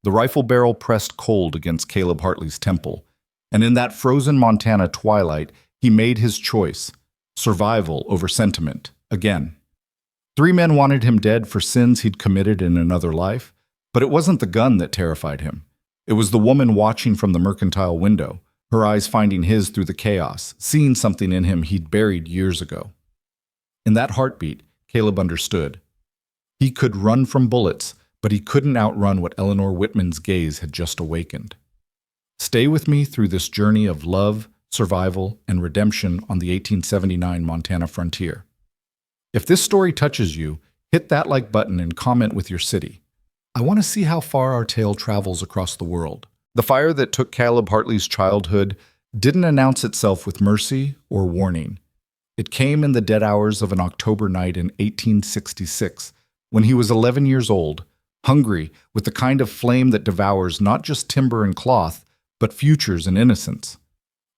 the rifle barrel pressed cold against Caleb Hartley's temple, and in that frozen Montana twilight, he made his choice: survival over sentiment, again. 3 men wanted him dead for sins he'd committed in another life, but it wasn't the gun that terrified him. It was the woman watching from the mercantile window, her eyes finding his through the chaos, seeing something in him he'd buried years ago. In that heartbeat, Caleb understood. He could run from bullets, but he couldn't outrun what Eleanor Whitman's gaze had just awakened. Stay with me through this journey of love, survival, and redemption on the 1879 Montana frontier. If this story touches you, hit that like button and comment with your city. I want to see how far our tale travels across the world. The fire that took Caleb Hartley's childhood didn't announce itself with mercy or warning. It came in the dead hours of an October night in 1866, when he was 11 years old, hungry with the kind of flame that devours not just timber and cloth, but futures and innocence.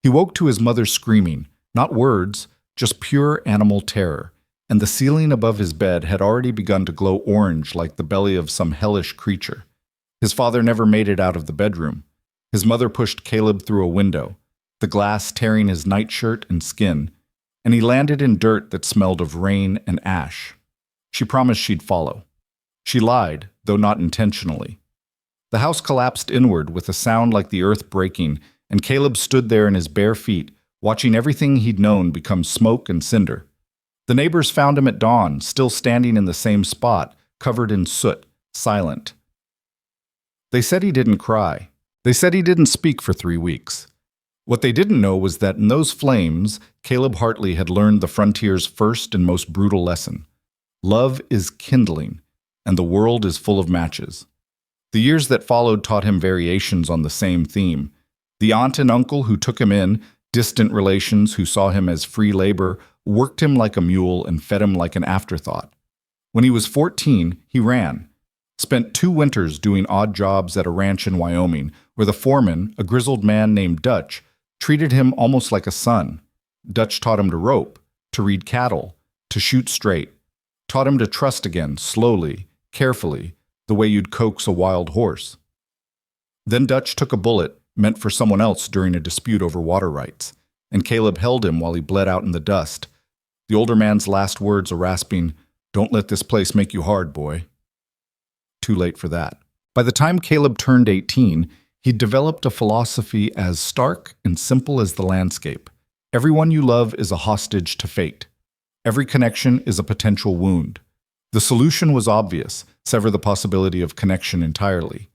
He woke to his mother screaming, not words, just pure animal terror, and the ceiling above his bed had already begun to glow orange like the belly of some hellish creature. His father never made it out of the bedroom. His mother pushed Caleb through a window, the glass tearing his nightshirt and skin, and he landed in dirt that smelled of rain and ash. She promised she'd follow. She lied, though not intentionally. The house collapsed inward with a sound like the earth breaking, and Caleb stood there in his bare feet, watching everything he'd known become smoke and cinder. The neighbors found him at dawn, still standing in the same spot, covered in soot, silent. They said he didn't cry. They said he didn't speak for 3 weeks. What they didn't know was that in those flames, Caleb Hartley had learned the frontier's first and most brutal lesson. Love is kindling, and the world is full of matches. The years that followed taught him variations on the same theme. The aunt and uncle who took him in, distant relations who saw him as free labor, worked him like a mule and fed him like an afterthought. When he was 14, he ran. Spent 2 winters doing odd jobs at a ranch in Wyoming, where the foreman, a grizzled man named Dutch, treated him almost like a son. Dutch taught him to rope, to read cattle, to shoot straight. Taught him to trust again, slowly, carefully, the way you'd coax a wild horse. Then Dutch took a bullet meant for someone else during a dispute over water rights, and Caleb held him while he bled out in the dust. The older man's last words a rasping, "Don't let this place make you hard, boy." Too late for that. By the time Caleb turned 18, he'd developed a philosophy as stark and simple as the landscape. Everyone you love is a hostage to fate. Every connection is a potential wound. The solution was obvious: sever the possibility of connection entirely.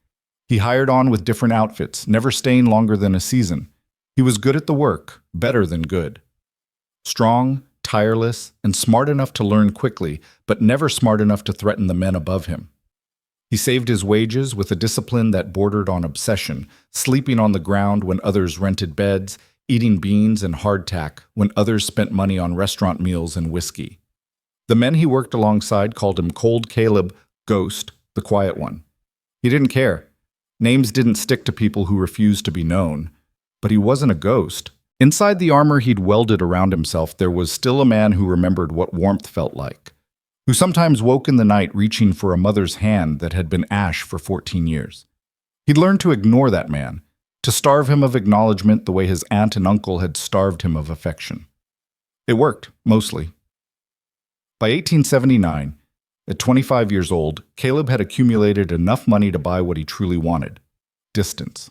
He hired on with different outfits, never staying longer than a season. He was good at the work, better than good. Strong, tireless, and smart enough to learn quickly, but never smart enough to threaten the men above him. He saved his wages with a discipline that bordered on obsession, sleeping on the ground when others rented beds, eating beans and hardtack when others spent money on restaurant meals and whiskey. The men he worked alongside called him Cold Caleb, Ghost, the quiet one. He didn't care. Names didn't stick to people who refused to be known. But he wasn't a ghost. Inside the armor he'd welded around himself, there was still a man who remembered what warmth felt like, who sometimes woke in the night reaching for a mother's hand that had been ash for 14 years. He'd learned to ignore that man, to starve him of acknowledgement the way his aunt and uncle had starved him of affection. It worked, mostly. By 1879, at 25 years old, Caleb had accumulated enough money to buy what he truly wanted: distance.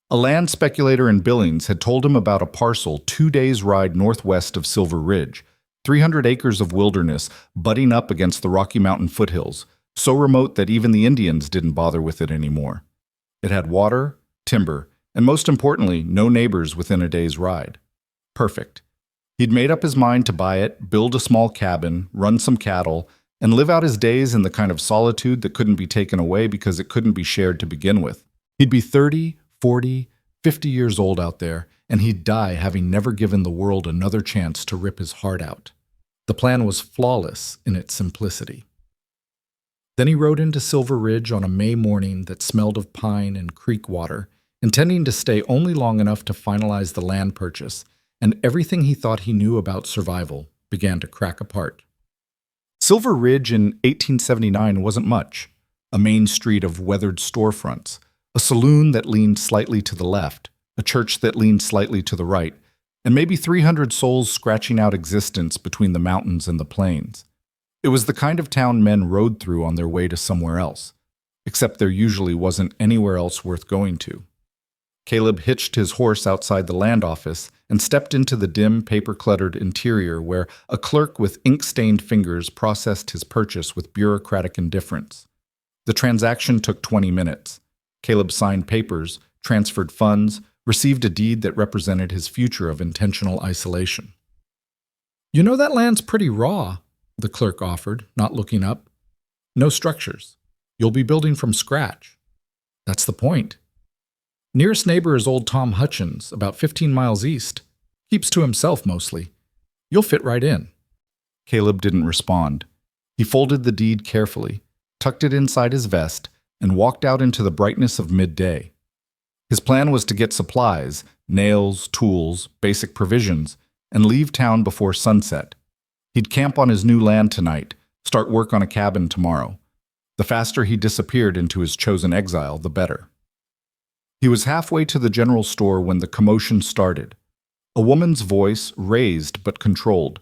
A land speculator in Billings had told him about a parcel 2 days' ride northwest of Silver Ridge, 300 acres of wilderness butting up against the Rocky Mountain foothills, so remote that even the Indians didn't bother with it anymore. It had water, timber, and most importantly, no neighbors within a day's ride. Perfect. He'd made up his mind to buy it, build a small cabin, run some cattle, and live out his days in the kind of solitude that couldn't be taken away because it couldn't be shared to begin with. He'd be 30, 40, 50 years old out there, and he'd die having never given the world another chance to rip his heart out. The plan was flawless in its simplicity. Then he rode into Silver Ridge on a May morning that smelled of pine and creek water, intending to stay only long enough to finalize the land purchase, and everything he thought he knew about survival began to crack apart. Silver Ridge in 1879 wasn't much. a main street of weathered storefronts, a saloon that leaned slightly to the left, a church that leaned slightly to the right, and maybe 300 souls scratching out existence between the mountains and the plains. It was the kind of town men rode through on their way to somewhere else, except there usually wasn't anywhere else worth going to. Caleb hitched his horse outside the land office and stepped into the dim, paper-cluttered interior where a clerk with ink-stained fingers processed his purchase with bureaucratic indifference. The transaction took 20 minutes. Caleb signed papers, transferred funds, received a deed that represented his future of intentional isolation. "You know that land's pretty raw," the clerk offered, not looking up. "No structures. You'll be building from scratch." "That's the point." "Nearest neighbor is old Tom Hutchins, about 15 miles east. Keeps to himself mostly. You'll fit right in." Caleb didn't respond. He folded the deed carefully, tucked it inside his vest, and walked out into the brightness of midday. His plan was to get supplies, nails, tools, basic provisions, and leave town before sunset. He'd camp on his new land tonight, start work on a cabin tomorrow. The faster he disappeared into his chosen exile, the better. He was halfway to the general store when the commotion started. A woman's voice, raised but controlled.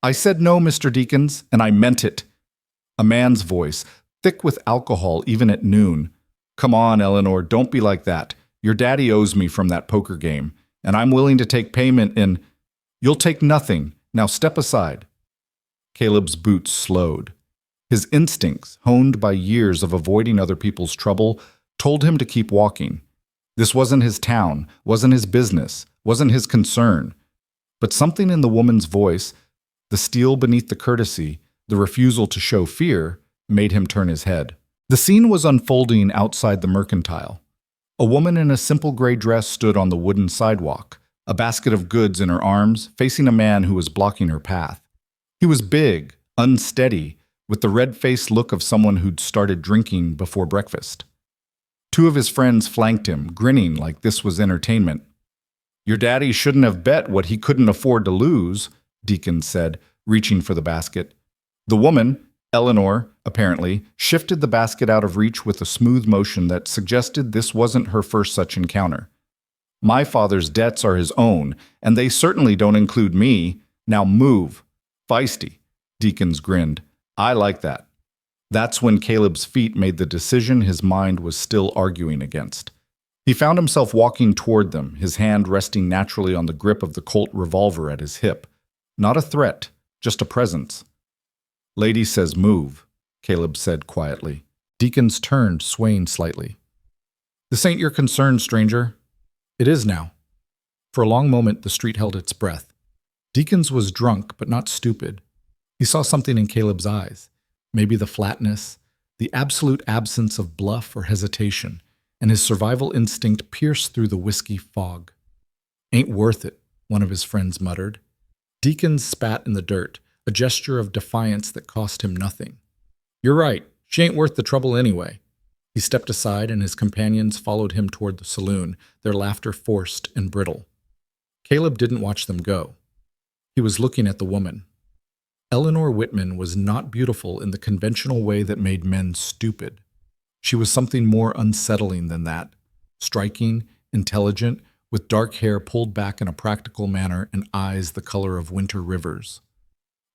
"I said no, Mr. Deakins, and I meant it." A man's voice, thick with alcohol even at noon. "Come on, Eleanor, don't be like that. Your daddy owes me from that poker game, and I'm willing to take payment in—" "You'll take nothing. Now step aside." Caleb's boots slowed. His instincts, honed by years of avoiding other people's trouble, told him to keep walking. This wasn't his town, wasn't his business, wasn't his concern. But something in the woman's voice, the steel beneath the courtesy, the refusal to show fear, made him turn his head. The scene was unfolding outside the mercantile. A woman in a simple gray dress stood on the wooden sidewalk, a basket of goods in her arms, facing a man who was blocking her path. He was big, unsteady, with the red-faced look of someone who'd started drinking before breakfast. Two of his friends flanked him, grinning like this was entertainment. "Your daddy shouldn't have bet what he couldn't afford to lose," Deakins said, reaching for the basket. The woman, Eleanor, apparently, shifted the basket out of reach with a smooth motion that suggested this wasn't her first such encounter. "My father's debts are his own, and they certainly don't include me. Now move." "Feisty," Deakins grinned. "I like that." That's when Caleb's feet made the decision his mind was still arguing against. He found himself walking toward them, his hand resting naturally on the grip of the Colt revolver at his hip. Not a threat, just a presence. "Lady says move," Caleb said quietly. Deakins turned, swaying slightly. "This ain't your concern, stranger." "It is now." For a long moment, the street held its breath. Deakins was drunk, but not stupid. He saw something in Caleb's eyes. Maybe the flatness, the absolute absence of bluff or hesitation, and his survival instinct pierced through the whiskey fog. "Ain't worth it," one of his friends muttered. Deakins spat in the dirt, a gesture of defiance that cost him nothing. "You're right. She ain't worth the trouble anyway." He stepped aside, and his companions followed him toward the saloon, their laughter forced and brittle. Caleb didn't watch them go. He was looking at the woman. Eleanor Whitman was not beautiful in the conventional way that made men stupid. She was something more unsettling than that. Striking, intelligent, with dark hair pulled back in a practical manner and eyes the color of winter rivers.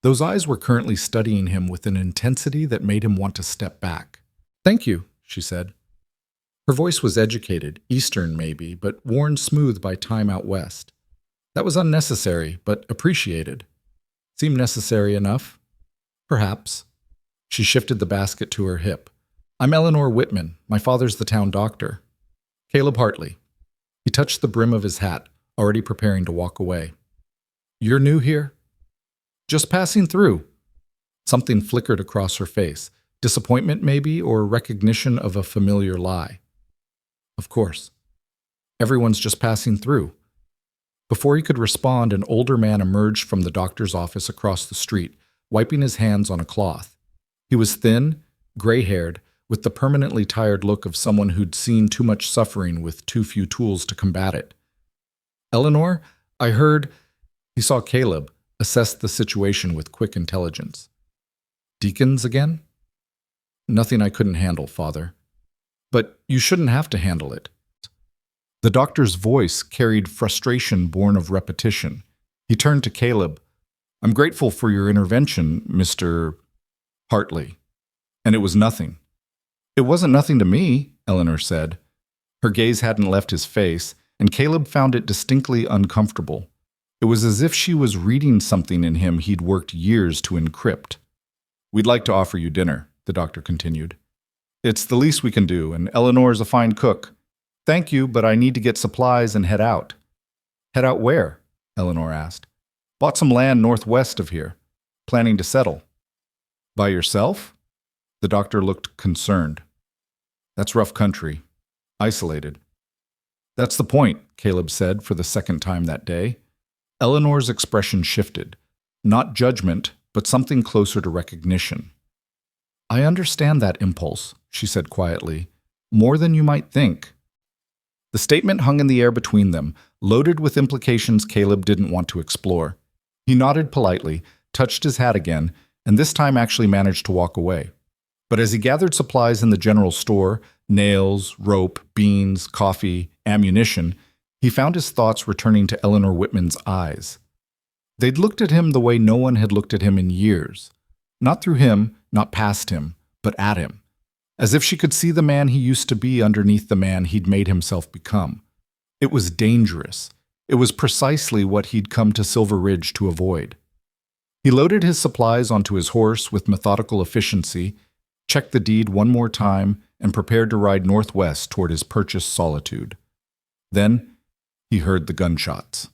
Those eyes were currently studying him with an intensity that made him want to step back. "Thank you," she said. Her voice was educated, Eastern maybe, but worn smooth by time out west. That was unnecessary, but appreciated. Seemed necessary enough? Perhaps. She shifted the basket to her hip. "I'm Eleanor Whitman. My father's the town doctor." "Caleb Hartley." He touched the brim of his hat, already preparing to walk away. "You're new here?" "Just passing through." Something flickered across her face. Disappointment, maybe, or recognition of a familiar lie. Of course. Everyone's just passing through. Before he could respond, an older man emerged from the doctor's office across the street, wiping his hands on a cloth. He was thin, gray-haired, with the permanently tired look of someone who'd seen too much suffering with too few tools to combat it. "Eleanor, I heard—" He saw Caleb, assessed the situation with quick intelligence. "Deakins again?" Nothing I couldn't handle, Father. But you shouldn't have to handle it. The doctor's voice carried frustration born of repetition. He turned to Caleb. I'm grateful for your intervention, Mr. Hartley. And it was nothing. It wasn't nothing to me, Eleanor said. Her gaze hadn't left his face, and Caleb found it distinctly uncomfortable. It was as if she was reading something in him he'd worked years to encrypt. We'd like to offer you dinner, the doctor continued. It's the least we can do, and Eleanor's a fine cook. Thank you, but I need to get supplies and head out. Head out where? Eleanor asked. Bought some land northwest of here. Planning to settle. By yourself? The doctor looked concerned. That's rough country. Isolated. That's the point, Caleb said for the second time that day. Eleanor's expression shifted. Not judgment, but something closer to recognition. I understand that impulse, she said quietly. More than you might think. The statement hung in the air between them, loaded with implications Caleb didn't want to explore. He nodded politely, touched his hat again, and this time actually managed to walk away. But as he gathered supplies in the general store, nails, rope, beans, coffee, ammunition, he found his thoughts returning to Eleanor Whitman's eyes. They'd looked at him the way no one had looked at him in years. Not through him, not past him, but at him. As if she could see the man he used to be underneath the man he'd made himself become. It was dangerous. It was precisely what he'd come to Silver Ridge to avoid. He loaded his supplies onto his horse with methodical efficiency, checked the deed one more time, and prepared to ride northwest toward his purchased solitude. Then he heard the gunshots.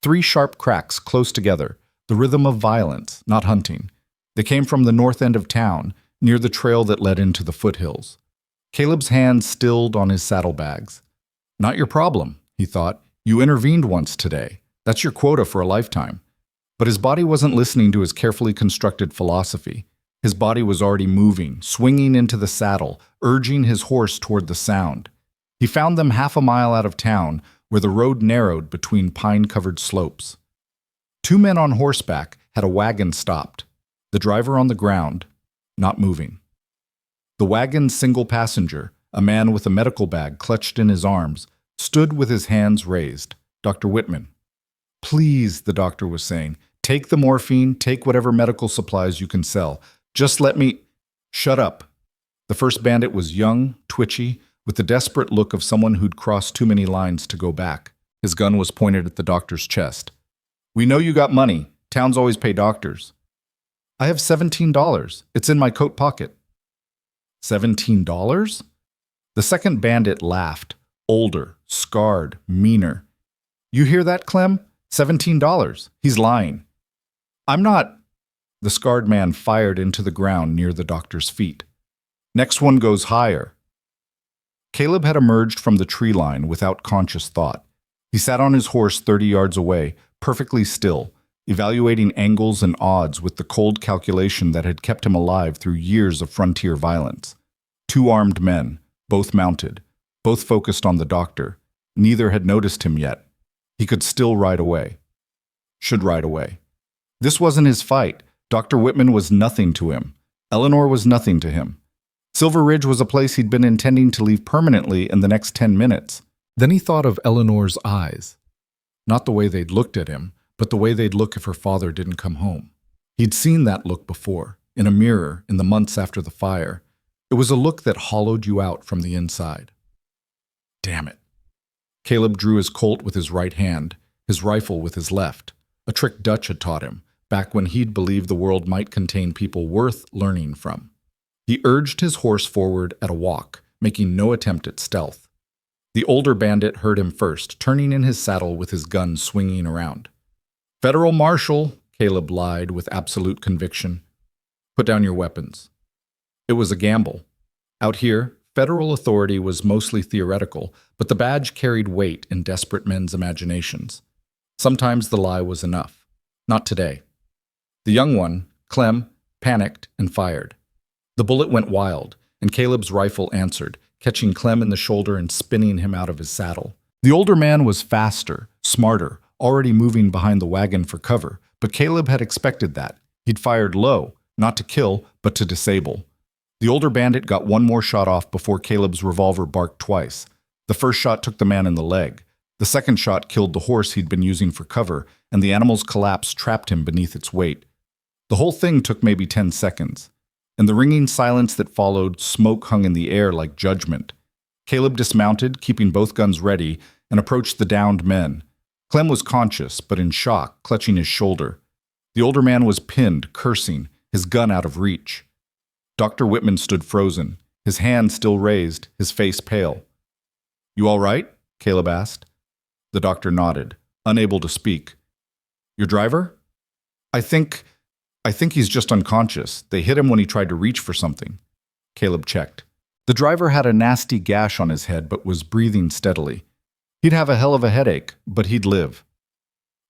3 sharp cracks close together, the rhythm of violence, not hunting. They came from the north end of town, near the trail that led into the foothills. Caleb's hands stilled on his saddlebags. Not your problem, he thought. You intervened once today. That's your quota for a lifetime. But his body wasn't listening to his carefully constructed philosophy. His body was already moving, swinging into the saddle, urging his horse toward the sound. He found them half a mile out of town, where the road narrowed between pine-covered slopes. 2 men on horseback had a wagon stopped, the driver on the ground, not moving. The wagon's single passenger, a man with a medical bag clutched in his arms, stood with his hands raised. Dr. Whitman. Please, the doctor was saying, take the morphine, take whatever medical supplies you can sell. Just let me... Shut up. The first bandit was young, twitchy, with the desperate look of someone who'd crossed too many lines to go back. His gun was pointed at the doctor's chest. We know you got money. Towns always pay doctors. I have $17. It's in my coat pocket. $17? The second bandit laughed, older, scarred, meaner. You hear that, Clem? $17. He's lying. I'm not... The scarred man fired into the ground near the doctor's feet. Next one goes higher. Caleb had emerged from the tree line without conscious thought. He sat on his horse 30 yards away, perfectly still, evaluating angles and odds with the cold calculation that had kept him alive through years of frontier violence. 2 armed men, both mounted, both focused on the doctor. Neither had noticed him yet. He could still ride away. Should ride away. This wasn't his fight. Dr. Whitman was nothing to him. Eleanor was nothing to him. Silver Ridge was a place he'd been intending to leave permanently in the next 10 minutes. Then he thought of Eleanor's eyes. Not the way they'd looked at him, but the way they'd look if her father didn't come home. He'd seen that look before, in a mirror in the months after the fire. It was a look that hollowed you out from the inside. Damn it. Caleb drew his Colt with his right hand, his rifle with his left, a trick Dutch had taught him, back when he'd believed the world might contain people worth learning from. He urged his horse forward at a walk, making no attempt at stealth. The older bandit heard him first, turning in his saddle with his gun swinging around. Federal Marshal, Caleb lied with absolute conviction. Put down your weapons. It was a gamble. Out here, federal authority was mostly theoretical, but the badge carried weight in desperate men's imaginations. Sometimes the lie was enough. Not today. The young one, Clem, panicked and fired. The bullet went wild, and Caleb's rifle answered, catching Clem in the shoulder and spinning him out of his saddle. The older man was faster, smarter, already moving behind the wagon for cover, but Caleb had expected that. He'd fired low, not to kill, but to disable. The older bandit got one more shot off before Caleb's revolver barked twice. The first shot took the man in the leg. The second shot killed the horse he'd been using for cover, and the animal's collapse trapped him beneath its weight. The whole thing took maybe 10 seconds. In the ringing silence that followed, smoke hung in the air like judgment. Caleb dismounted, keeping both guns ready, and approached the downed men. Clem was conscious, but in shock, clutching his shoulder. The older man was pinned, cursing, his gun out of reach. Dr. Whitman stood frozen, his hand still raised, his face pale. "You all right?" Caleb asked. The doctor nodded, unable to speak. "Your driver?" I think he's just unconscious. They hit him when he tried to reach for something." Caleb checked. The driver had a nasty gash on his head but was breathing steadily. He'd have a hell of a headache, but he'd live.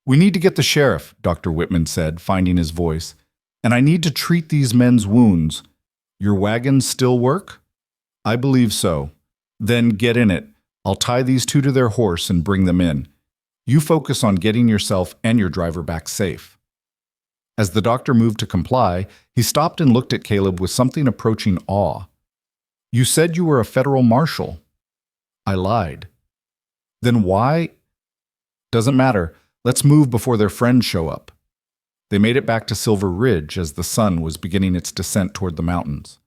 "We need to get the sheriff," Dr. Whitman said, finding his voice. "And I need to treat these men's wounds. Your wagons still work?" "I believe so." "Then get in it. I'll tie these two to their horse and bring them in. You focus on getting yourself and your driver back safe." As the doctor moved to comply, he stopped and looked at Caleb with something approaching awe. "You said you were a federal marshal." "I lied." "Then why?" "Doesn't matter. Let's move before their friends show up." They made it back to Silver Ridge as the sun was beginning its descent toward the mountains.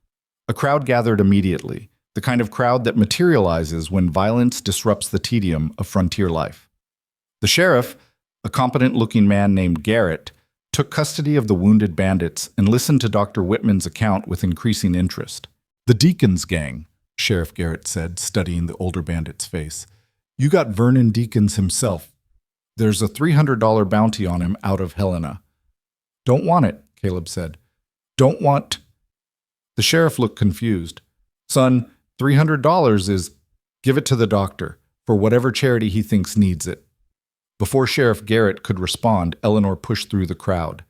A crowd gathered immediately, the kind of crowd that materializes when violence disrupts the tedium of frontier life. The sheriff, a competent-looking man named Garrett, took custody of the wounded bandits and listened to Dr. Whitman's account with increasing interest. "The Deacons gang," Sheriff Garrett said, studying the older bandit's face. "You got Vernon Deacons himself. There's a $300 bounty on him out of Helena." "Don't want it," Caleb said. "Don't want—" The sheriff looked confused. "Son, $300 is— Give it to the doctor, for whatever charity he thinks needs it." Before Sheriff Garrett could respond, Eleanor pushed through the crowd.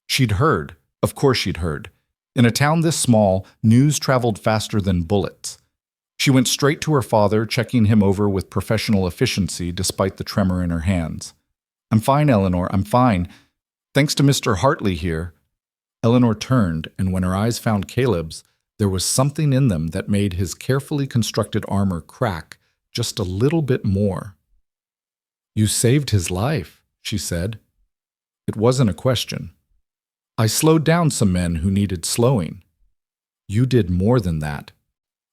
She'd heard. Of course she'd heard. In a town this small, news traveled faster than bullets. She went straight to her father, checking him over with professional efficiency despite the tremor in her hands. "I'm fine, Eleanor, I'm fine. Thanks to Mr. Hartley here." Eleanor turned, and when her eyes found Caleb's, there was something in them that made his carefully constructed armor crack just a little bit more. "You saved his life," she said. It wasn't a question. "I slowed down some men who needed slowing." "You did more than that."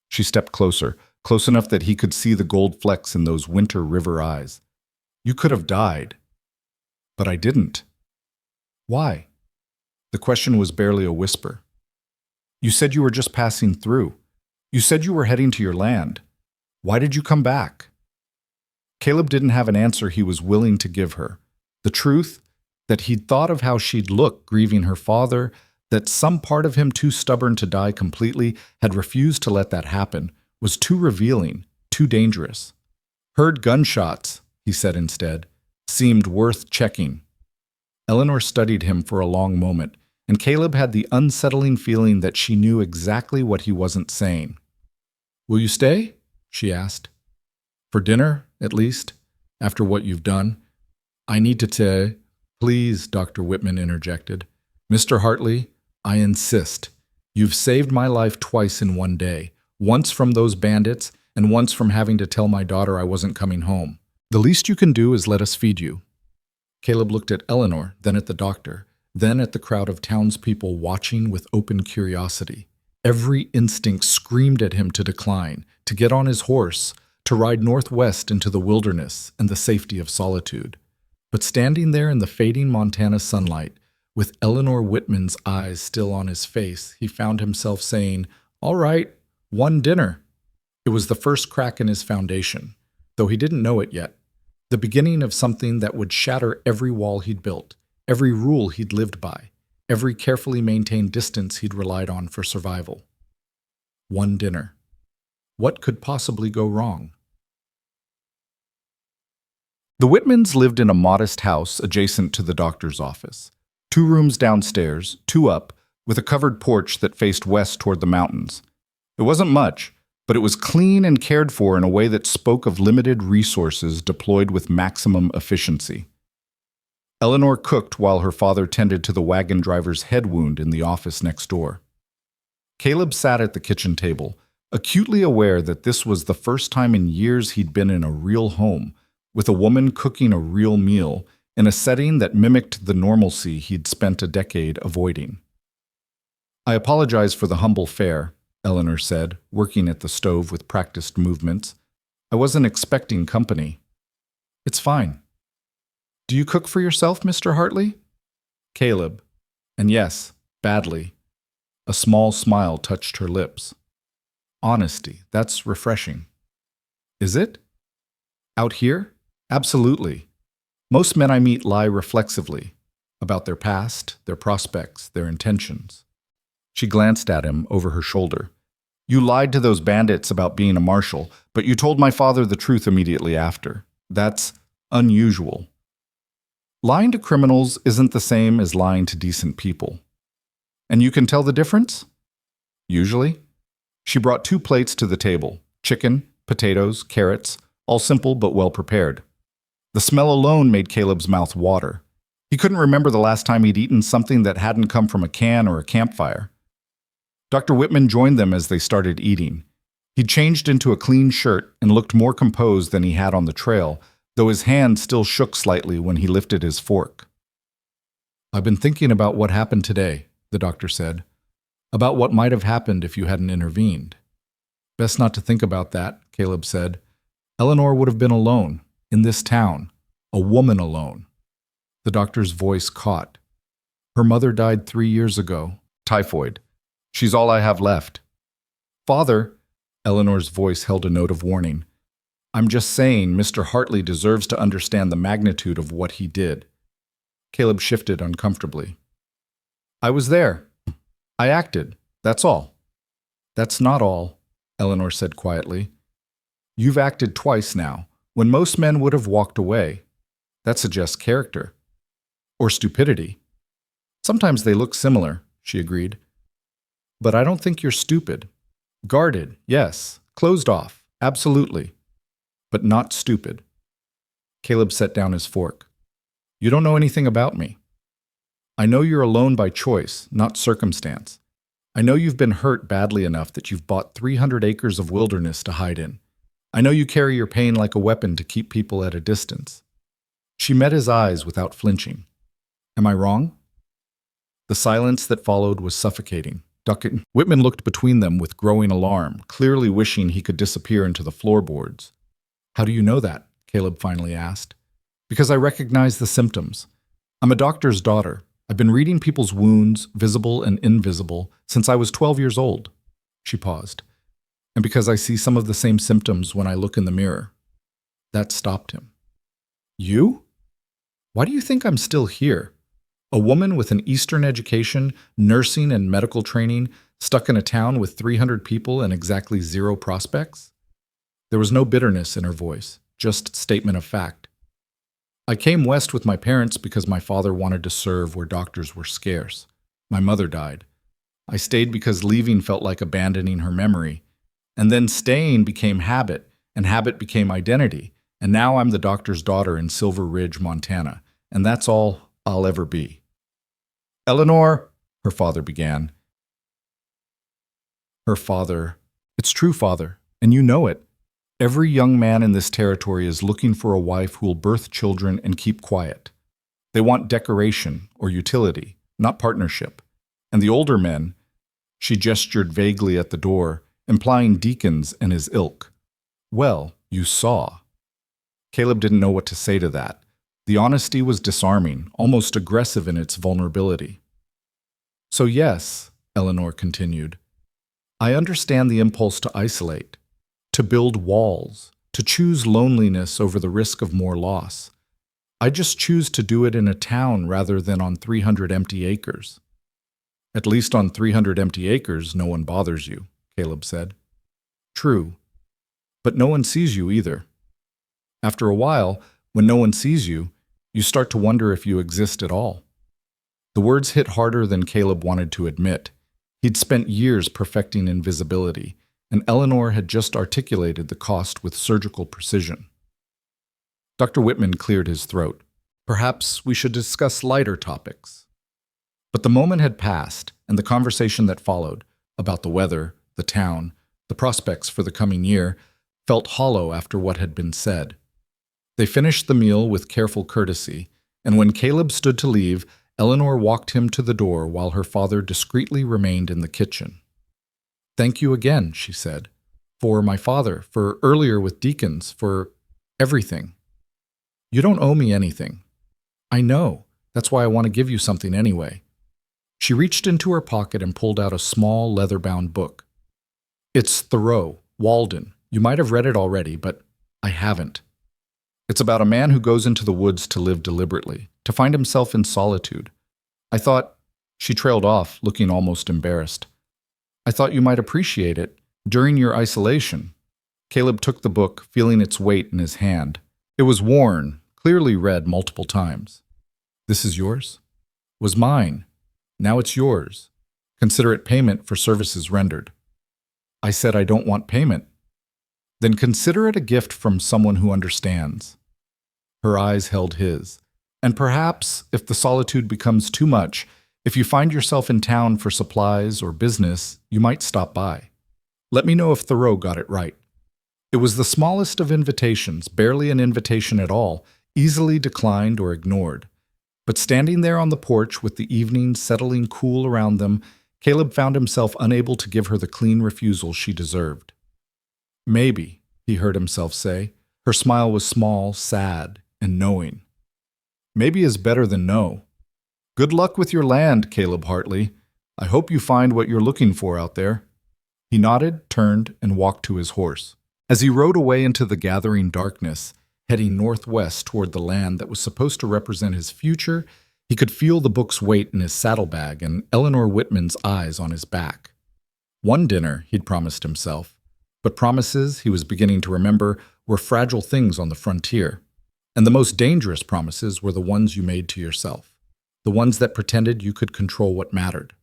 She stepped closer, close enough that he could see the gold flecks in those winter river eyes. "You could have died." "But I didn't." "Why?" The question was barely a whisper. "You said you were just passing through. You said you were heading to your land. Why did you come back?" Caleb didn't have an answer he was willing to give her. The truth, that he'd thought of how she'd look grieving her father, that some part of him too stubborn to die completely had refused to let that happen, was too revealing, too dangerous. "Heard gunshots," he said instead, "seemed worth checking." Eleanor studied him for a long moment, and Caleb had the unsettling feeling that she knew exactly what he wasn't saying. "Will you stay?" she asked. "For dinner, at least, after what you've done." "I need to tell—" "Please," Dr. Whitman interjected. "Mr. Hartley, I insist. You've saved my life twice in one day, once from those bandits and once from having to tell my daughter I wasn't coming home. The least you can do is let us feed you." Caleb looked at Eleanor, then at the doctor, then at the crowd of townspeople watching with open curiosity. Every instinct screamed at him to decline, to get on his horse, to ride northwest into the wilderness and the safety of solitude. But standing there in the fading Montana sunlight, with Eleanor Whitman's eyes still on his face, he found himself saying, "All right, one dinner." It was the first crack in his foundation, though he didn't know it yet. The beginning of something that would shatter every wall he'd built, every rule he'd lived by, every carefully maintained distance he'd relied on for survival. One dinner. What could possibly go wrong? The Whitmans lived in a modest house adjacent to the doctor's office. 2 rooms downstairs, 2 up, with a covered porch that faced west toward the mountains. It wasn't much, but it was clean and cared for in a way that spoke of limited resources deployed with maximum efficiency. Eleanor cooked while her father tended to the wagon driver's head wound in the office next door. Caleb sat at the kitchen table, acutely aware that this was the first time in years he'd been in a real home, with a woman cooking a real meal in a setting that mimicked the normalcy he'd spent a decade avoiding. "I apologize for the humble fare," Eleanor said, working at the stove with practiced movements. "I wasn't expecting company." "It's fine." "Do you cook for yourself, Mr. Hartley?" Caleb. And yes, badly. A small smile touched her lips. "Honesty, that's refreshing." "Is it?" "Out here? Absolutely. Most men I meet lie reflexively about their past, their prospects, their intentions." She glanced at him over her shoulder. "You lied to those bandits about being a marshal, but you told my father the truth immediately after. That's unusual." "Lying to criminals isn't the same as lying to decent people." "And you can tell the difference?" "Usually." She brought 2 plates to the table: chicken, potatoes, carrots, all simple but well prepared. The smell alone made Caleb's mouth water. He couldn't remember the last time he'd eaten something that hadn't come from a can or a campfire. Dr. Whitman joined them as they started eating. He'd changed into a clean shirt and looked more composed than he had on the trail, though his hand still shook slightly when he lifted his fork. "I've been thinking about what happened today," the doctor said. "About what might have happened if you hadn't intervened." "Best not to think about that," Caleb said. "Eleanor would have been alone, in this town, a woman alone." The doctor's voice caught. "Her mother died 3 years ago. Typhoid. She's all I have left." "Father," Eleanor's voice held a note of warning. "I'm just saying Mr. Hartley deserves to understand the magnitude of what he did." Caleb shifted uncomfortably. "I was there. I acted. That's all." "That's not all," Eleanor said quietly. "You've acted twice now, when most men would have walked away. That suggests character. Or stupidity." "Sometimes they look similar," she agreed. "But I don't think you're stupid. Guarded, yes. Closed off, absolutely. But not stupid." Caleb set down his fork. "You don't know anything about me. I know you're alone by choice, not circumstance. I know you've been hurt badly enough that you've bought 300 acres of wilderness to hide in. I know you carry your pain like a weapon to keep people at a distance." She met his eyes without flinching. "Am I wrong?" The silence that followed was suffocating. Dr. Whitman looked between them with growing alarm, clearly wishing he could disappear into the floorboards. "How do you know that?" Caleb finally asked. "Because I recognize the symptoms. I'm a doctor's daughter. I've been reading people's wounds, visible and invisible, since I was 12 years old." She paused. "And because I see some of the same symptoms when I look in the mirror." That stopped him. "You? Why do you think I'm still here? A woman with an Eastern education, nursing and medical training, stuck in a town with 300 people and exactly 0 prospects?" There was no bitterness in her voice, just statement of fact. "I came west with my parents because my father wanted to serve where doctors were scarce. My mother died. I stayed because leaving felt like abandoning her memory. And then staying became habit, and habit became identity. And now I'm the doctor's daughter in Silver Ridge, Montana. And that's all I'll ever be." "Eleanor," her father began. Her father. "It's true, Father, and you know it. Every young man in this territory is looking for a wife who will birth children and keep quiet. They want decoration or utility, not partnership. And the older men," she gestured vaguely at the door, implying Deacons and his ilk. "Well, you saw." Caleb didn't know what to say to that. The honesty was disarming, almost aggressive in its vulnerability. "So yes," Eleanor continued, "I understand the impulse to isolate, to build walls, to choose loneliness over the risk of more loss. I just choose to do it in a town rather than on 300 empty acres." "At least on 300 empty acres, no one bothers you," Caleb said. "True. But no one sees you either. After a while, when no one sees you, you start to wonder if you exist at all." The words hit harder than Caleb wanted to admit. He'd spent years perfecting invisibility, and Eleanor had just articulated the cost with surgical precision. Dr. Whitman cleared his throat. "Perhaps we should discuss lighter topics." But the moment had passed, and the conversation that followed, about the weather, the town, the prospects for the coming year, felt hollow after what had been said. They finished the meal with careful courtesy, and when Caleb stood to leave, Eleanor walked him to the door while her father discreetly remained in the kitchen. "Thank you again," she said, "for my father, for earlier with deacons, for everything. You don't owe me anything. I know. That's why I want to give you something anyway." She reached into her pocket and pulled out a small leather-bound book. "It's Thoreau, Walden. You might have read it already, but I haven't. It's about a man who goes into the woods to live deliberately, to find himself in solitude. I thought—" She trailed off, looking almost embarrassed. "I thought you might appreciate it during your isolation." Caleb took the book, feeling its weight in his hand. It was worn, clearly read multiple times. "This is yours?" "Was mine. Now it's yours. Consider it payment for services rendered." "I said I don't want payment." "Then consider it a gift from someone who understands." Her eyes held his. "And perhaps, if the solitude becomes too much, if you find yourself in town for supplies or business, you might stop by. Let me know if Thoreau got it right." It was the smallest of invitations, barely an invitation at all, easily declined or ignored. But standing there on the porch with the evening settling cool around them, Caleb found himself unable to give her the clean refusal she deserved. "Maybe," he heard himself say. Her smile was small, sad, and knowing. "Maybe is better than no. Good luck with your land, Caleb Hartley. I hope you find what you're looking for out there." He nodded, turned, and walked to his horse. As he rode away into the gathering darkness, heading northwest toward the land that was supposed to represent his future, he could feel the book's weight in his saddlebag and Eleanor Whitman's eyes on his back. One dinner, he'd promised himself, but promises, he was beginning to remember, were fragile things on the frontier. And the most dangerous promises were the ones you made to yourself, the ones that pretended you could control what mattered.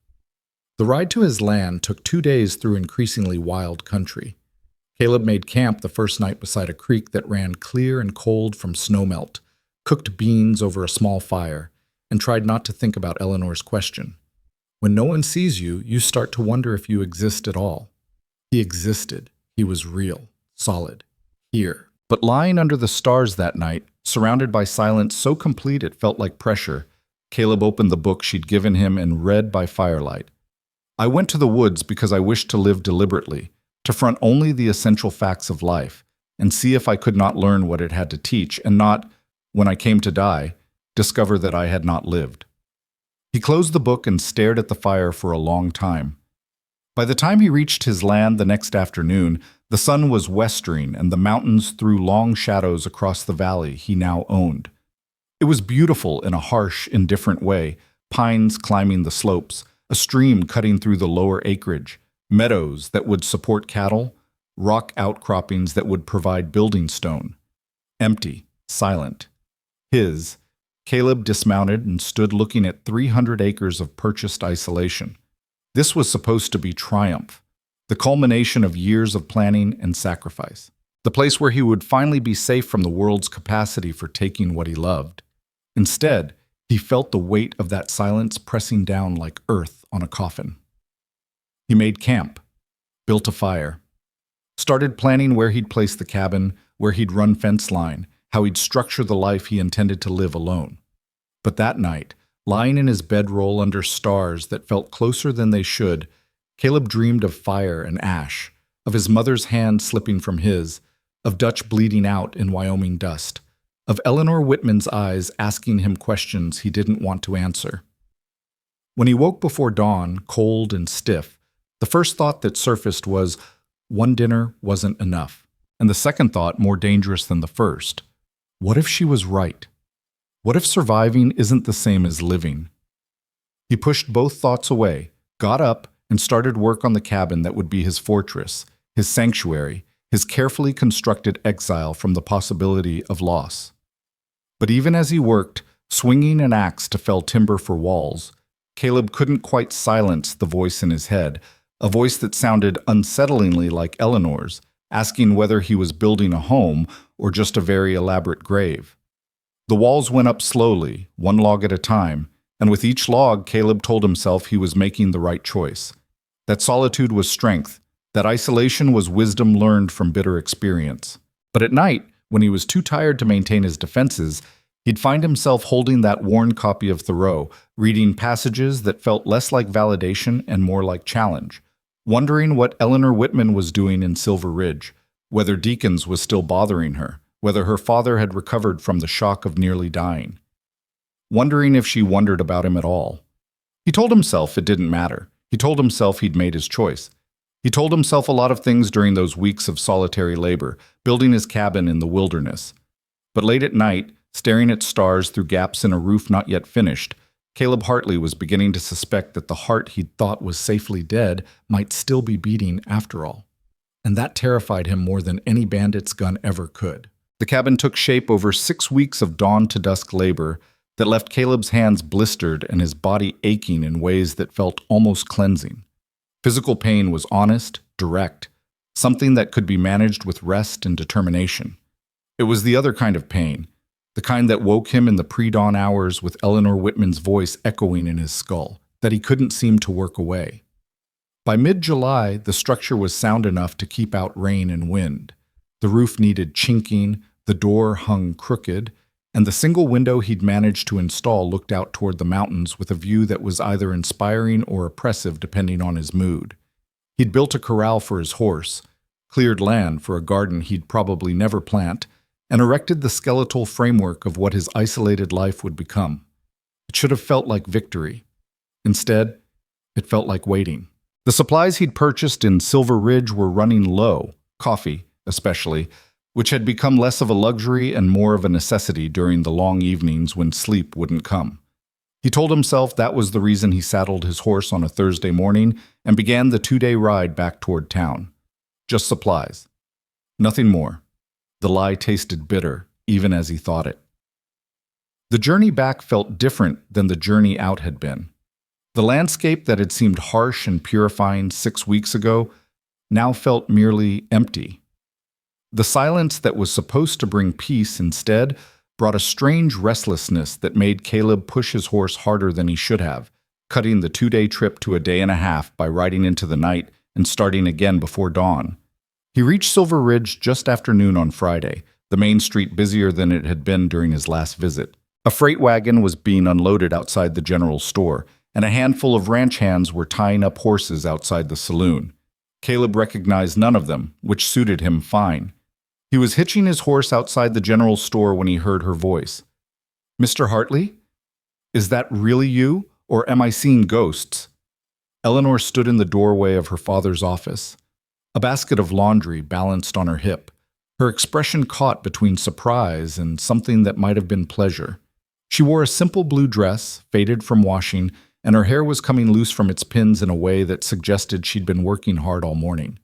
The ride to his land took 2 days through increasingly wild country. Caleb made camp the first night beside a creek that ran clear and cold from snowmelt, cooked beans over a small fire, and tried not to think about Eleanor's question. When no one sees you, you start to wonder if you exist at all. He existed. He was real, solid, here. But lying under the stars that night, surrounded by silence so complete it felt like pressure, Caleb opened the book she'd given him and read by firelight. "I went to the woods because I wished to live deliberately, to front only the essential facts of life, and see if I could not learn what it had to teach, and not, when I came to die, discover that I had not lived." He closed the book and stared at the fire for a long time. By the time he reached his land the next afternoon, the sun was westering and the mountains threw long shadows across the valley he now owned. It was beautiful in a harsh, indifferent way, pines climbing the slopes, a stream cutting through the lower acreage, meadows that would support cattle, rock outcroppings that would provide building stone. Empty, silent. Caleb dismounted and stood looking at 300 acres of purchased isolation. This was supposed to be triumph, the culmination of years of planning and sacrifice, the place where he would finally be safe from the world's capacity for taking what he loved. Instead, he felt the weight of that silence pressing down like earth on a coffin. He made camp, built a fire, started planning where he'd place the cabin, where he'd run fence line, how he'd structure the life he intended to live alone. But that night, lying in his bedroll under stars that felt closer than they should, Caleb dreamed of fire and ash, of his mother's hand slipping from his, of Dutch bleeding out in Wyoming dust, of Eleanor Whitman's eyes asking him questions he didn't want to answer. When he woke before dawn, cold and stiff, the first thought that surfaced was, one dinner wasn't enough. And the second thought, more dangerous than the first, what if she was right? What if surviving isn't the same as living? He pushed both thoughts away, got up, and started work on the cabin that would be his fortress, his sanctuary, his carefully constructed exile from the possibility of loss. But even as he worked, swinging an axe to fell timber for walls, Caleb couldn't quite silence the voice in his head, a voice that sounded unsettlingly like Eleanor's, asking whether he was building a home or just a very elaborate grave. The walls went up slowly, one log at a time, and with each log, Caleb told himself he was making the right choice. that solitude was strength, that isolation was wisdom learned from bitter experience. But at night, when he was too tired to maintain his defenses, he'd find himself holding that worn copy of Thoreau, reading passages that felt less like validation and more like challenge, wondering what Eleanor Whitman was doing in Silver Ridge, whether Deacons was still bothering her, whether her father had recovered from the shock of nearly dying, wondering if she wondered about him at all. He told himself it didn't matter. He told himself he'd made his choice. He told himself a lot of things during those weeks of solitary labor, building his cabin in the wilderness. But late at night, staring at stars through gaps in a roof not yet finished, Caleb Hartley was beginning to suspect that the heart he'd thought was safely dead might still be beating after all. And that terrified him more than any bandit's gun ever could. The cabin took shape over 6 weeks of dawn-to-dusk labor that left Caleb's hands blistered and his body aching in ways that felt almost cleansing. Physical pain was honest, direct, something that could be managed with rest and determination. It was the other kind of pain, the kind that woke him in the pre-dawn hours with Eleanor Whitman's voice echoing in his skull, that he couldn't seem to work away. By mid-July, the structure was sound enough to keep out rain and wind. The roof needed chinking, the door hung crooked, and the single window he'd managed to install looked out toward the mountains with a view that was either inspiring or oppressive depending on his mood. He'd built a corral for his horse, cleared land for a garden he'd probably never plant, and erected the skeletal framework of what his isolated life would become. It should have felt like victory. Instead, it felt like waiting. The supplies he'd purchased in Silver Ridge were running low, coffee especially, which had become less of a luxury and more of a necessity during the long evenings when sleep wouldn't come. He told himself that was the reason he saddled his horse on a Thursday morning and began the 2-day ride back toward town. Just supplies. Nothing more. The lie tasted bitter, even as he thought it. The journey back felt different than the journey out had been. The landscape that had seemed harsh and purifying 6 weeks ago now felt merely empty. The silence that was supposed to bring peace instead brought a strange restlessness that made Caleb push his horse harder than he should have, cutting the 2-day trip to a day and a half by riding into the night and starting again before dawn. He reached Silver Ridge just after noon on Friday, the main street busier than it had been during his last visit. A freight wagon was being unloaded outside the general store, and a handful of ranch hands were tying up horses outside the saloon. Caleb recognized none of them, which suited him fine. He was hitching his horse outside the general store when he heard her voice. "Mr. Hartley? Is that really you, or am I seeing ghosts?" Eleanor stood in the doorway of her father's office, a basket of laundry balanced on her hip, her expression caught between surprise and something that might have been pleasure. She wore a simple blue dress, faded from washing, and her hair was coming loose from its pins in a way that suggested she'd been working hard all morning.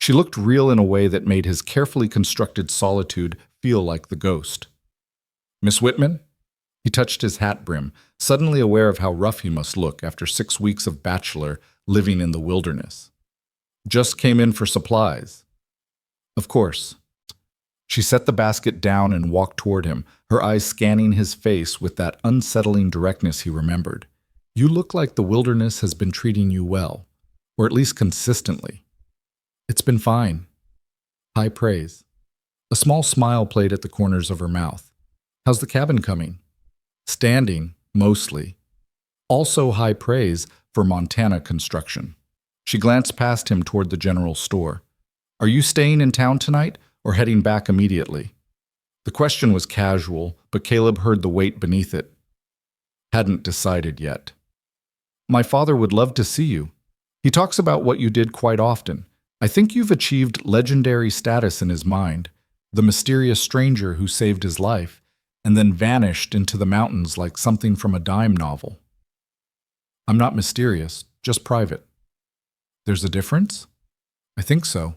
She looked real in a way that made his carefully constructed solitude feel like the ghost. "Miss Whitman?" He touched his hat brim, suddenly aware of how rough he must look after 6 weeks of bachelor living in the wilderness. "Just came in for supplies." "Of course." She set the basket down and walked toward him, her eyes scanning his face with that unsettling directness he remembered. "You look like the wilderness has been treating you well, or at least consistently." "It's been fine." High praise. A small smile played at the corners of her mouth. "How's the cabin coming?" "Standing, mostly." Also high praise for Montana construction. She glanced past him toward the general store. "Are you staying in town tonight, or heading back immediately?" The question was casual, but Caleb heard the weight beneath it. "Hadn't decided yet." "My father would love to see you. He talks about what you did quite often. I think you've achieved legendary status in his mind, the mysterious stranger who saved his life, and then vanished into the mountains like something from a dime novel." "I'm not mysterious, just private." "There's a difference?" "I think so."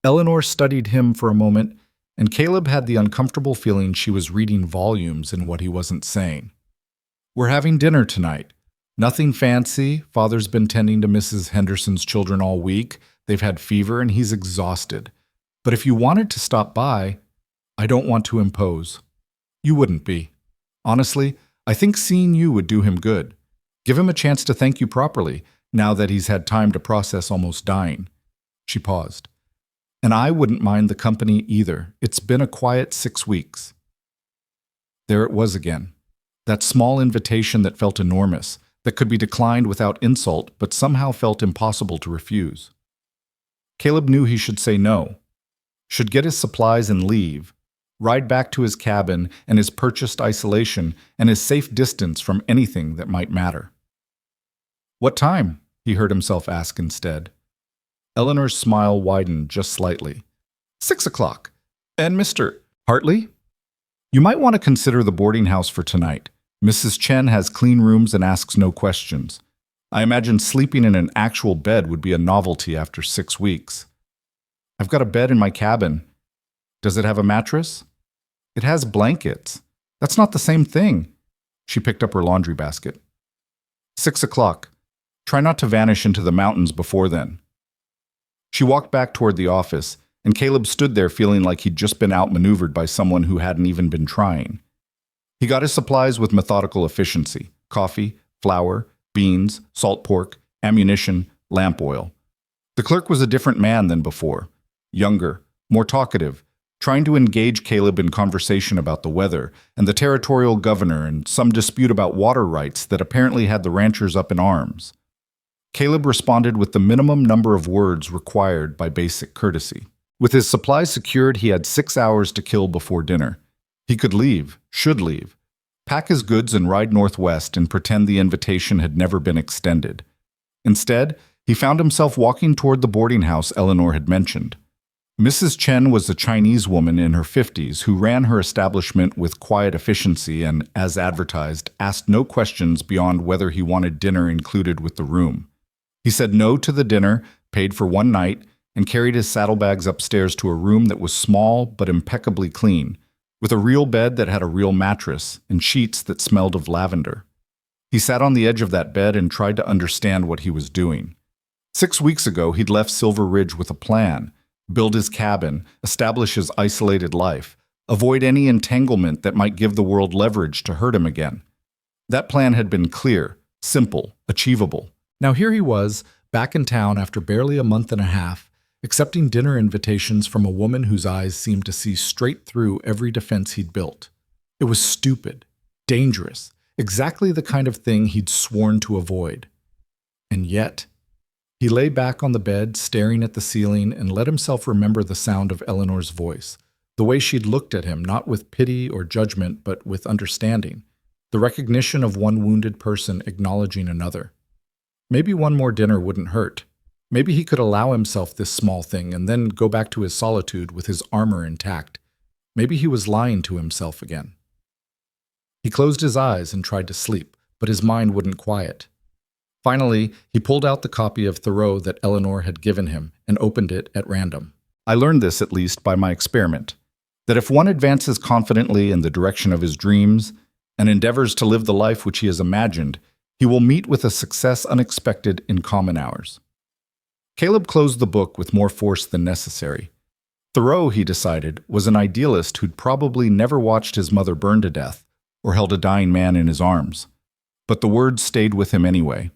Eleanor studied him for a moment, and Caleb had the uncomfortable feeling she was reading volumes in what he wasn't saying. "We're having dinner tonight. Nothing fancy. Father's been tending to Mrs. Henderson's children all week. They've had fever and he's exhausted. But if you wanted to stop by, I don't want to impose." "You wouldn't be. Honestly, I think seeing you would do him good. Give him a chance to thank you properly, now that he's had time to process almost dying. She paused. And I wouldn't mind the company either. It's been a quiet 6 weeks. There it was again. That small invitation that felt enormous, that could be declined without insult, but somehow felt impossible to refuse. Caleb knew he should say no, should get his supplies and leave, ride back to his cabin and his purchased isolation and his safe distance from anything that might matter. What time? He heard himself ask instead. Eleanor's smile widened just slightly. 6 o'clock. And Mr. Hartley? You might want to consider the boarding house for tonight. Mrs. Chen has clean rooms and asks no questions. I imagine sleeping in an actual bed would be a novelty after 6 weeks. I've got a bed in my cabin. Does it have a mattress? It has blankets. That's not the same thing. She picked up her laundry basket. 6 o'clock. Try not to vanish into the mountains before then. She walked back toward the office, and Caleb stood there feeling like he'd just been outmaneuvered by someone who hadn't even been trying. He got his supplies with methodical efficiency: coffee, flour, beans, salt pork, ammunition, lamp oil. The clerk was a different man than before, younger, more talkative, trying to engage Caleb in conversation about the weather and the territorial governor and some dispute about water rights that apparently had the ranchers up in arms. Caleb responded with the minimum number of words required by basic courtesy. With his supplies secured, he had 6 hours to kill before dinner. He could leave, should leave, pack his goods and ride northwest and pretend the invitation had never been extended. Instead, he found himself walking toward the boarding house Eleanor had mentioned. Mrs. Chen was a Chinese woman in her 50s who ran her establishment with quiet efficiency and, as advertised, asked no questions beyond whether he wanted dinner included with the room. He said no to the dinner, paid for one night, and carried his saddlebags upstairs to a room that was small but impeccably clean, with a real bed that had a real mattress and sheets that smelled of lavender. He sat on the edge of that bed and tried to understand what he was doing. 6 weeks ago, he'd left Silver Ridge with a plan: build his cabin, establish his isolated life, avoid any entanglement that might give the world leverage to hurt him again. That plan had been clear, simple, achievable. Now here he was, back in town after barely a month and a half, accepting dinner invitations from a woman whose eyes seemed to see straight through every defense he'd built. It was stupid, dangerous, exactly the kind of thing he'd sworn to avoid. And yet, he lay back on the bed, staring at the ceiling, and let himself remember the sound of Eleanor's voice, the way she'd looked at him, not with pity or judgment, but with understanding, the recognition of one wounded person acknowledging another. Maybe one more dinner wouldn't hurt. Maybe he could allow himself this small thing and then go back to his solitude with his armor intact. Maybe he was lying to himself again. He closed his eyes and tried to sleep, but his mind wouldn't quiet. Finally, he pulled out the copy of Thoreau that Eleanor had given him and opened it at random. I learned this, at least, by my experiment, that if one advances confidently in the direction of his dreams and endeavors to live the life which he has imagined, he will meet with a success unexpected in common hours. Caleb closed the book with more force than necessary. Thoreau, he decided, was an idealist who'd probably never watched his mother burn to death or held a dying man in his arms. But the words stayed with him anyway.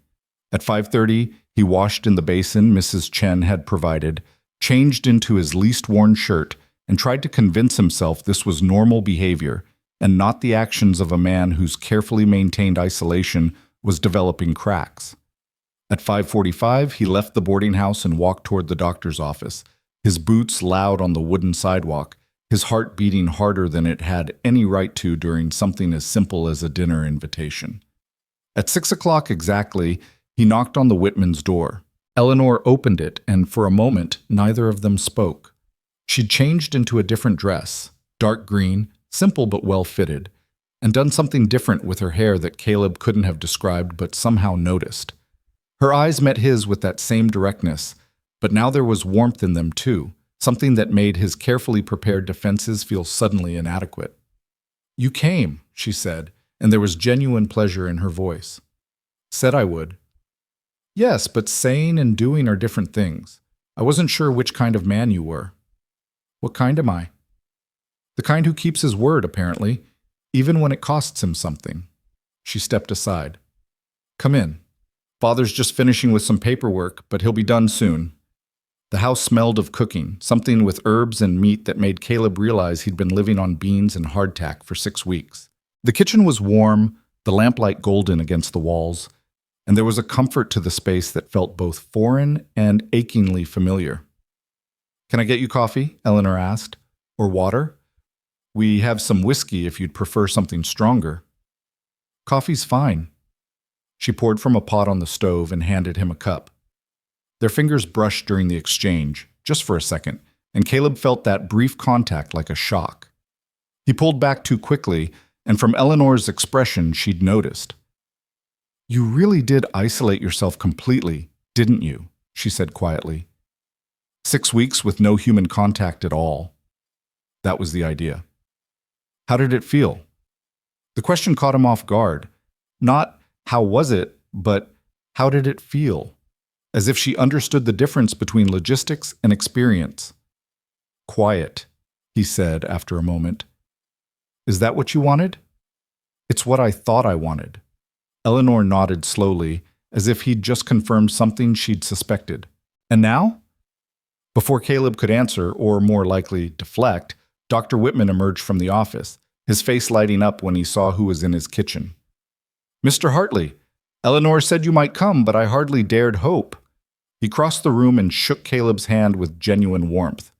At 5:30, he washed in the basin Mrs. Chen had provided, changed into his least-worn shirt, and tried to convince himself this was normal behavior and not the actions of a man whose carefully maintained isolation was developing cracks. At 5:45, he left the boarding house and walked toward the doctor's office, his boots loud on the wooden sidewalk, his heart beating harder than it had any right to during something as simple as a dinner invitation. At 6 o'clock exactly, he knocked on the Whitmans' door. Eleanor opened it, and for a moment, neither of them spoke. She'd changed into a different dress, dark green, simple but well-fitted, and done something different with her hair that Caleb couldn't have described but somehow noticed. Her eyes met his with that same directness, but now there was warmth in them too, something that made his carefully prepared defenses feel suddenly inadequate. "You came," she said, and there was genuine pleasure in her voice. "Said I would." "Yes, but saying and doing are different things. I wasn't sure which kind of man you were." "What kind am I?" "The kind who keeps his word, apparently, even when it costs him something." She stepped aside. "Come in." Father's just finishing with some paperwork, but he'll be done soon. The house smelled of cooking, something with herbs and meat that made Caleb realize he'd been living on beans and hardtack for 6 weeks. The kitchen was warm, the lamplight golden against the walls, and there was a comfort to the space that felt both foreign and achingly familiar. "Can I get you coffee?" Eleanor asked. "Or water? We have some whiskey if you'd prefer something stronger." "Coffee's fine." She poured from a pot on the stove and handed him a cup. Their fingers brushed during the exchange, just for a second, and Caleb felt that brief contact like a shock. He pulled back too quickly, and from Eleanor's expression she'd noticed. "You really did isolate yourself completely, didn't you?" she said quietly. 6 weeks with no human contact at all. That was the idea. How did it feel? The question caught him off guard. Not how was it, but how did it feel? As if she understood the difference between logistics and experience. "Quiet," he said after a moment. "Is that what you wanted?" "It's what I thought I wanted." Eleanor nodded slowly, as if he'd just confirmed something she'd suspected. "And now?" Before Caleb could answer, or more likely deflect, Dr. Whitman emerged from the office, his face lighting up when he saw who was in his kitchen. "Mr. Hartley, Eleanor said you might come, but I hardly dared hope." He crossed the room and shook Caleb's hand with genuine warmth.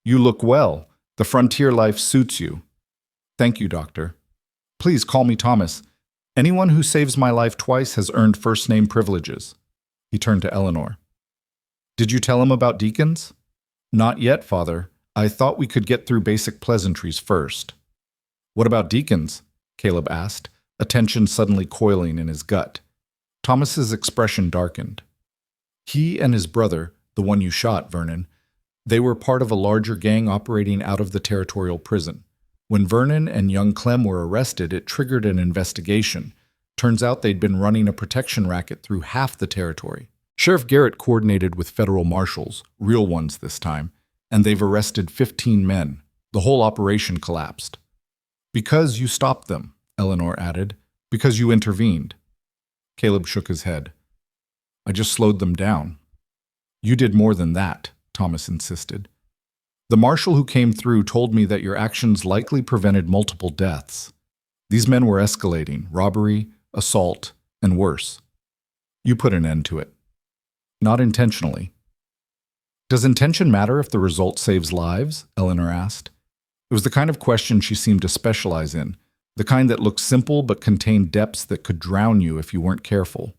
"You look well. The frontier life suits you." "Thank you, Doctor." "Please call me Thomas. Anyone who saves my life twice has earned first-name privileges." He turned to Eleanor. "Did you tell him about deacons?" "Not yet, Father. I thought we could get through basic pleasantries first." "What about deacons?" Caleb asked, attention suddenly coiling in his gut. Thomas's expression darkened. "He and his brother, the one you shot, Vernon, they were part of a larger gang operating out of the territorial prison. When Vernon and young Clem were arrested, it triggered an investigation. Turns out they'd been running a protection racket through half the territory. Sheriff Garrett coordinated with federal marshals, real ones this time, and they've arrested 15 men. The whole operation collapsed." "Because you stopped them," Eleanor added. "Because you intervened." Caleb shook his head. "I just slowed them down." "You did more than that," Thomas insisted. "The marshal who came through told me that your actions likely prevented multiple deaths. These men were escalating, robbery, assault, and worse. You put an end to it. Not intentionally." "Does intention matter if the result saves lives?" Eleanor asked. It was the kind of question she seemed to specialize in, the kind that looked simple but contained depths that could drown you if you weren't careful.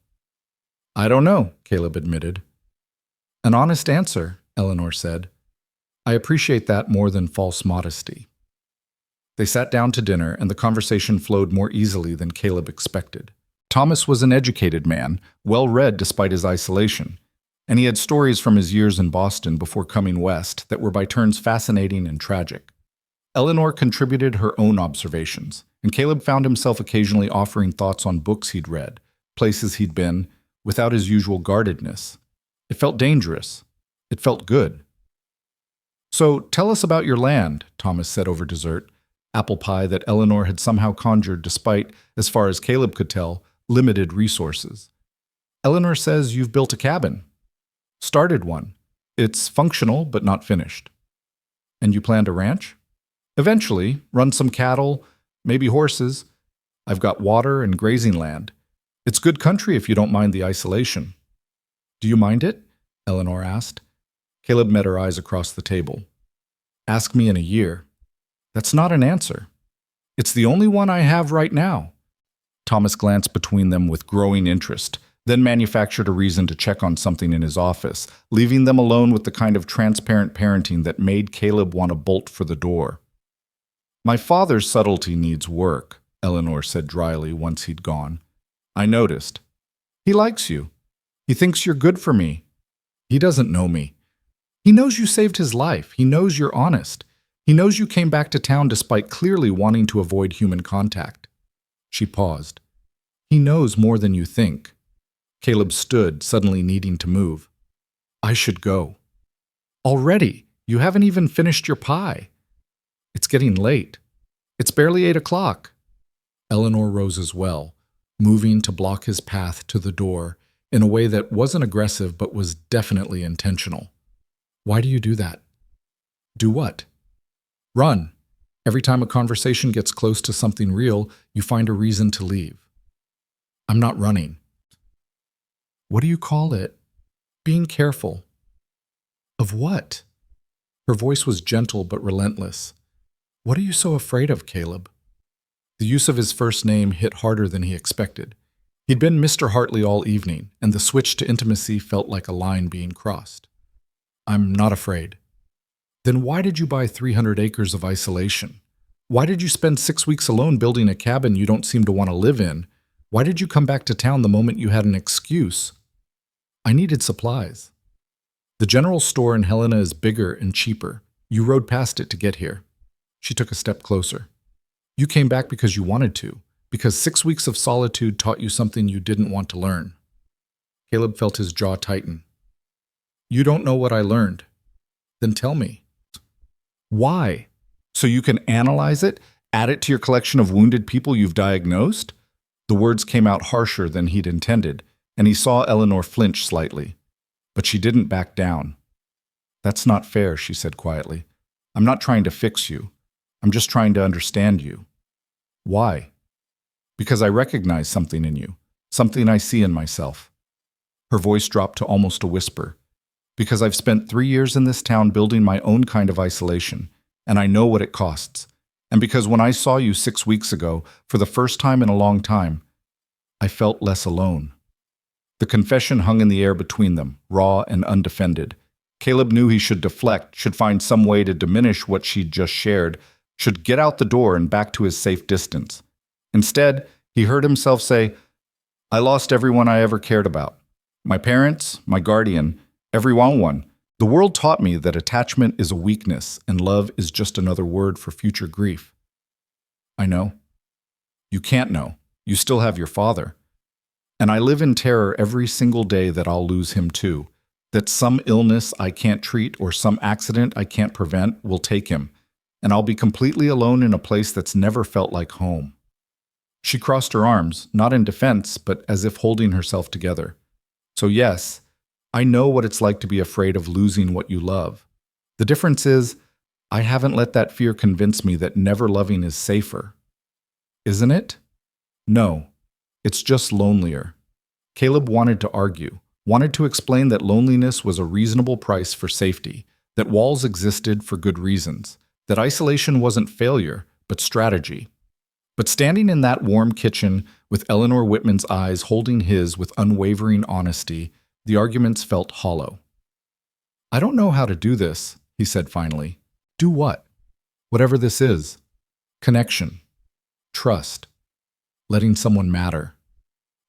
"I don't know," Caleb admitted. "An honest answer," Eleanor said. "I appreciate that more than false modesty." They sat down to dinner, and the conversation flowed more easily than Caleb expected. Thomas was an educated man, well-read despite his isolation, and he had stories from his years in Boston before coming west that were by turns fascinating and tragic. Eleanor contributed her own observations, and Caleb found himself occasionally offering thoughts on books he'd read, places he'd been, without his usual guardedness. It felt dangerous. It felt good. "So tell us about your land," Thomas said over dessert, apple pie that Eleanor had somehow conjured despite, as far as Caleb could tell, limited resources. "Eleanor says you've built a cabin." "Started one. It's functional, but not finished." "And you planned a ranch?" "Eventually, run some cattle, maybe horses. I've got water and grazing land. It's good country if you don't mind the isolation." "Do you mind it?" Eleanor asked. Caleb met her eyes across the table. "Ask me in a year." "That's not an answer." "It's the only one I have right now." Thomas glanced between them with growing interest, then manufactured a reason to check on something in his office, leaving them alone with the kind of transparent parenting that made Caleb want to bolt for the door. "My father's subtlety needs work," Eleanor said dryly once he'd gone. "I noticed. He likes you. He thinks you're good for me. He doesn't know me. He knows you saved his life. He knows you're honest. He knows you came back to town despite clearly wanting to avoid human contact." She paused. "He knows more than you think." Caleb stood, suddenly needing to move. "I should go." "Already? You haven't even finished your pie." "It's getting late. It's barely 8 o'clock." Eleanor rose as well, moving to block his path to the door, in a way that wasn't aggressive but was definitely intentional. Why do you do that? Do what? Run. Every time a conversation gets close to something real, you find a reason to leave. I'm not running. What do you call it? Being careful. Of what? Her voice was gentle but relentless. What are you so afraid of, Caleb? The use of his first name hit harder than he expected. He'd been Mr. Hartley all evening, and the switch to intimacy felt like a line being crossed. I'm not afraid. Then why did you buy 300 acres of isolation? Why did you spend 6 weeks alone building a cabin you don't seem to want to live in? Why did you come back to town the moment you had an excuse? I needed supplies. The general store in Helena is bigger and cheaper. You rode past it to get here. She took a step closer. You came back because you wanted to, because 6 weeks of solitude taught you something you didn't want to learn. Caleb felt his jaw tighten. You don't know what I learned. Then tell me. Why? So you can analyze it, add it to your collection of wounded people you've diagnosed? The words came out harsher than he'd intended, and he saw Eleanor flinch slightly. But she didn't back down. That's not fair, she said quietly. I'm not trying to fix you. I'm just trying to understand you. Why? Because I recognize something in you, something I see in myself. Her voice dropped to almost a whisper. Because I've spent 3 years in this town building my own kind of isolation, and I know what it costs. And because when I saw you 6 weeks ago, for the first time in a long time, I felt less alone. The confession hung in the air between them, raw and undefended. Caleb knew he should deflect, should find some way to diminish what she'd just shared, should get out the door and back to his safe distance. Instead, he heard himself say, I lost everyone I ever cared about. My parents, my guardian, everyone. The world taught me that attachment is a weakness and love is just another word for future grief. I know. You can't know. You still have your father. And I live in terror every single day that I'll lose him too, that some illness I can't treat or some accident I can't prevent will take him, and I'll be completely alone in a place that's never felt like home. She crossed her arms, not in defense, but as if holding herself together. So yes, I know what it's like to be afraid of losing what you love. The difference is, I haven't let that fear convince me that never loving is safer. Isn't it? No, it's just lonelier. Caleb wanted to argue, wanted to explain that loneliness was a reasonable price for safety, that walls existed for good reasons, that isolation wasn't failure, but strategy. But standing in that warm kitchen with Eleanor Whitman's eyes holding his with unwavering honesty, the arguments felt hollow. I don't know how to do this, he said finally. Do what? Whatever this is. Connection. Trust. Letting someone matter.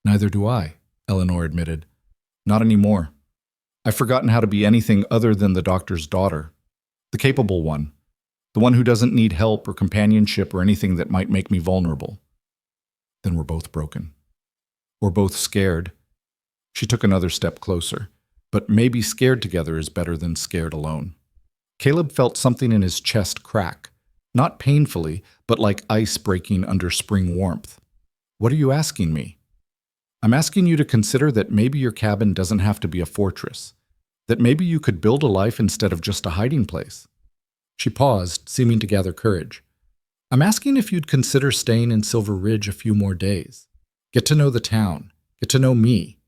Neither do I, Eleanor admitted. Not anymore. I've forgotten how to be anything other than the doctor's daughter. The capable one. The one who doesn't need help or companionship or anything that might make me vulnerable. Then we're both broken. We're both scared. She took another step closer. But maybe scared together is better than scared alone. Caleb felt something in his chest crack. Not painfully, but like ice breaking under spring warmth. What are you asking me? I'm asking you to consider that maybe your cabin doesn't have to be a fortress. That maybe you could build a life instead of just a hiding place. She paused, seeming to gather courage. I'm asking if you'd consider staying in Silver Ridge a few more days. Get to know the town. Get to know me.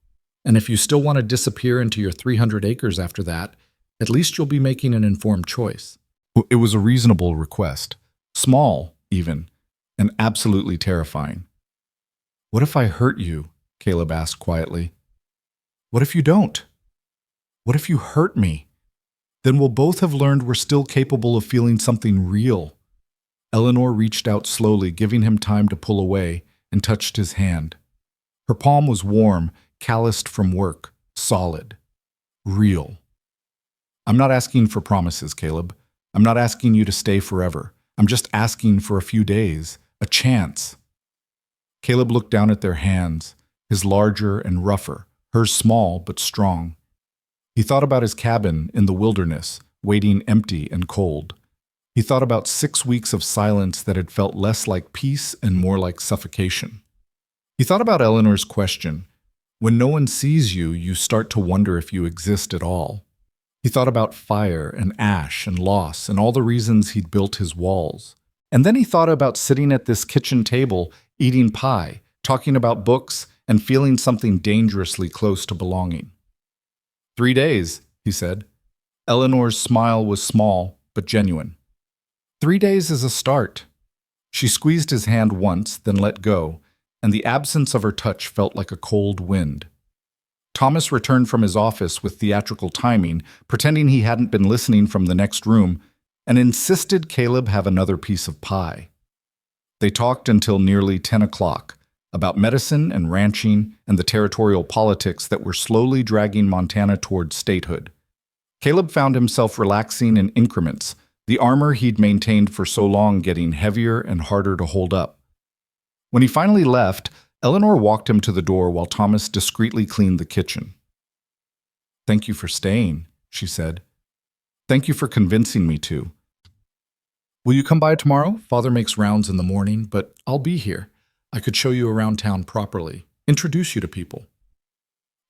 And if you still want to disappear into your 300 acres after that, at least you'll be making an informed choice. It was a reasonable request. Small, even. And absolutely terrifying. What if I hurt you? Caleb asked quietly. What if you don't? What if you hurt me? Then we'll both have learned we're still capable of feeling something real. Eleanor reached out slowly, giving him time to pull away, and touched his hand. Her palm was warm, calloused from work, solid, real. I'm not asking for promises, Caleb. I'm not asking you to stay forever. I'm just asking for a few days, a chance. Caleb looked down at their hands, his larger and rougher, hers small but strong. He thought about his cabin in the wilderness, waiting empty and cold. He thought about 6 weeks of silence that had felt less like peace and more like suffocation. He thought about Eleanor's question, When no one sees you, you start to wonder if you exist at all. He thought about fire and ash and loss and all the reasons he'd built his walls. And then he thought about sitting at this kitchen table, eating pie, talking about books, and feeling something dangerously close to belonging. 3 days, he said. Eleanor's smile was small, but genuine. 3 days is a start. She squeezed his hand once, then let go, and the absence of her touch felt like a cold wind. Thomas returned from his office with theatrical timing, pretending he hadn't been listening from the next room, and insisted Caleb have another piece of pie. They talked until nearly 10 o'clock, about medicine and ranching and the territorial politics that were slowly dragging Montana toward statehood. Caleb found himself relaxing in increments, the armor he'd maintained for so long getting heavier and harder to hold up. When he finally left, Eleanor walked him to the door while Thomas discreetly cleaned the kitchen. "Thank you for staying," she said. "Thank you for convincing me to. Will you come by tomorrow? Father makes rounds in the morning, but I'll be here. I could show you around town properly, introduce you to people."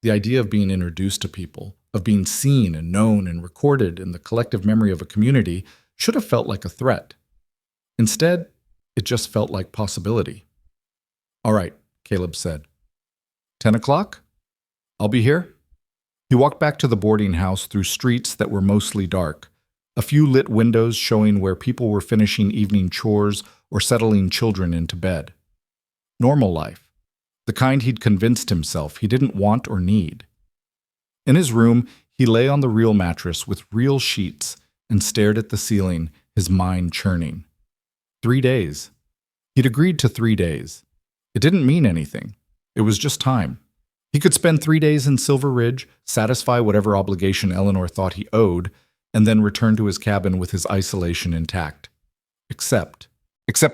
The idea of being introduced to people, of being seen and known and recorded in the collective memory of a community, should have felt like a threat. Instead, it just felt like possibility. "All right," Caleb said. 10 o'clock? I'll be here." He walked back to the boarding house through streets that were mostly dark, a few lit windows showing where people were finishing evening chores or settling children into bed. Normal life, the kind he'd convinced himself he didn't want or need. In his room, he lay on the real mattress with real sheets and stared at the ceiling, his mind churning. 3 days. He'd agreed to 3 days. It didn't mean anything. It was just time. He could spend 3 days in Silver Ridge, satisfy whatever obligation Eleanor thought he owed, and then return to his cabin with his isolation intact. Except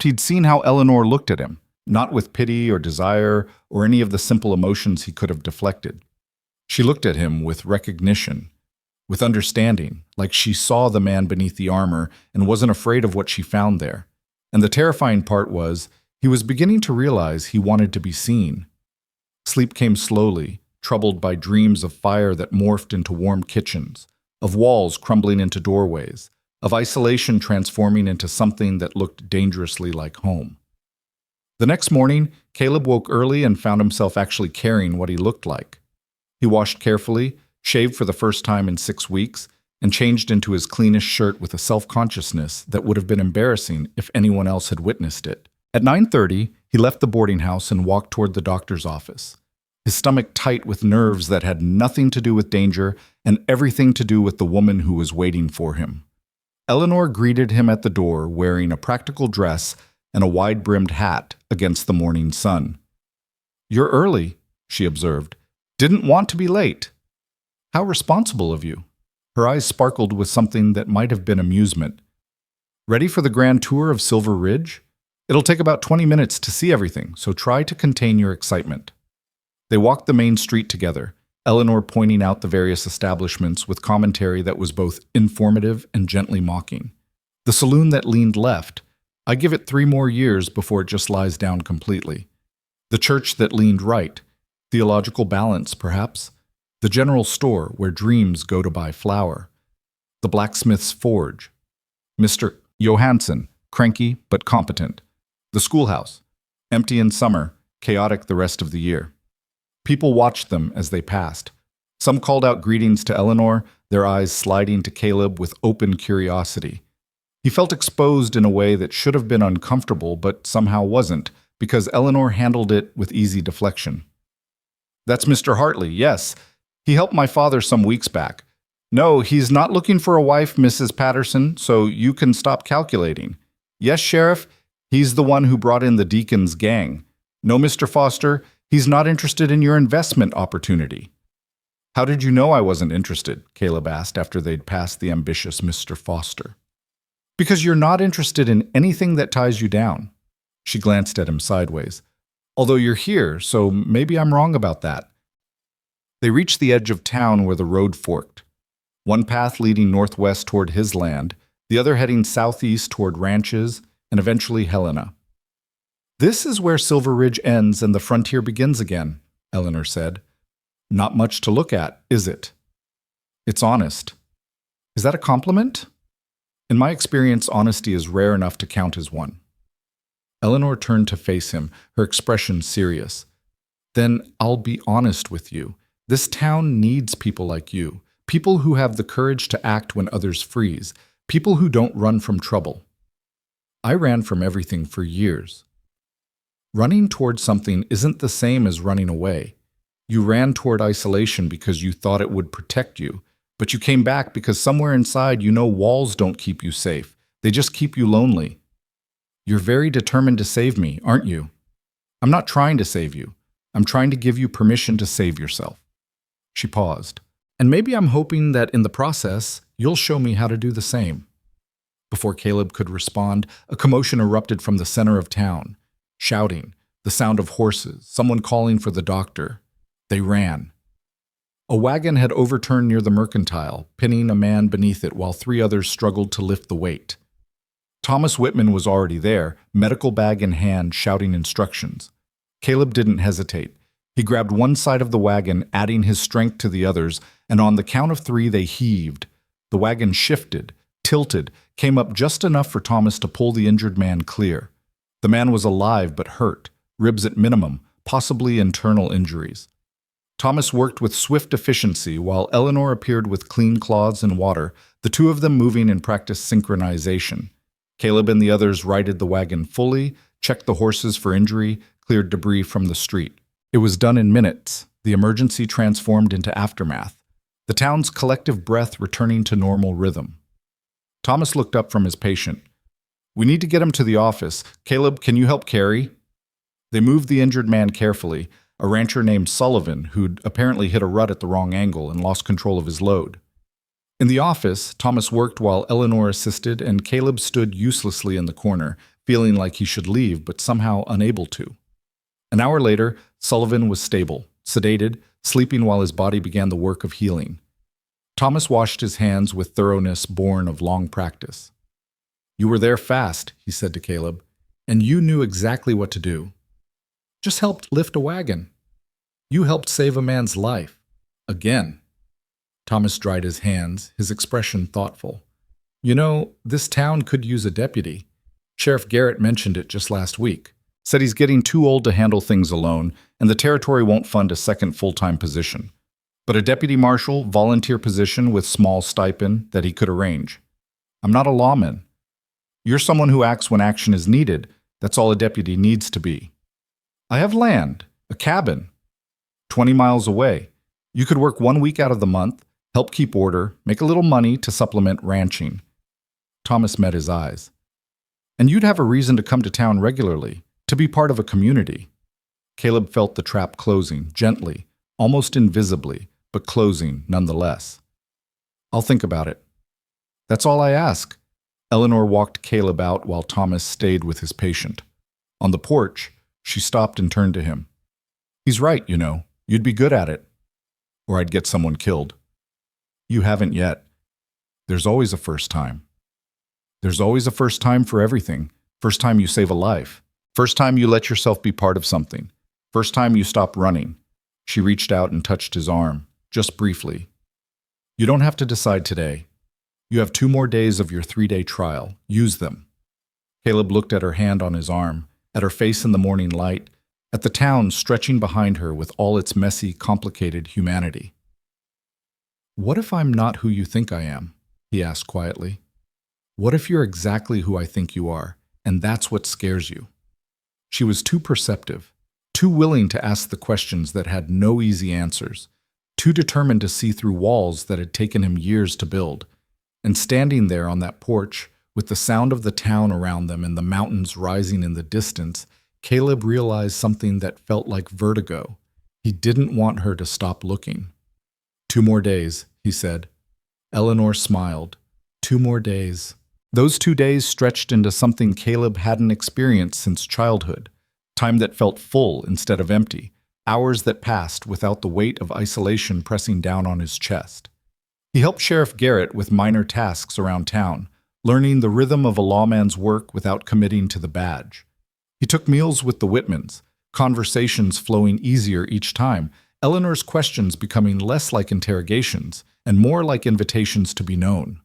he'd seen how Eleanor looked at him, not with pity or desire or any of the simple emotions he could have deflected. She looked at him with recognition, with understanding, like she saw the man beneath the armor and wasn't afraid of what she found there. And the terrifying part was, he was beginning to realize he wanted to be seen. Sleep came slowly, troubled by dreams of fire that morphed into warm kitchens, of walls crumbling into doorways, of isolation transforming into something that looked dangerously like home. The next morning, Caleb woke early and found himself actually caring what he looked like. He washed carefully, shaved for the first time in 6 weeks, and changed into his cleanest shirt with a self-consciousness that would have been embarrassing if anyone else had witnessed it. At 9:30, he left the boarding house and walked toward the doctor's office, his stomach tight with nerves that had nothing to do with danger and everything to do with the woman who was waiting for him. Eleanor greeted him at the door wearing a practical dress and a wide-brimmed hat against the morning sun. "You're early," she observed. "Didn't want to be late." "How responsible of you." Her eyes sparkled with something that might have been amusement. "Ready for the grand tour of Silver Ridge? It'll take about 20 minutes to see everything, so try to contain your excitement." They walked the main street together, Eleanor pointing out the various establishments with commentary that was both informative and gently mocking. The saloon that leaned left, I give it 3 more years before it just lies down completely. The church that leaned right, theological balance, perhaps. The general store where dreams go to buy flour. The blacksmith's forge. Mr. Johansson, cranky but competent. The schoolhouse, empty in summer, chaotic the rest of the year. People watched them as they passed. Some called out greetings to Eleanor, their eyes sliding to Caleb with open curiosity. He felt exposed in a way that should have been uncomfortable but somehow wasn't, because Eleanor handled it with easy deflection. "That's Mr. Hartley, yes. He helped my father some weeks back. No, he's not looking for a wife, Mrs. Patterson, so you can stop calculating. Yes, Sheriff, he's the one who brought in the Deacon's gang. No, Mr. Foster, he's not interested in your investment opportunity." "How did you know I wasn't interested?" Caleb asked after they'd passed the ambitious Mr. Foster. "Because you're not interested in anything that ties you down." She glanced at him sideways. "Although you're here, so maybe I'm wrong about that." They reached the edge of town where the road forked. One path leading northwest toward his land, the other heading southeast toward ranches, and eventually Helena. "This is where Silver Ridge ends and the frontier begins again," Eleanor said. Not much to look at, is it? It's honest. Is that a compliment? In my experience, honesty is rare enough to count as one. Eleanor turned to face him, her expression serious. Then I'll be honest with you. This town needs people like you, people who have the courage to act when others freeze, people who don't run from trouble. I ran from everything for years. Running toward something isn't the same as running away. You ran toward isolation because you thought it would protect you, but you came back because somewhere inside you know walls don't keep you safe. They just keep you lonely. You're very determined to save me, aren't you? I'm not trying to save you. I'm trying to give you permission to save yourself. She paused. And maybe I'm hoping that in the process, you'll show me how to do the same. Before Caleb could respond, a commotion erupted from the center of town. Shouting, the sound of horses, someone calling for the doctor. They ran. A wagon had overturned near the mercantile, pinning a man beneath it while 3 others struggled to lift the weight. Thomas Whitman was already there, medical bag in hand, shouting instructions. Caleb didn't hesitate. He grabbed one side of the wagon, adding his strength to the others, and on the count of 3 they heaved. The wagon shifted, tilted, came up just enough for Thomas to pull the injured man clear. The man was alive but hurt, ribs at minimum, possibly internal injuries. Thomas worked with swift efficiency while Eleanor appeared with clean cloths and water, the 2 of them moving in practice synchronization. Caleb and the others righted the wagon fully, checked the horses for injury, cleared debris from the street. It was done in minutes. The emergency transformed into aftermath. The town's collective breath returning to normal rhythm. Thomas looked up from his patient. We need to get him to the office. Caleb, can you help carry? They moved the injured man carefully, a rancher named Sullivan who'd apparently hit a rut at the wrong angle and lost control of his load. In the office, Thomas worked while Eleanor assisted, and Caleb stood uselessly in the corner, feeling like he should leave but somehow unable to. An hour later, Sullivan was stable, sedated, sleeping while his body began the work of healing. Thomas washed his hands with thoroughness born of long practice. You were there fast, he said to Caleb, and you knew exactly what to do. Just helped lift a wagon. You helped save a man's life. Again. Thomas dried his hands, his expression thoughtful. You know, this town could use a deputy. Sheriff Garrett mentioned it just last week. Said he's getting too old to handle things alone, and the territory won't fund a second full-time position. But a deputy marshal, volunteer position with small stipend that he could arrange. I'm not a lawman. You're someone who acts when action is needed. That's all a deputy needs to be. I have land, a cabin, 20 miles away. You could work 1 week out of the month, help keep order, make a little money to supplement ranching. Thomas met his eyes. And you'd have a reason to come to town regularly, to be part of a community. Caleb felt the trap closing, gently, almost invisibly, but closing nonetheless. I'll think about it. That's all I ask. Eleanor walked Caleb out while Thomas stayed with his patient. On the porch, she stopped and turned to him. He's right, you know. You'd be good at it. Or I'd get someone killed. You haven't yet. There's always a first time. There's always a first time for everything. First time you save a life. First time you let yourself be part of something. First time you stop running. She reached out and touched his arm, just briefly. You don't have to decide today. You have 2 more days of your 3-day trial. Use them. Caleb looked at her hand on his arm, at her face in the morning light, at the town stretching behind her with all its messy, complicated humanity. What if I'm not who you think I am? He asked quietly. What if you're exactly who I think you are, and that's what scares you? She was too perceptive, too willing to ask the questions that had no easy answers, too determined to see through walls that had taken him years to build. And standing there on that porch, with the sound of the town around them and the mountains rising in the distance, Caleb realized something that felt like vertigo. He didn't want her to stop looking. 2 more days, he said. Eleanor smiled. 2 more days. Those 2 days stretched into something Caleb hadn't experienced since childhood. Time that felt full instead of empty. Hours that passed without the weight of isolation pressing down on his chest. He helped Sheriff Garrett with minor tasks around town, learning the rhythm of a lawman's work without committing to the badge. He took meals with the Whitmans, conversations flowing easier each time, Eleanor's questions becoming less like interrogations and more like invitations to be known.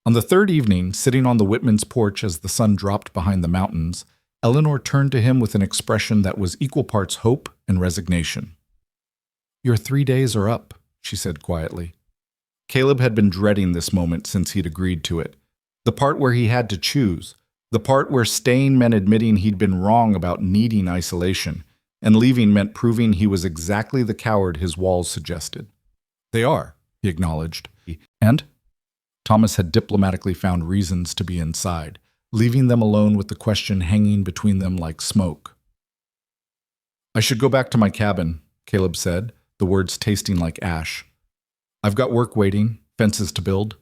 On the third evening, sitting on the Whitman's porch as the sun dropped behind the mountains, Eleanor turned to him with an expression that was equal parts hope and resignation. "Your 3 days are up," she said quietly. Caleb had been dreading this moment since he'd agreed to it. The part where he had to choose, the part where staying meant admitting he'd been wrong about needing isolation, and leaving meant proving he was exactly the coward his walls suggested. "They are," he acknowledged. And Thomas had diplomatically found reasons to be inside, leaving them alone with the question hanging between them like smoke. "I should go back to my cabin," Caleb said, the words tasting like ash. "I've got work waiting, fences to build,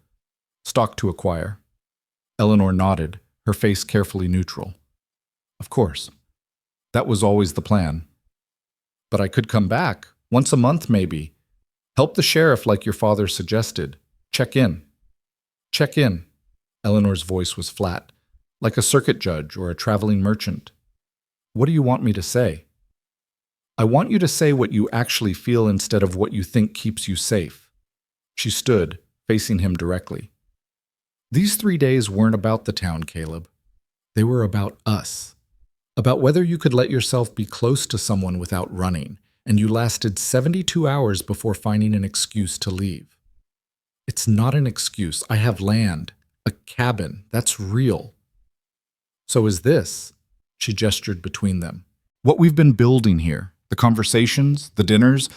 stock to acquire." Eleanor nodded, her face carefully neutral. "Of course. That was always the plan. But I could come back, once a month maybe. Help the sheriff like your father suggested. Check in." "Check in." Eleanor's voice was flat, like a circuit judge or a traveling merchant. "What do you want me to say?" "I want you to say what you actually feel instead of what you think keeps you safe." She stood, facing him directly. "These 3 days weren't about the town, Caleb. They were about us. About whether you could let yourself be close to someone without running, and you lasted 72 hours before finding an excuse to leave." "It's not an excuse. I have land. A cabin. That's real." "So is this." She gestured between them. "What we've been building here, the conversations, the dinners,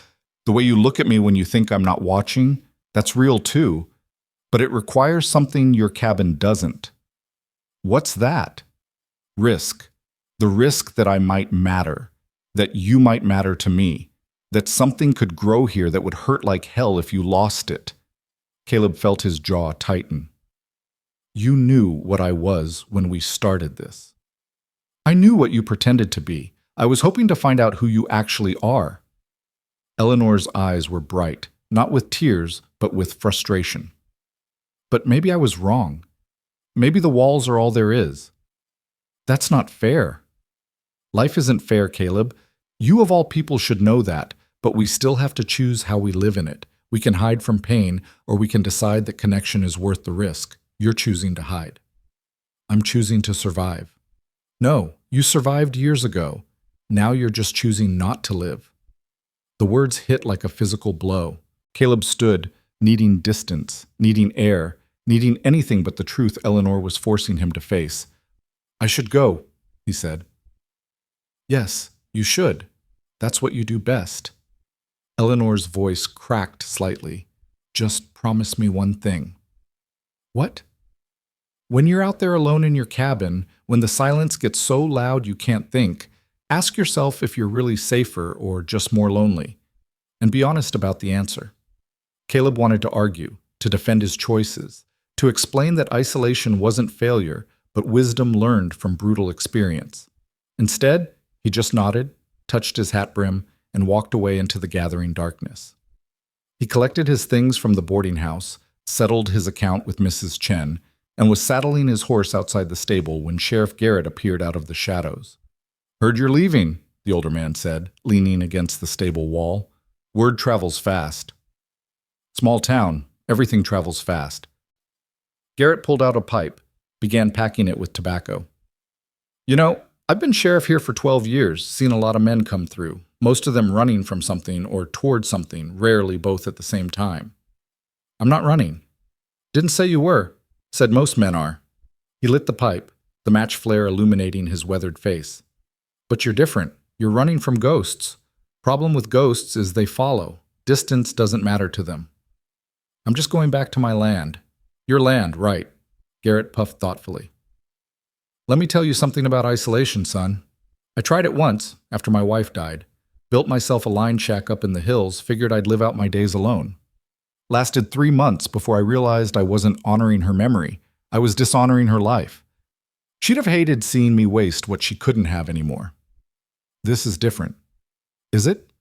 the way you look at me when you think I'm not watching, that's real too. But it requires something your cabin doesn't." "What's that?" "Risk. The risk that I might matter, that you might matter to me, that something could grow here that would hurt like hell if you lost it." Caleb felt his jaw tighten. "You knew what I was when we started this." "I knew what you pretended to be. I was hoping to find out who you actually are." Eleanor's eyes were bright, not with tears, but with frustration. "But maybe I was wrong. Maybe the walls are all there is." "That's not fair." "Life isn't fair, Caleb. You of all people should know that, but we still have to choose how we live in it. We can hide from pain, or we can decide that connection is worth the risk. You're choosing to hide." "I'm choosing to survive." "No, you survived years ago. Now you're just choosing not to live." The words hit like a physical blow. Caleb stood, needing distance, needing air, needing anything but the truth Eleanor was forcing him to face. "I should go," he said. "Yes, you should. That's what you do best." Eleanor's voice cracked slightly. "Just promise me one thing." "What?" "When you're out there alone in your cabin, when the silence gets so loud you can't think, ask yourself if you're really safer or just more lonely. And be honest about the answer." Caleb wanted to argue, to defend his choices, to explain that isolation wasn't failure, but wisdom learned from brutal experience. Instead, he just nodded, touched his hat brim, and walked away into the gathering darkness. He collected his things from the boarding house, settled his account with Mrs. Chen, and was saddling his horse outside the stable when Sheriff Garrett appeared out of the shadows. "Heard you're leaving," the older man said, leaning against the stable wall. "Word travels fast." "Small town. Everything travels fast." Garrett pulled out a pipe, began packing it with tobacco. "You know, I've been sheriff here for 12 years, seen a lot of men come through, most of them running from something or toward something, rarely both at the same time. I'm not running." "Didn't say you were. Said most men are." He lit the pipe, the match flare illuminating his weathered face. "But you're different. You're running from ghosts. Problem with ghosts is they follow. Distance doesn't matter to them." "I'm just going back to my land." "Your land, right." Garrett puffed thoughtfully. "Let me tell you something about isolation, son. I tried it once, after my wife died. Built myself a line shack up in the hills, figured I'd live out my days alone. Lasted 3 months before I realized I wasn't honoring her memory. I was dishonoring her life. She'd have hated seeing me waste what she couldn't have anymore. This is different." "Is it?"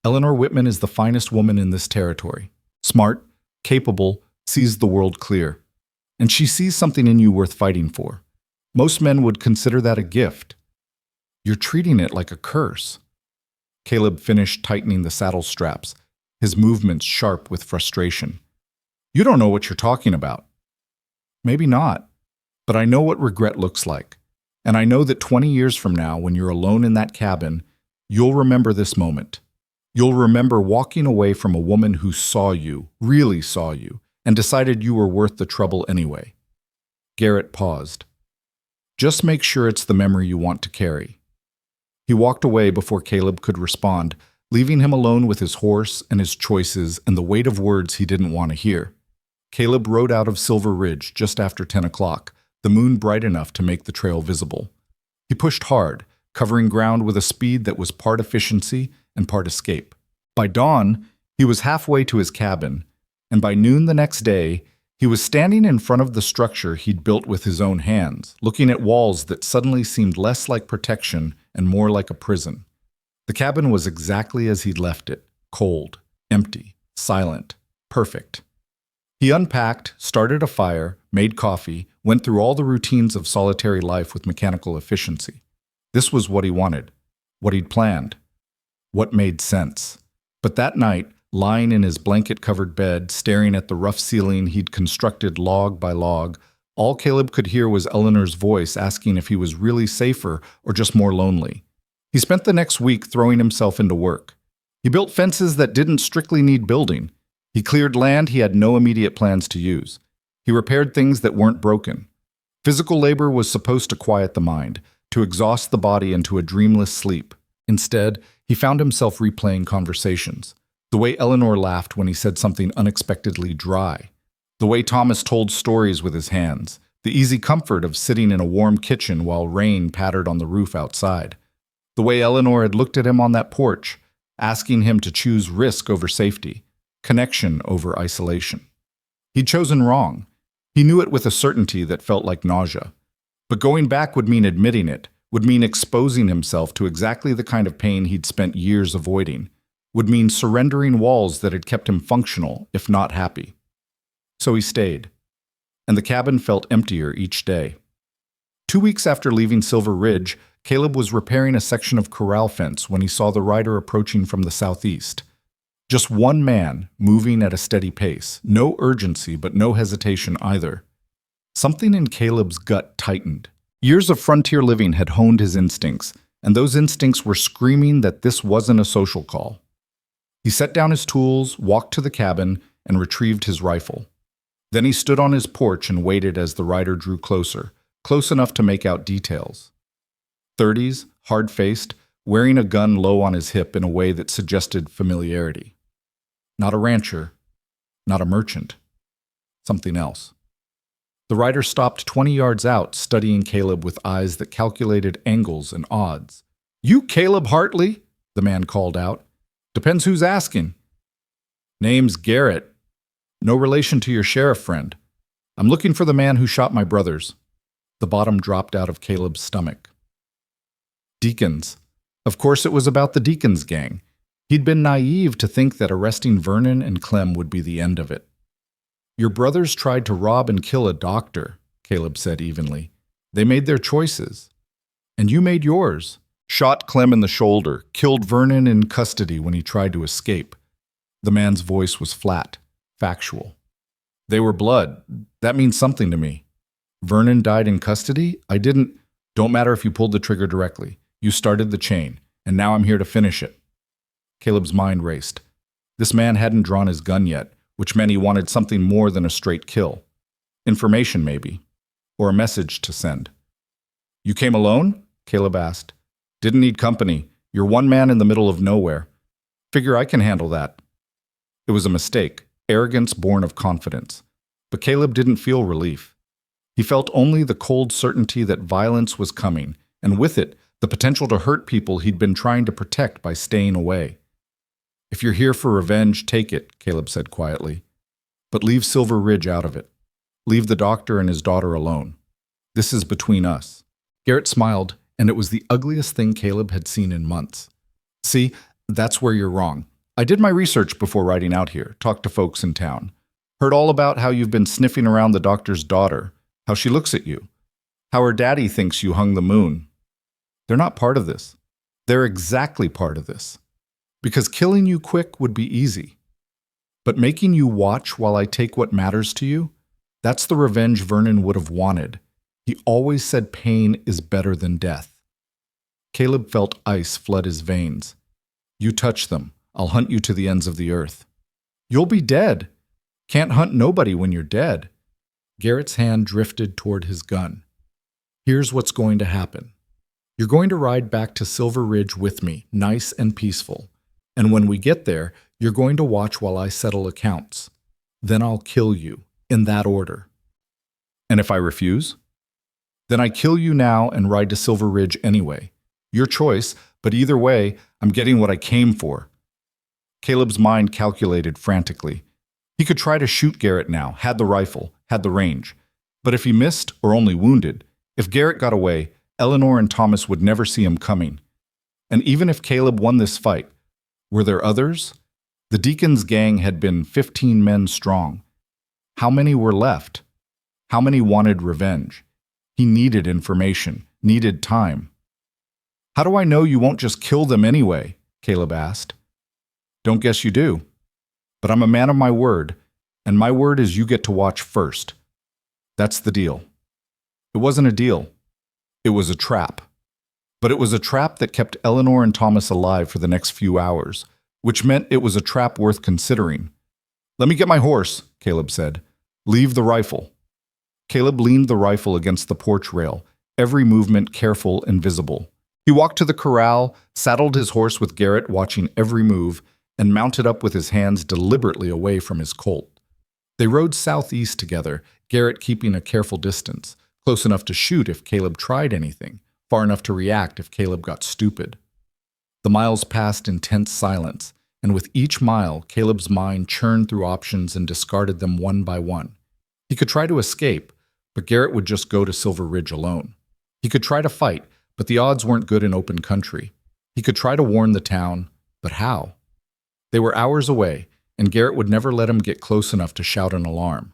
"Eleanor Whitman is the finest woman in this territory. Smart, capable, sees the world clear. And she sees something in you worth fighting for. Most men would consider that a gift. You're treating it like a curse." Caleb finished tightening the saddle straps, his movements sharp with frustration. You don't know what you're talking about. Maybe not, but I know what regret looks like. And I know that 20 years from now, when you're alone in that cabin, you'll remember this moment. You'll remember walking away from a woman who saw you, really saw you, and decided you were worth the trouble anyway. Garrett paused. Just make sure it's the memory you want to carry. He walked away before Caleb could respond, leaving him alone with his horse and his choices and the weight of words he didn't want to hear. Caleb rode out of Silver Ridge just after 10 o'clock, the moon bright enough to make the trail visible. He pushed hard, covering ground with a speed that was part efficiency and part escape. By dawn, he was halfway to his cabin, and by noon the next day, he was standing in front of the structure he'd built with his own hands, looking at walls that suddenly seemed less like protection and more like a prison. The cabin was exactly as he'd left it, cold, empty, silent, perfect. He unpacked, started a fire, made coffee, went through all the routines of solitary life with mechanical efficiency. This was what he wanted, what he'd planned, what made sense. But that night, lying in his blanket-covered bed, staring at the rough ceiling he'd constructed log by log, all Caleb could hear was Eleanor's voice asking if he was really safer or just more lonely. He spent the next week throwing himself into work. He built fences that didn't strictly need building. He cleared land he had no immediate plans to use. He repaired things that weren't broken. Physical labor was supposed to quiet the mind, to exhaust the body into a dreamless sleep. Instead, he found himself replaying conversations. The way Eleanor laughed when he said something unexpectedly dry. The way Thomas told stories with his hands. The easy comfort of sitting in a warm kitchen while rain pattered on the roof outside. The way Eleanor had looked at him on that porch, asking him to choose risk over safety, connection over isolation. He'd chosen wrong. He knew it with a certainty that felt like nausea. But going back would mean admitting it, would mean exposing himself to exactly the kind of pain he'd spent years avoiding, would mean surrendering walls that had kept him functional, if not happy. So he stayed, and the cabin felt emptier each day. 2 weeks after leaving Silver Ridge, Caleb was repairing a section of corral fence when he saw the rider approaching from the southeast. Just one man, moving at a steady pace, no urgency but no hesitation either. Something in Caleb's gut tightened. Years of frontier living had honed his instincts, and those instincts were screaming that this wasn't a social call. He set down his tools, walked to the cabin, and retrieved his rifle. Then he stood on his porch and waited as the rider drew closer, close enough to make out details. 30s, hard-faced, wearing a gun low on his hip in a way that suggested familiarity. Not a rancher, not a merchant, something else. The rider stopped 20 yards out, studying Caleb with eyes that calculated angles and odds. "You Caleb Hartley?" the man called out. "Depends who's asking." "Name's Garrett. No relation to your sheriff friend. I'm looking for the man who shot my brothers." The bottom dropped out of Caleb's stomach. Deacons. Of course it was about the Deacons gang. He'd been naive to think that arresting Vernon and Clem would be the end of it. "Your brothers tried to rob and kill a doctor," Caleb said evenly. "They made their choices. And you made yours. Shot Clem in the shoulder, killed Vernon in custody when he tried to escape." The man's voice was flat, factual. "They were blood. That means something to me. Vernon died in custody? I didn't. Don't matter if you pulled the trigger directly. You started the chain, and now I'm here to finish it." Caleb's mind raced. This man hadn't drawn his gun yet, which meant he wanted something more than a straight kill. Information, maybe. Or a message to send. "You came alone?" Caleb asked. "Didn't need company. You're one man in the middle of nowhere. Figure I can handle that." It was a mistake, arrogance born of confidence. But Caleb didn't feel relief. He felt only the cold certainty that violence was coming, and with it, the potential to hurt people he'd been trying to protect by staying away. "If you're here for revenge, take it," Caleb said quietly. "But leave Silver Ridge out of it. Leave the doctor and his daughter alone. This is between us." Garrett smiled, and it was the ugliest thing Caleb had seen in months. "See, that's where you're wrong. I did my research before riding out here, talked to folks in town. Heard all about how you've been sniffing around the doctor's daughter, how she looks at you, how her daddy thinks you hung the moon. They're not part of this. They're exactly part of this. Because killing you quick would be easy. But making you watch while I take what matters to you, that's the revenge Vernon would have wanted. He always said pain is better than death. Caleb felt ice flood his veins. You touch them, I'll hunt you to the ends of the earth. You'll be dead. Can't hunt nobody when you're dead. Garrett's hand drifted toward his gun. Here's what's going to happen. You're going to ride back to Silver Ridge with me, nice and peaceful. And when we get there, you're going to watch while I settle accounts. Then I'll kill you, in that order. And if I refuse? Then I kill you now and ride to Silver Ridge anyway. Your choice, but either way, I'm getting what I came for. Caleb's mind calculated frantically. He could try to shoot Garrett now, had the rifle, had the range. But if he missed or only wounded, if Garrett got away, Eleanor and Thomas would never see him coming. And even if Caleb won this fight, were there others? The Deacon's gang had been 15 men strong. How many were left? How many wanted revenge? He needed information, needed time. How do I know you won't just kill them anyway? Caleb asked. Don't guess you do. But I'm a man of my word, and my word is you get to watch first. That's the deal. It wasn't a deal. It was a trap. But it was a trap that kept Eleanor and Thomas alive for the next few hours, which meant it was a trap worth considering. Let me get my horse, Caleb said. Leave the rifle. Caleb leaned the rifle against the porch rail, every movement careful and visible. He walked to the corral, saddled his horse with Garrett watching every move, and mounted up with his hands deliberately away from his colt. They rode southeast together, Garrett keeping a careful distance, close enough to shoot if Caleb tried anything, far enough to react if Caleb got stupid. The miles passed in tense silence, and with each mile, Caleb's mind churned through options and discarded them one by one. He could try to escape, but Garrett would just go to Silver Ridge alone. He could try to fight, but the odds weren't good in open country. He could try to warn the town, but how? They were hours away, and Garrett would never let him get close enough to shout an alarm.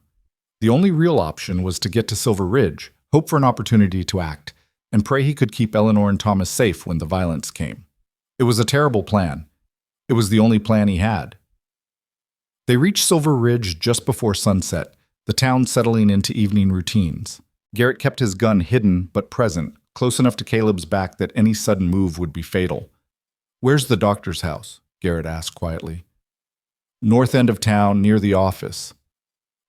The only real option was to get to Silver Ridge, hope for an opportunity to act, and pray he could keep Eleanor and Thomas safe when the violence came. It was a terrible plan. It was the only plan he had. They reached Silver Ridge just before sunset, the town settling into evening routines. Garrett kept his gun hidden but present, close enough to Caleb's back that any sudden move would be fatal. Where's the doctor's house? Garrett asked quietly. North end of town, near the office.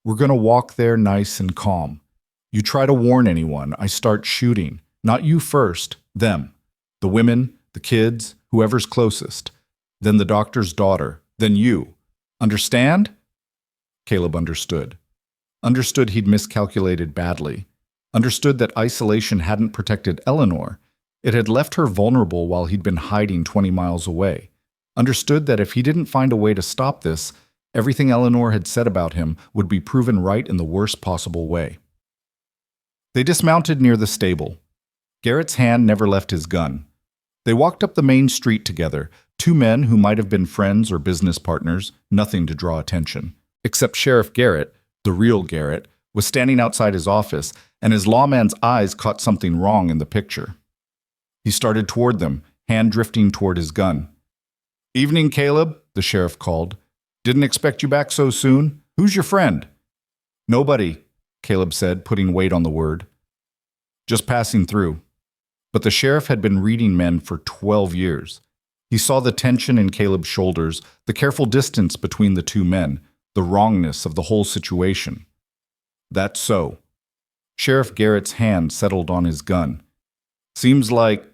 We're going to walk there nice and calm. You try to warn anyone, I start shooting. Not you first, them. The women, the kids, whoever's closest. Then the doctor's daughter, then you. Understand? Caleb understood. Understood he'd miscalculated badly. Understood that isolation hadn't protected Eleanor. It had left her vulnerable while he'd been hiding 20 miles away. Understood that if he didn't find a way to stop this, everything Eleanor had said about him would be proven right in the worst possible way. They dismounted near the stable. Garrett's hand never left his gun. They walked up the main street together, two men who might have been friends or business partners, nothing to draw attention. Except Sheriff Garrett, the real Garrett, was standing outside his office, and his lawman's eyes caught something wrong in the picture. He started toward them, hand drifting toward his gun. Evening, Caleb, the sheriff called. Didn't expect you back so soon. Who's your friend? Nobody, Caleb said, putting weight on the word. Just passing through. But the sheriff had been reading men for 12 years. He saw the tension in Caleb's shoulders, the careful distance between the two men, the wrongness of the whole situation. That's so. Sheriff Garrett's hand settled on his gun. Seems like...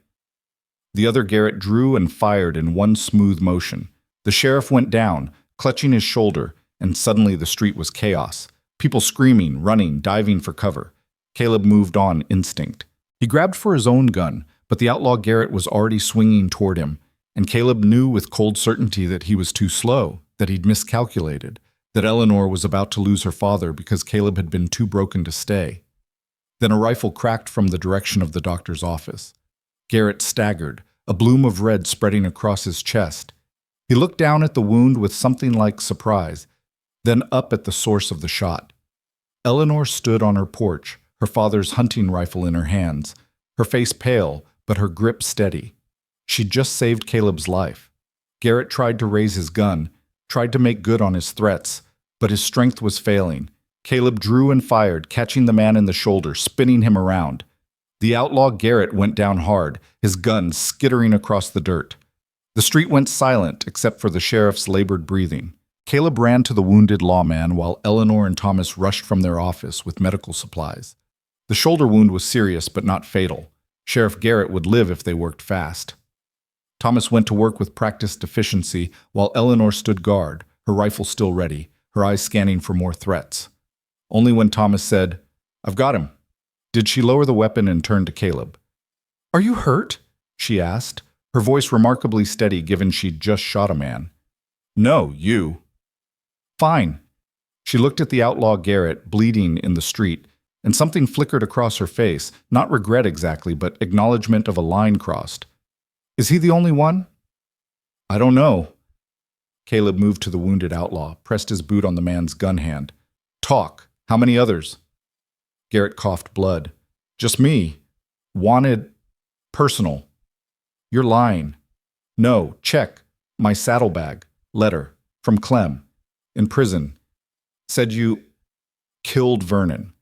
The other Garrett drew and fired in one smooth motion. The sheriff went down, clutching his shoulder, and suddenly the street was chaos. People screaming, running, diving for cover. Caleb moved on instinct. He grabbed for his own gun, but the outlaw Garrett was already swinging toward him, and Caleb knew with cold certainty that he was too slow, that he'd miscalculated, that Eleanor was about to lose her father because Caleb had been too broken to stay. Then a rifle cracked from the direction of the doctor's office. Garrett staggered, a bloom of red spreading across his chest. He looked down at the wound with something like surprise, then up at the source of the shot. Eleanor stood on her porch, her father's hunting rifle in her hands, her face pale, but her grip steady. She'd just saved Caleb's life. Garrett tried to raise his gun, tried to make good on his threats, but his strength was failing. Caleb drew and fired, catching the man in the shoulder, spinning him around. The outlaw Garrett went down hard, his gun skittering across the dirt. The street went silent except for the sheriff's labored breathing. Caleb ran to the wounded lawman while Eleanor and Thomas rushed from their office with medical supplies. The shoulder wound was serious but not fatal. Sheriff Garrett would live if they worked fast. Thomas went to work with practiced efficiency while Eleanor stood guard, her rifle still ready, her eyes scanning for more threats. Only when Thomas said, "I've got him," did she lower the weapon and turn to Caleb. "Are you hurt?" she asked, her voice remarkably steady given she'd just shot a man. "No, you." "Fine." She looked at the outlaw Garrett, bleeding in the street, and something flickered across her face, not regret exactly, but acknowledgement of a line crossed. "Is he the only one?" "I don't know." Caleb moved to the wounded outlaw, pressed his boot on the man's gun hand. "Talk. How many others?" Garrett coughed blood. "Just me. Wanted. Personal." "You're lying." "No. Check. My saddlebag. Letter. From Clem. In prison. Said you killed Vernon.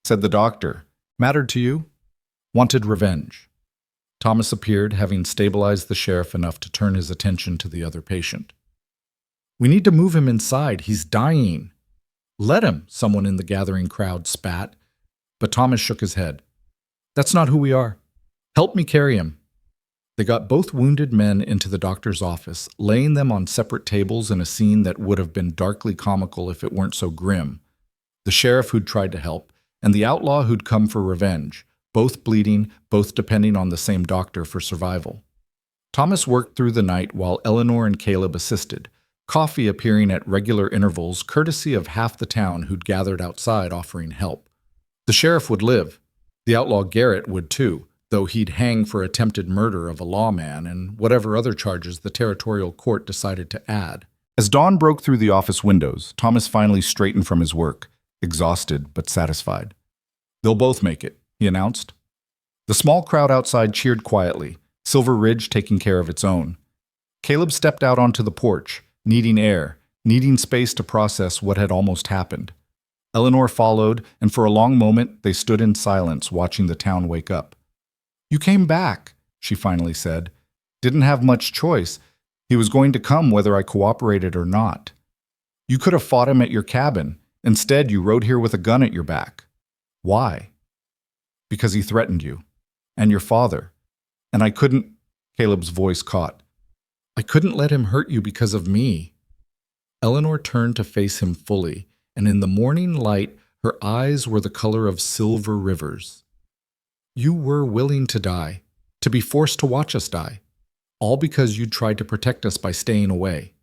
Said the doctor. Mattered to you? Wanted revenge." Thomas appeared, having stabilized the sheriff enough to turn his attention to the other patient. "We need to move him inside. He's dying." "Let him," someone in the gathering crowd spat. But Thomas shook his head. "That's not who we are. Help me carry him." They got both wounded men into the doctor's office, laying them on separate tables in a scene that would have been darkly comical if it weren't so grim. The sheriff who'd tried to help, and the outlaw who'd come for revenge, both bleeding, both depending on the same doctor for survival. Thomas worked through the night while Eleanor and Caleb assisted, coffee appearing at regular intervals courtesy of half the town who'd gathered outside offering help. The sheriff would live. The outlaw Garrett would too, though he'd hang for attempted murder of a lawman and whatever other charges the territorial court decided to add. As dawn broke through the office windows, Thomas finally straightened from his work, exhausted but satisfied. "They'll both make it," he announced. The small crowd outside cheered quietly, Silver Ridge taking care of its own. Caleb stepped out onto the porch, needing air, needing space to process what had almost happened. Eleanor followed, and for a long moment they stood in silence watching the town wake up. "You came back," she finally said. "Didn't have much choice. He was going to come whether I cooperated or not. You could have fought him at your cabin. Instead, you rode here with a gun at your back. Why?" "Because he threatened you. And your father. And I couldn't—" Caleb's voice caught. "I couldn't let him hurt you because of me." Eleanor turned to face him fully, and in the morning light, her eyes were the color of silver rivers. "You were willing to die, to be forced to watch us die, all because you tried to protect us by staying away."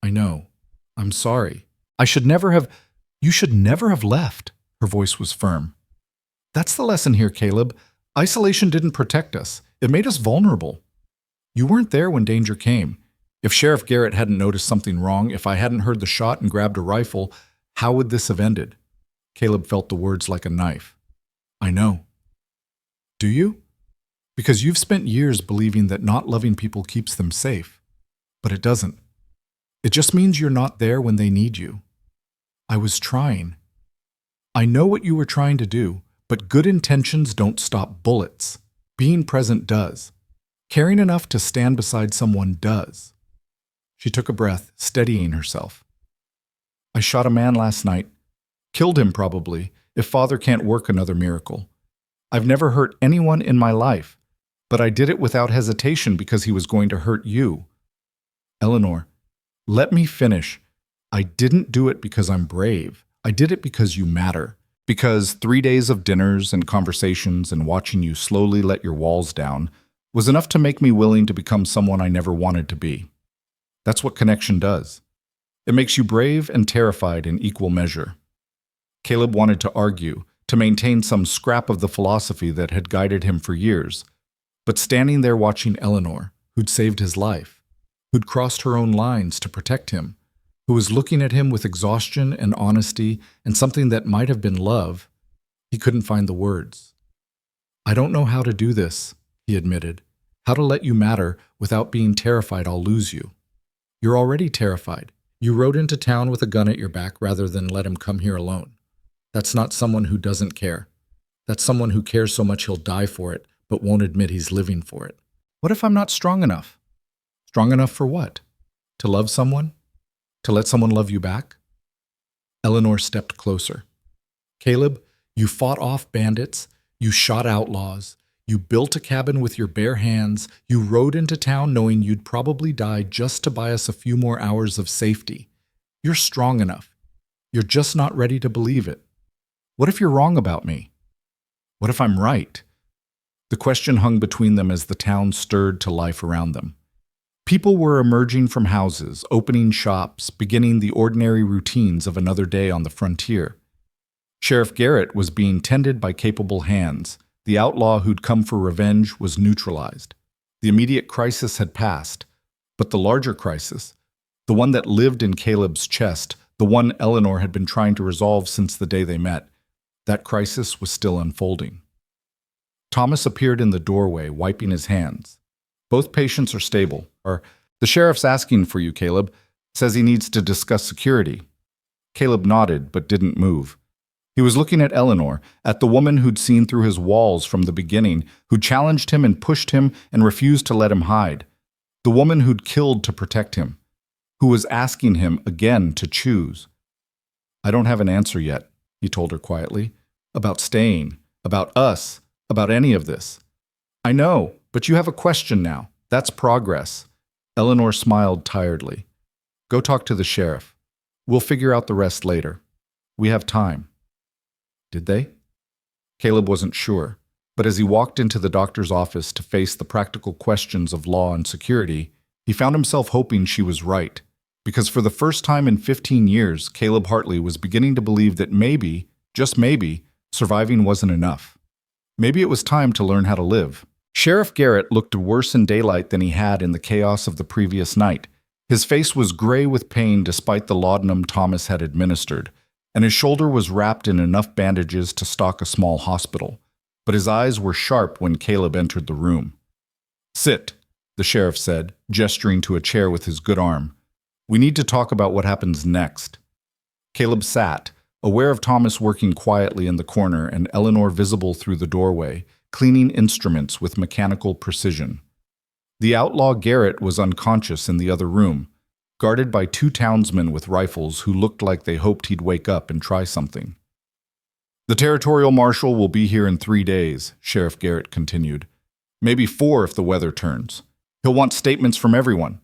"I know. I'm sorry. You should never have left." Her voice was firm. "That's the lesson here, Caleb. Isolation didn't protect us. It made us vulnerable. You weren't there when danger came. If Sheriff Garrett hadn't noticed something wrong, if I hadn't heard the shot and grabbed a rifle, how would this have ended?" Caleb felt the words like a knife. "I know." "Do you? Because you've spent years believing that not loving people keeps them safe. But it doesn't. It just means you're not there when they need you. I was trying. I know what you were trying to do, but good intentions don't stop bullets. Being present does. Caring enough to stand beside someone does." She took a breath, steadying herself. "I shot a man last night. Killed him, probably, if Father can't work another miracle. I've never hurt anyone in my life, but I did it without hesitation because he was going to hurt you. Eleanor, let me finish. I didn't do it because I'm brave. I did it because you matter. Because 3 days of dinners and conversations and watching you slowly let your walls down was enough to make me willing to become someone I never wanted to be. That's what connection does. It makes you brave and terrified in equal measure." Caleb wanted to argue, to maintain some scrap of the philosophy that had guided him for years, but standing there watching Eleanor, who'd saved his life, who'd crossed her own lines to protect him, who was looking at him with exhaustion and honesty and something that might have been love, he couldn't find the words. "I don't know how to do this," he admitted, How to let you matter without being terrified I'll lose you. You're already terrified. You rode into town with a gun at your back rather than let him come here alone. That's not someone who doesn't care. That's someone who cares so much he'll die for it, but won't admit he's living for it. What if I'm not strong enough? Strong enough for what? To love someone? To let someone love you back? Eleanor stepped closer. Caleb, you fought off bandits, you shot outlaws, you built a cabin with your bare hands, you rode into town knowing you'd probably die just to buy us a few more hours of safety. You're strong enough. You're just not ready to believe it. What if you're wrong about me? What if I'm right? The question hung between them as the town stirred to life around them. People were emerging from houses, opening shops, beginning the ordinary routines of another day on the frontier. Sheriff Garrett was being tended by capable hands. The outlaw who'd come for revenge was neutralized. The immediate crisis had passed, but the larger crisis, the one that lived in Caleb's chest, the one Eleanor had been trying to resolve since the day they met, that crisis was still unfolding. Thomas appeared in the doorway, wiping his hands. Both patients are stable. The sheriff's asking for you, Caleb. Says he needs to discuss security. Caleb nodded, but didn't move. He was looking at Eleanor, at the woman who'd seen through his walls from the beginning, who challenged him and pushed him and refused to let him hide. The woman who'd killed to protect him, who was asking him again to choose. I don't have an answer yet, he told her quietly, about staying, about us, about any of this. I know, but you have a question now. That's progress. Eleanor smiled tiredly. Go talk to the sheriff. We'll figure out the rest later. We have time. Did they? Caleb wasn't sure, but as he walked into the doctor's office to face the practical questions of law and security, he found himself hoping she was right, because for the first time in 15 years, Caleb Hartley was beginning to believe that maybe, just maybe, surviving wasn't enough. Maybe it was time to learn how to live. Sheriff Garrett looked worse in daylight than he had in the chaos of the previous night. His face was gray with pain despite the laudanum Thomas had administered, and his shoulder was wrapped in enough bandages to stock a small hospital. But his eyes were sharp when Caleb entered the room. Sit, the sheriff said, gesturing to a chair with his good arm. We need to talk about what happens next. Caleb sat, aware of Thomas working quietly in the corner and Eleanor visible through the doorway, cleaning instruments with mechanical precision. The outlaw Garrett was unconscious in the other room, guarded by two townsmen with rifles who looked like they hoped he'd wake up and try something. The territorial marshal will be here in 3 days, Sheriff Garrett continued. Maybe 4 if the weather turns. He'll want statements from everyone.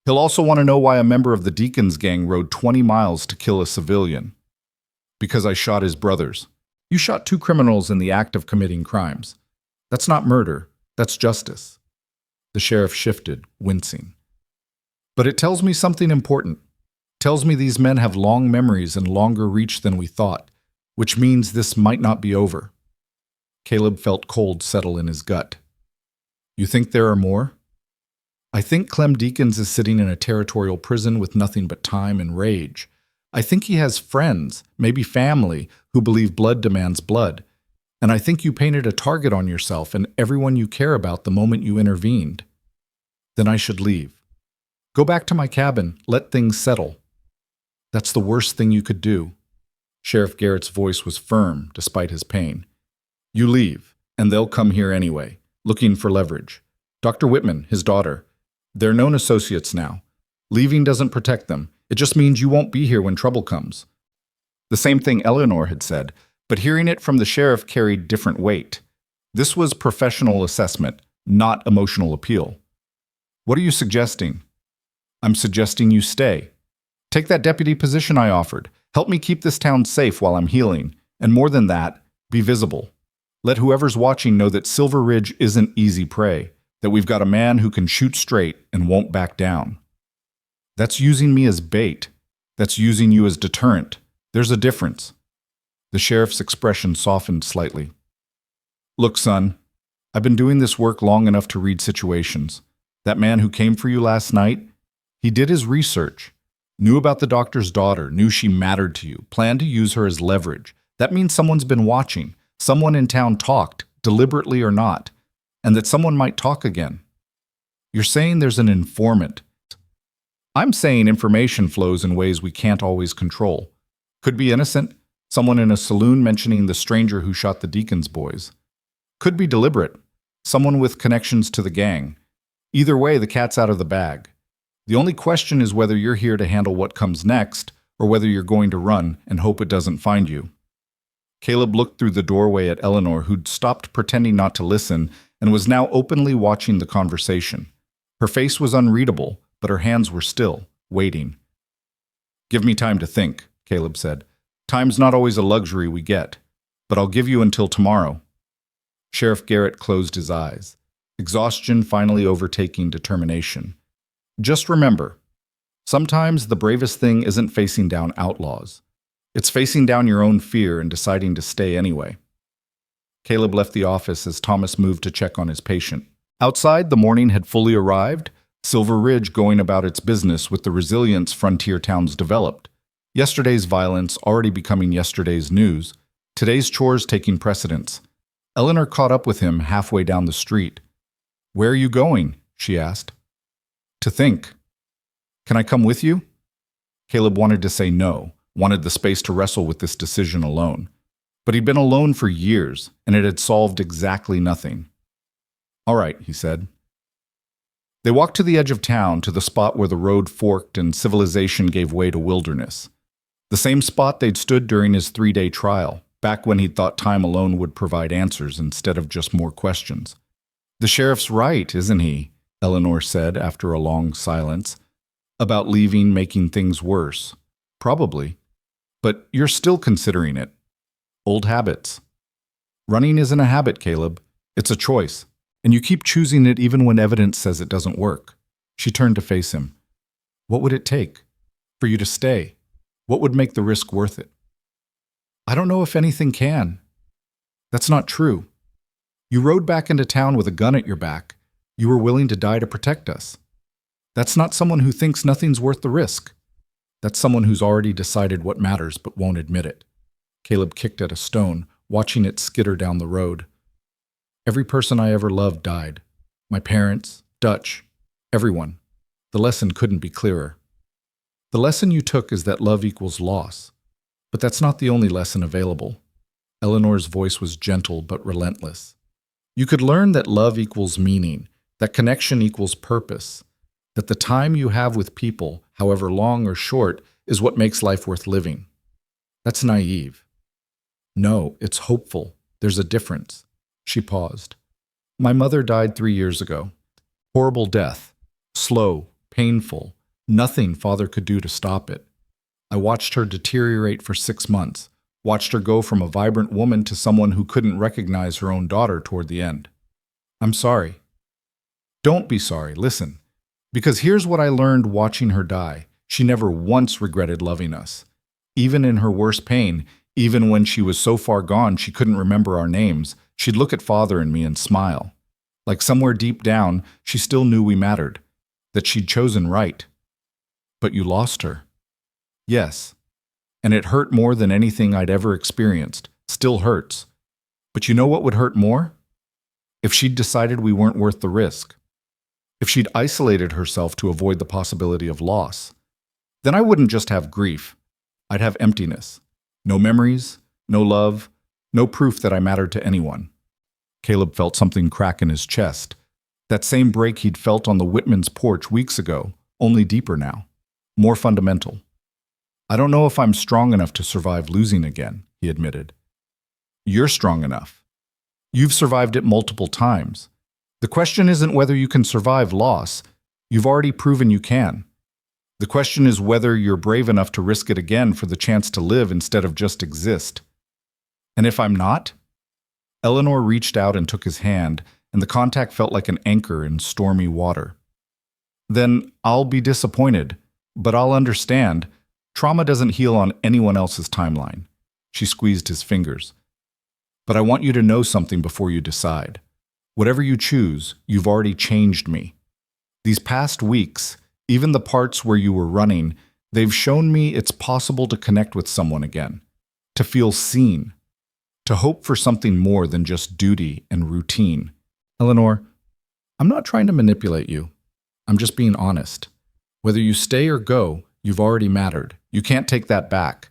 He'll also want to know why a member of the Deacons gang rode 20 miles to kill a civilian. Because I shot his brothers. You shot 2 criminals in the act of committing crimes. That's not murder. That's justice. The sheriff shifted, wincing. But it tells me something important. It tells me these men have long memories and longer reach than we thought, which means this might not be over. Caleb felt cold settle in his gut. You think there are more? I think Clem Deacons is sitting in a territorial prison with nothing but time and rage. I think he has friends, maybe family, who believe blood demands blood. And I think you painted a target on yourself and everyone you care about the moment you intervened. Then I should leave. Go back to my cabin, let things settle. That's the worst thing you could do. Sheriff Garrett's voice was firm, despite his pain. You leave, and they'll come here anyway, looking for leverage. Dr. Whitman, his daughter. They're known associates now. Leaving doesn't protect them. It just means you won't be here when trouble comes. The same thing Eleanor had said, but hearing it from the sheriff carried different weight. This was professional assessment, not emotional appeal. What are you suggesting? I'm suggesting you stay. Take that deputy position I offered. Help me keep this town safe while I'm healing. And more than that, be visible. Let whoever's watching know that Silver Ridge isn't easy prey, that we've got a man who can shoot straight and won't back down. That's using me as bait. That's using you as deterrent. There's a difference. The sheriff's expression softened slightly. Look, son, I've been doing this work long enough to read situations. That man who came for you last night, he did his research, knew about the doctor's daughter, knew she mattered to you, planned to use her as leverage. That means someone's been watching. Someone in town talked, deliberately or not, and that someone might talk again. You're saying there's an informant. I'm saying information flows in ways we can't always control. Could be innocent, someone in a saloon mentioning the stranger who shot the Deacon's boys. Could be deliberate, someone with connections to the gang. Either way, the cat's out of the bag. The only question is whether you're here to handle what comes next, or whether you're going to run and hope it doesn't find you. Caleb looked through the doorway at Eleanor, who'd stopped pretending not to listen and was now openly watching the conversation. Her face was unreadable, but her hands were still, waiting. "Give me time to think," Caleb said. "Time's not always a luxury we get, but I'll give you until tomorrow." Sheriff Garrett closed his eyes, exhaustion finally overtaking determination. "Just remember, sometimes the bravest thing isn't facing down outlaws. It's facing down your own fear and deciding to stay anyway." Caleb left the office as Thomas moved to check on his patient. Outside, the morning had fully arrived, Silver Ridge going about its business with the resilience frontier towns developed. Yesterday's violence already becoming yesterday's news, today's chores taking precedence. Eleanor caught up with him halfway down the street. "Where are you going?" she asked. "To think." "Can I come with you?" Caleb wanted to say no, wanted the space to wrestle with this decision alone. But he'd been alone for years, and it had solved exactly nothing. "All right," he said. They walked to the edge of town, to the spot where the road forked and civilization gave way to wilderness. The same spot they'd stood during his 3-day trial, back when he'd thought time alone would provide answers instead of just more questions. "The sheriff's right, isn't he?" Eleanor said after a long silence. "About leaving making things worse. Probably. But you're still considering it. Old habits." "Running isn't a habit, Caleb. It's a choice. And you keep choosing it even when evidence says it doesn't work." She turned to face him. "What would it take? For you to stay? What would make the risk worth it?" "I don't know if anything can." "That's not true. You rode back into town with a gun at your back. You were willing to die to protect us. That's not someone who thinks nothing's worth the risk. That's someone who's already decided what matters but won't admit it." Caleb kicked at a stone, watching it skitter down the road. "Every person I ever loved died. My parents, Dutch, everyone. The lesson couldn't be clearer. The lesson you took is that love equals loss. But that's not the only lesson available." Eleanor's voice was gentle but relentless. "You could learn that love equals meaning, that connection equals purpose, that the time you have with people, however long or short, is what makes life worth living. That's naive." "No, it's hopeful. There's a difference." She paused. "My mother died 3 years ago. Horrible death. Slow, painful. Nothing father could do to stop it. I watched her deteriorate for 6 months, watched her go from a vibrant woman to someone who couldn't recognize her own daughter toward the end. I'm sorry." "Don't be sorry, listen. Because here's what I learned watching her die. She never once regretted loving us. Even in her worst pain, even when she was so far gone she couldn't remember our names, she'd look at Father and me and smile. Like somewhere deep down, she still knew we mattered, that she'd chosen right." "But you lost her." "Yes. And it hurt more than anything I'd ever experienced. Still hurts. But you know what would hurt more? If she'd decided we weren't worth the risk. If she'd isolated herself to avoid the possibility of loss. Then I wouldn't just have grief. I'd have emptiness. No memories, no love, no proof that I mattered to anyone." Caleb felt something crack in his chest. That same break he'd felt on the Whitman's porch weeks ago, only deeper now. More fundamental. "I don't know if I'm strong enough to survive losing again," he admitted. "You're strong enough. You've survived it multiple times. The question isn't whether you can survive loss. You've already proven you can. The question is whether you're brave enough to risk it again for the chance to live instead of just exist. And if I'm not?" Eleanor reached out and took his hand, and the contact felt like an anchor in stormy water. "Then I'll be disappointed, but I'll understand. Trauma doesn't heal on anyone else's timeline." She squeezed his fingers. "But I want you to know something before you decide. Whatever you choose, you've already changed me. These past weeks, even the parts where you were running, they've shown me it's possible to connect with someone again, to feel seen, to hope for something more than just duty and routine. Eleanor, I'm not trying to manipulate you. I'm just being honest. Whether you stay or go, you've already mattered. You can't take that back.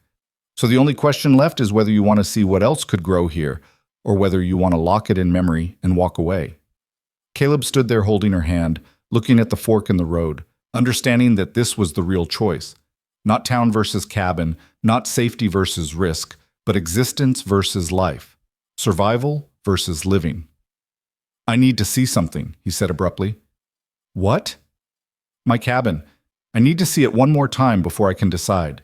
So the only question left is whether you want to see what else could grow here, or whether you want to lock it in memory and walk away. Caleb stood there holding her hand, looking at the fork in the road, understanding that this was the real choice. Not town versus cabin, not safety versus risk, but existence versus life. Survival versus living. I need to see something, he said abruptly. What? My cabin. I need to see it one more time before I can decide.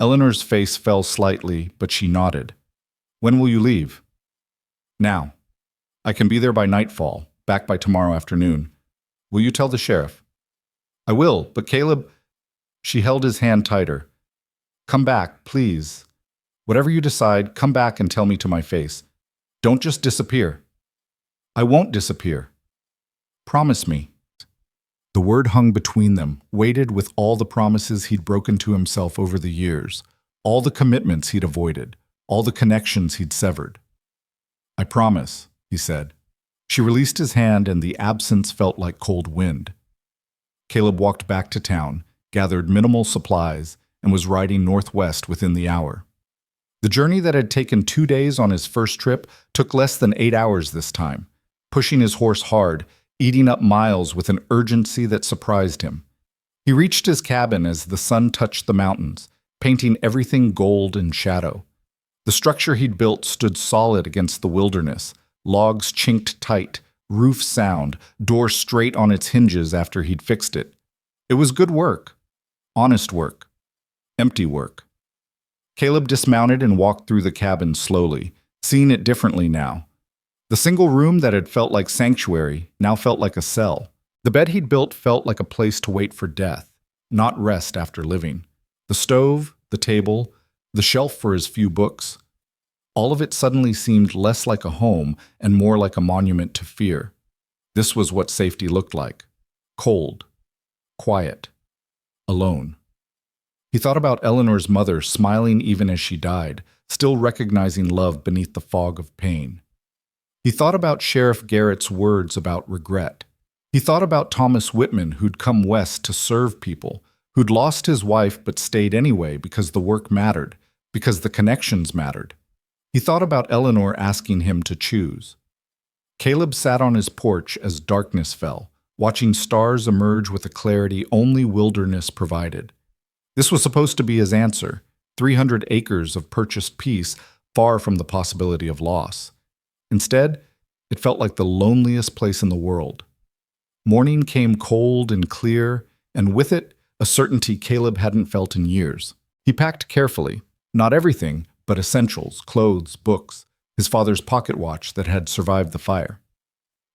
Eleanor's face fell slightly, but she nodded. When will you leave? Now. I can be there by nightfall, back by tomorrow afternoon. Will you tell the sheriff? I will, but Caleb... She held his hand tighter. Come back, please. Whatever you decide, come back and tell me to my face. Don't just disappear. I won't disappear. Promise me. The word hung between them, weighted with all the promises he'd broken to himself over the years, all the commitments he'd avoided, all the connections he'd severed. I promise, he said. She released his hand and the absence felt like cold wind. Caleb walked back to town, gathered minimal supplies, and was riding northwest within the hour. The journey that had taken 2 days on his first trip took less than 8 hours this time, pushing his horse hard, eating up miles with an urgency that surprised him. He reached his cabin as the sun touched the mountains, painting everything gold and shadow. The structure he'd built stood solid against the wilderness, logs chinked tight, roof sound, door straight on its hinges after he'd fixed it. It was good work. Honest work. Empty work. Caleb dismounted and walked through the cabin slowly, seeing it differently now. The single room that had felt like sanctuary now felt like a cell. The bed he'd built felt like a place to wait for death, not rest after living. The stove, the table, the shelf for his few books. All of it suddenly seemed less like a home and more like a monument to fear. This was what safety looked like. Cold. Quiet. Alone. He thought about Eleanor's mother smiling even as she died, still recognizing love beneath the fog of pain. He thought about Sheriff Garrett's words about regret. He thought about Thomas Whitman, who'd come west to serve people, who'd lost his wife but stayed anyway because the work mattered, because the connections mattered. He thought about Eleanor asking him to choose. Caleb sat on his porch as darkness fell, watching stars emerge with a clarity only wilderness provided. This was supposed to be his answer, 300 acres of purchased peace, far from the possibility of loss. Instead, it felt like the loneliest place in the world. Morning came cold and clear, and with it, a certainty Caleb hadn't felt in years. He packed carefully, not everything, but essentials, clothes, books, his father's pocket watch that had survived the fire.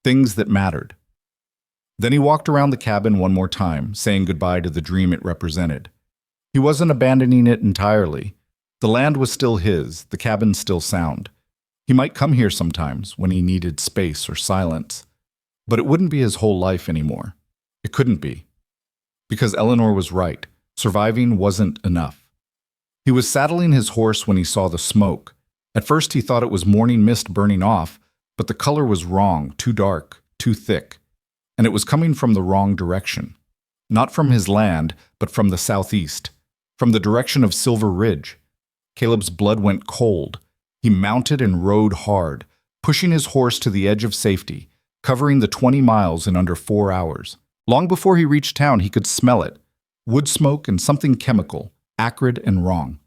Things that mattered. Then he walked around the cabin one more time, saying goodbye to the dream it represented. He wasn't abandoning it entirely. The land was still his, the cabin still sound. He might come here sometimes when he needed space or silence. But it wouldn't be his whole life anymore. It couldn't be. Because Eleanor was right. Surviving wasn't enough. He was saddling his horse when he saw the smoke. At first he thought it was morning mist burning off, but the color was wrong, too dark, too thick. And it was coming from the wrong direction. Not from his land, but from the southeast. From the direction of Silver Ridge. Caleb's blood went cold. He mounted and rode hard, pushing his horse to the edge of safety, covering the 20 miles in under 4 hours. Long before he reached town, he could smell it. Wood smoke and something chemical, acrid and wrong.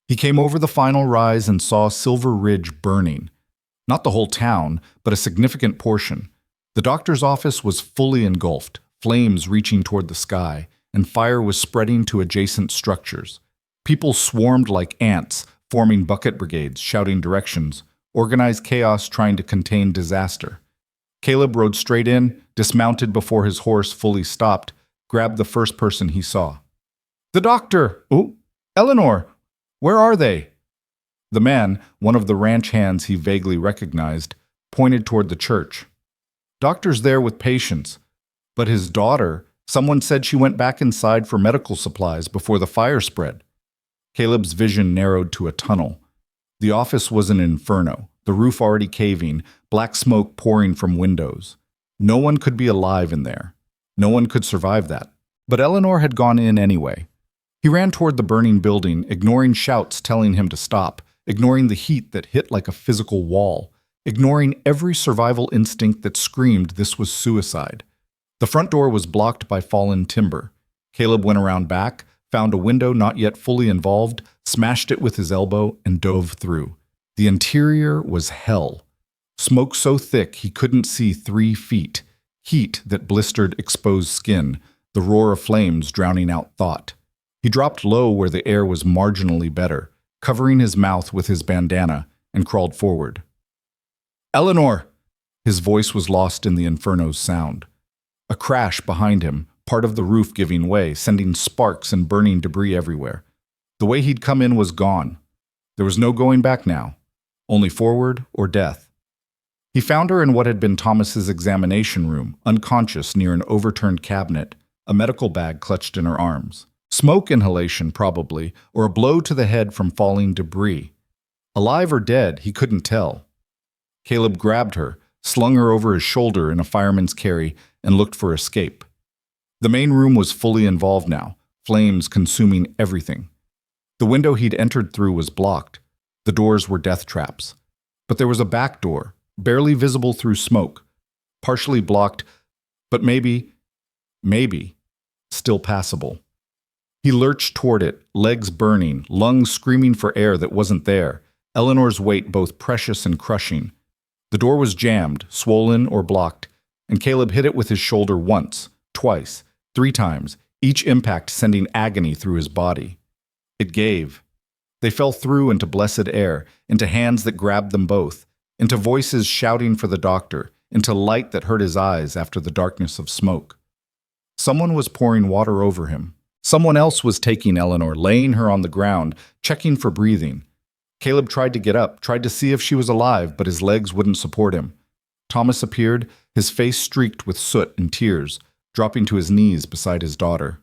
He came over the final rise and saw Silver Ridge burning. Not the whole town, but a significant portion. The doctor's office was fully engulfed, flames reaching toward the sky, and fire was spreading to adjacent structures. People swarmed like ants, forming bucket brigades, shouting directions, organized chaos trying to contain disaster. Caleb rode straight in, dismounted before his horse fully stopped, grabbed the first person he saw. "The doctor! Oh, Eleanor! Where are they?" The man, one of the ranch hands he vaguely recognized, pointed toward the church. "Doctor's there with patients. But his daughter, someone said she went back inside for medical supplies before the fire spread." Caleb's vision narrowed to a tunnel. The office was an inferno, the roof already caving, black smoke pouring from windows. No one could be alive in there. No one could survive that. But Eleanor had gone in anyway. He ran toward the burning building, ignoring shouts telling him to stop, ignoring the heat that hit like a physical wall, ignoring every survival instinct that screamed this was suicide. The front door was blocked by fallen timber. Caleb went around back, found a window not yet fully involved, smashed it with his elbow, and dove through. The interior was hell. Smoke so thick he couldn't see 3 feet. Heat that blistered exposed skin, the roar of flames drowning out thought. He dropped low where the air was marginally better, covering his mouth with his bandana, and crawled forward. "Eleanor!" His voice was lost in the inferno's sound. A crash behind him, part of the roof giving way, sending sparks and burning debris everywhere. The way he'd come in was gone. There was no going back now, only forward or death. He found her in what had been Thomas's examination room, unconscious near an overturned cabinet, a medical bag clutched in her arms. Smoke inhalation, probably, or a blow to the head from falling debris. Alive or dead, he couldn't tell. Caleb grabbed her, slung her over his shoulder in a fireman's carry, and looked for escape. The main room was fully involved now, flames consuming everything. The window he'd entered through was blocked. The doors were death traps. But there was a back door, barely visible through smoke, partially blocked, but maybe, still passable. He lurched toward it, legs burning, lungs screaming for air that wasn't there, Eleanor's weight both precious and crushing. The door was jammed, swollen or blocked, and Caleb hit it with his shoulder once, twice, 3 times, each impact sending agony through his body. It gave. They fell through into blessed air, into hands that grabbed them both, into voices shouting for the doctor, into light that hurt his eyes after the darkness of smoke. Someone was pouring water over him. Someone else was taking Eleanor, laying her on the ground, checking for breathing. Caleb tried to get up, tried to see if she was alive, but his legs wouldn't support him. Thomas appeared, his face streaked with soot and tears, dropping to his knees beside his daughter.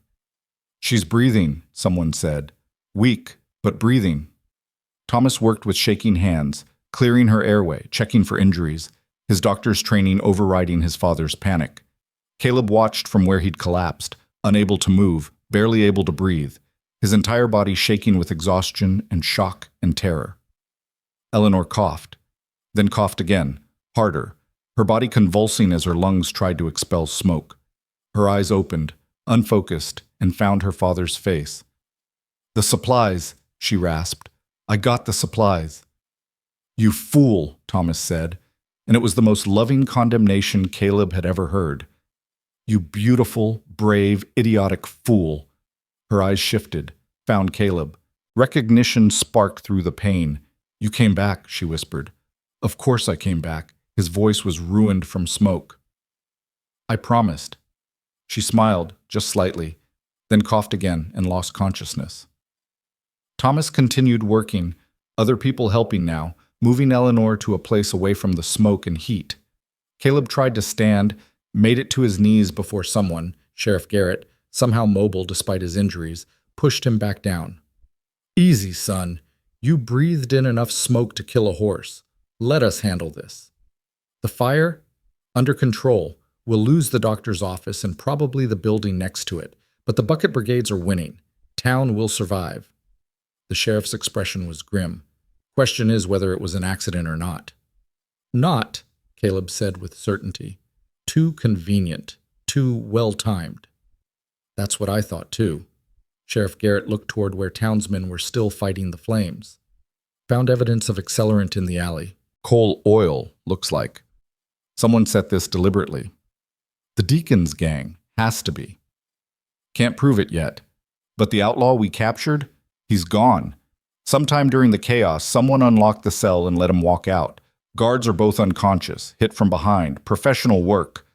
"She's breathing," someone said. "Weak, but breathing." Thomas worked with shaking hands, clearing her airway, checking for injuries, his doctor's training overriding his father's panic. Caleb watched from where he'd collapsed, unable to move, barely able to breathe, his entire body shaking with exhaustion and shock and terror. Eleanor coughed, then coughed again, harder, her body convulsing as her lungs tried to expel smoke. Her eyes opened, unfocused, and found her father's face. "The supplies," she rasped. "I got the supplies." "You fool," Thomas said, and it was the most loving condemnation Caleb had ever heard. "You beautiful, brave, idiotic fool." Her eyes shifted, found Caleb. Recognition sparked through the pain. "You came back," she whispered. "Of course I came back." His voice was ruined from smoke. "I promised." She smiled, just slightly, then coughed again and lost consciousness. Thomas continued working, other people helping now, moving Eleanor to a place away from the smoke and heat. Caleb tried to stand, made it to his knees before someone, Sheriff Garrett, somehow mobile despite his injuries, pushed him back down. "Easy, son. You breathed in enough smoke to kill a horse. Let us handle this. The fire? Under control. We'll lose the doctor's office and probably the building next to it, but the bucket brigades are winning. Town will survive." The sheriff's expression was grim. Question is whether it was an accident or not. "Not," Caleb said with certainty. "Too convenient. Too well-timed." "That's what I thought, too." Sheriff Garrett looked toward where townsmen were still fighting the flames. "Found evidence of accelerant in the alley. Coal oil, looks like. Someone set this deliberately. The Deacon's gang. Has to be. Can't prove it yet. But the outlaw we captured? He's gone. Sometime during the chaos, someone unlocked the cell and let him walk out. Guards are both unconscious, hit from behind. Professional work."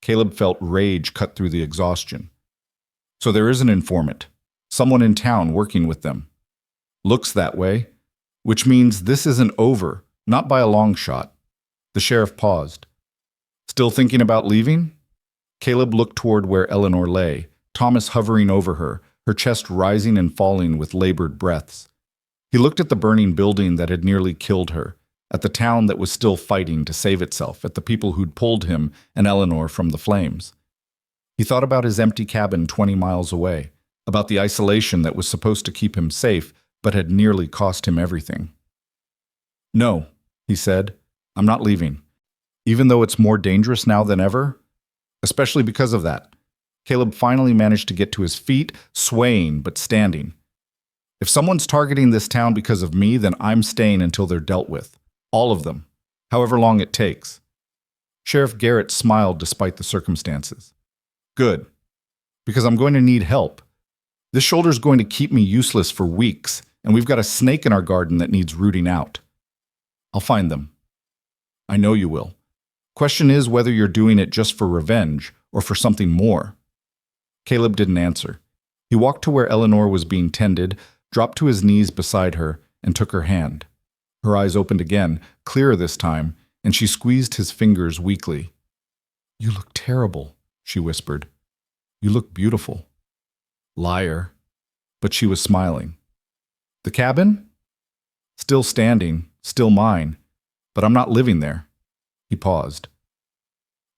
Caleb felt rage cut through the exhaustion. "So there is an informant. Someone in town working with them." "Looks that way. Which means this isn't over, not by a long shot." The sheriff paused. "Still thinking about leaving?" Caleb looked toward where Eleanor lay, Thomas hovering over her, her chest rising and falling with labored breaths. He looked at the burning building that had nearly killed her, at the town that was still fighting to save itself, at the people who'd pulled him and Eleanor from the flames. He thought about his empty cabin 20 miles away, about the isolation that was supposed to keep him safe but had nearly cost him everything. "No," he said, "I'm not leaving. Even though it's more dangerous now than ever, especially because of that." Caleb finally managed to get to his feet, swaying but standing. "If someone's targeting this town because of me, then I'm staying until they're dealt with. All of them. However long it takes." Sheriff Garrett smiled despite the circumstances. "Good. Because I'm going to need help. This shoulder's going to keep me useless for weeks, and we've got a snake in our garden that needs rooting out. I'll find them. I know you will. Question is whether you're doing it just for revenge or for something more." Caleb didn't answer. He walked to where Eleanor was being tended, dropped to his knees beside her, and took her hand. Her eyes opened again, clearer this time, and she squeezed his fingers weakly. "You look terrible," she whispered. "You look beautiful." Liar. But she was smiling. "The cabin? Still standing, still mine, but I'm not living there." He paused.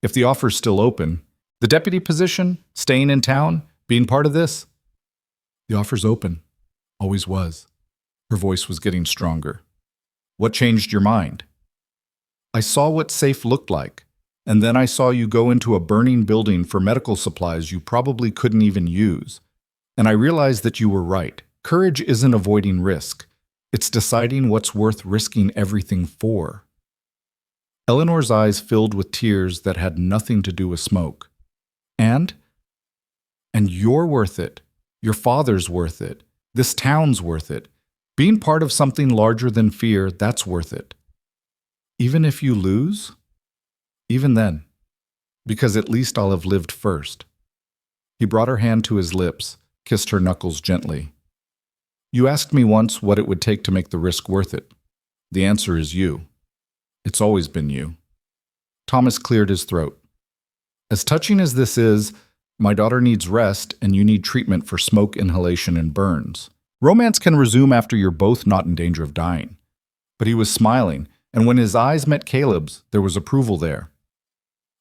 "If the offer's still open, the deputy position, staying in town, being part of this?" "The offer's open. Always was." Her voice was getting stronger. "What changed your mind?" "I saw what safe looked like, and then I saw you go into a burning building for medical supplies you probably couldn't even use. And I realized that you were right. Courage isn't avoiding risk. It's deciding what's worth risking everything for." Eleanor's eyes filled with tears that had nothing to do with smoke. And you're worth it. Your father's worth it. This town's worth it. Being part of something larger than fear, that's worth it. Even if you lose? Even then. Because at least I'll have lived first. He brought her hand to his lips, kissed her knuckles gently. "You asked me once what it would take to make the risk worth it. The answer is you. It's always been you." Thomas cleared his throat. "As touching as this is, my daughter needs rest and you need treatment for smoke inhalation and burns. Romance can resume after you're both not in danger of dying." But he was smiling, and when his eyes met Caleb's, there was approval there.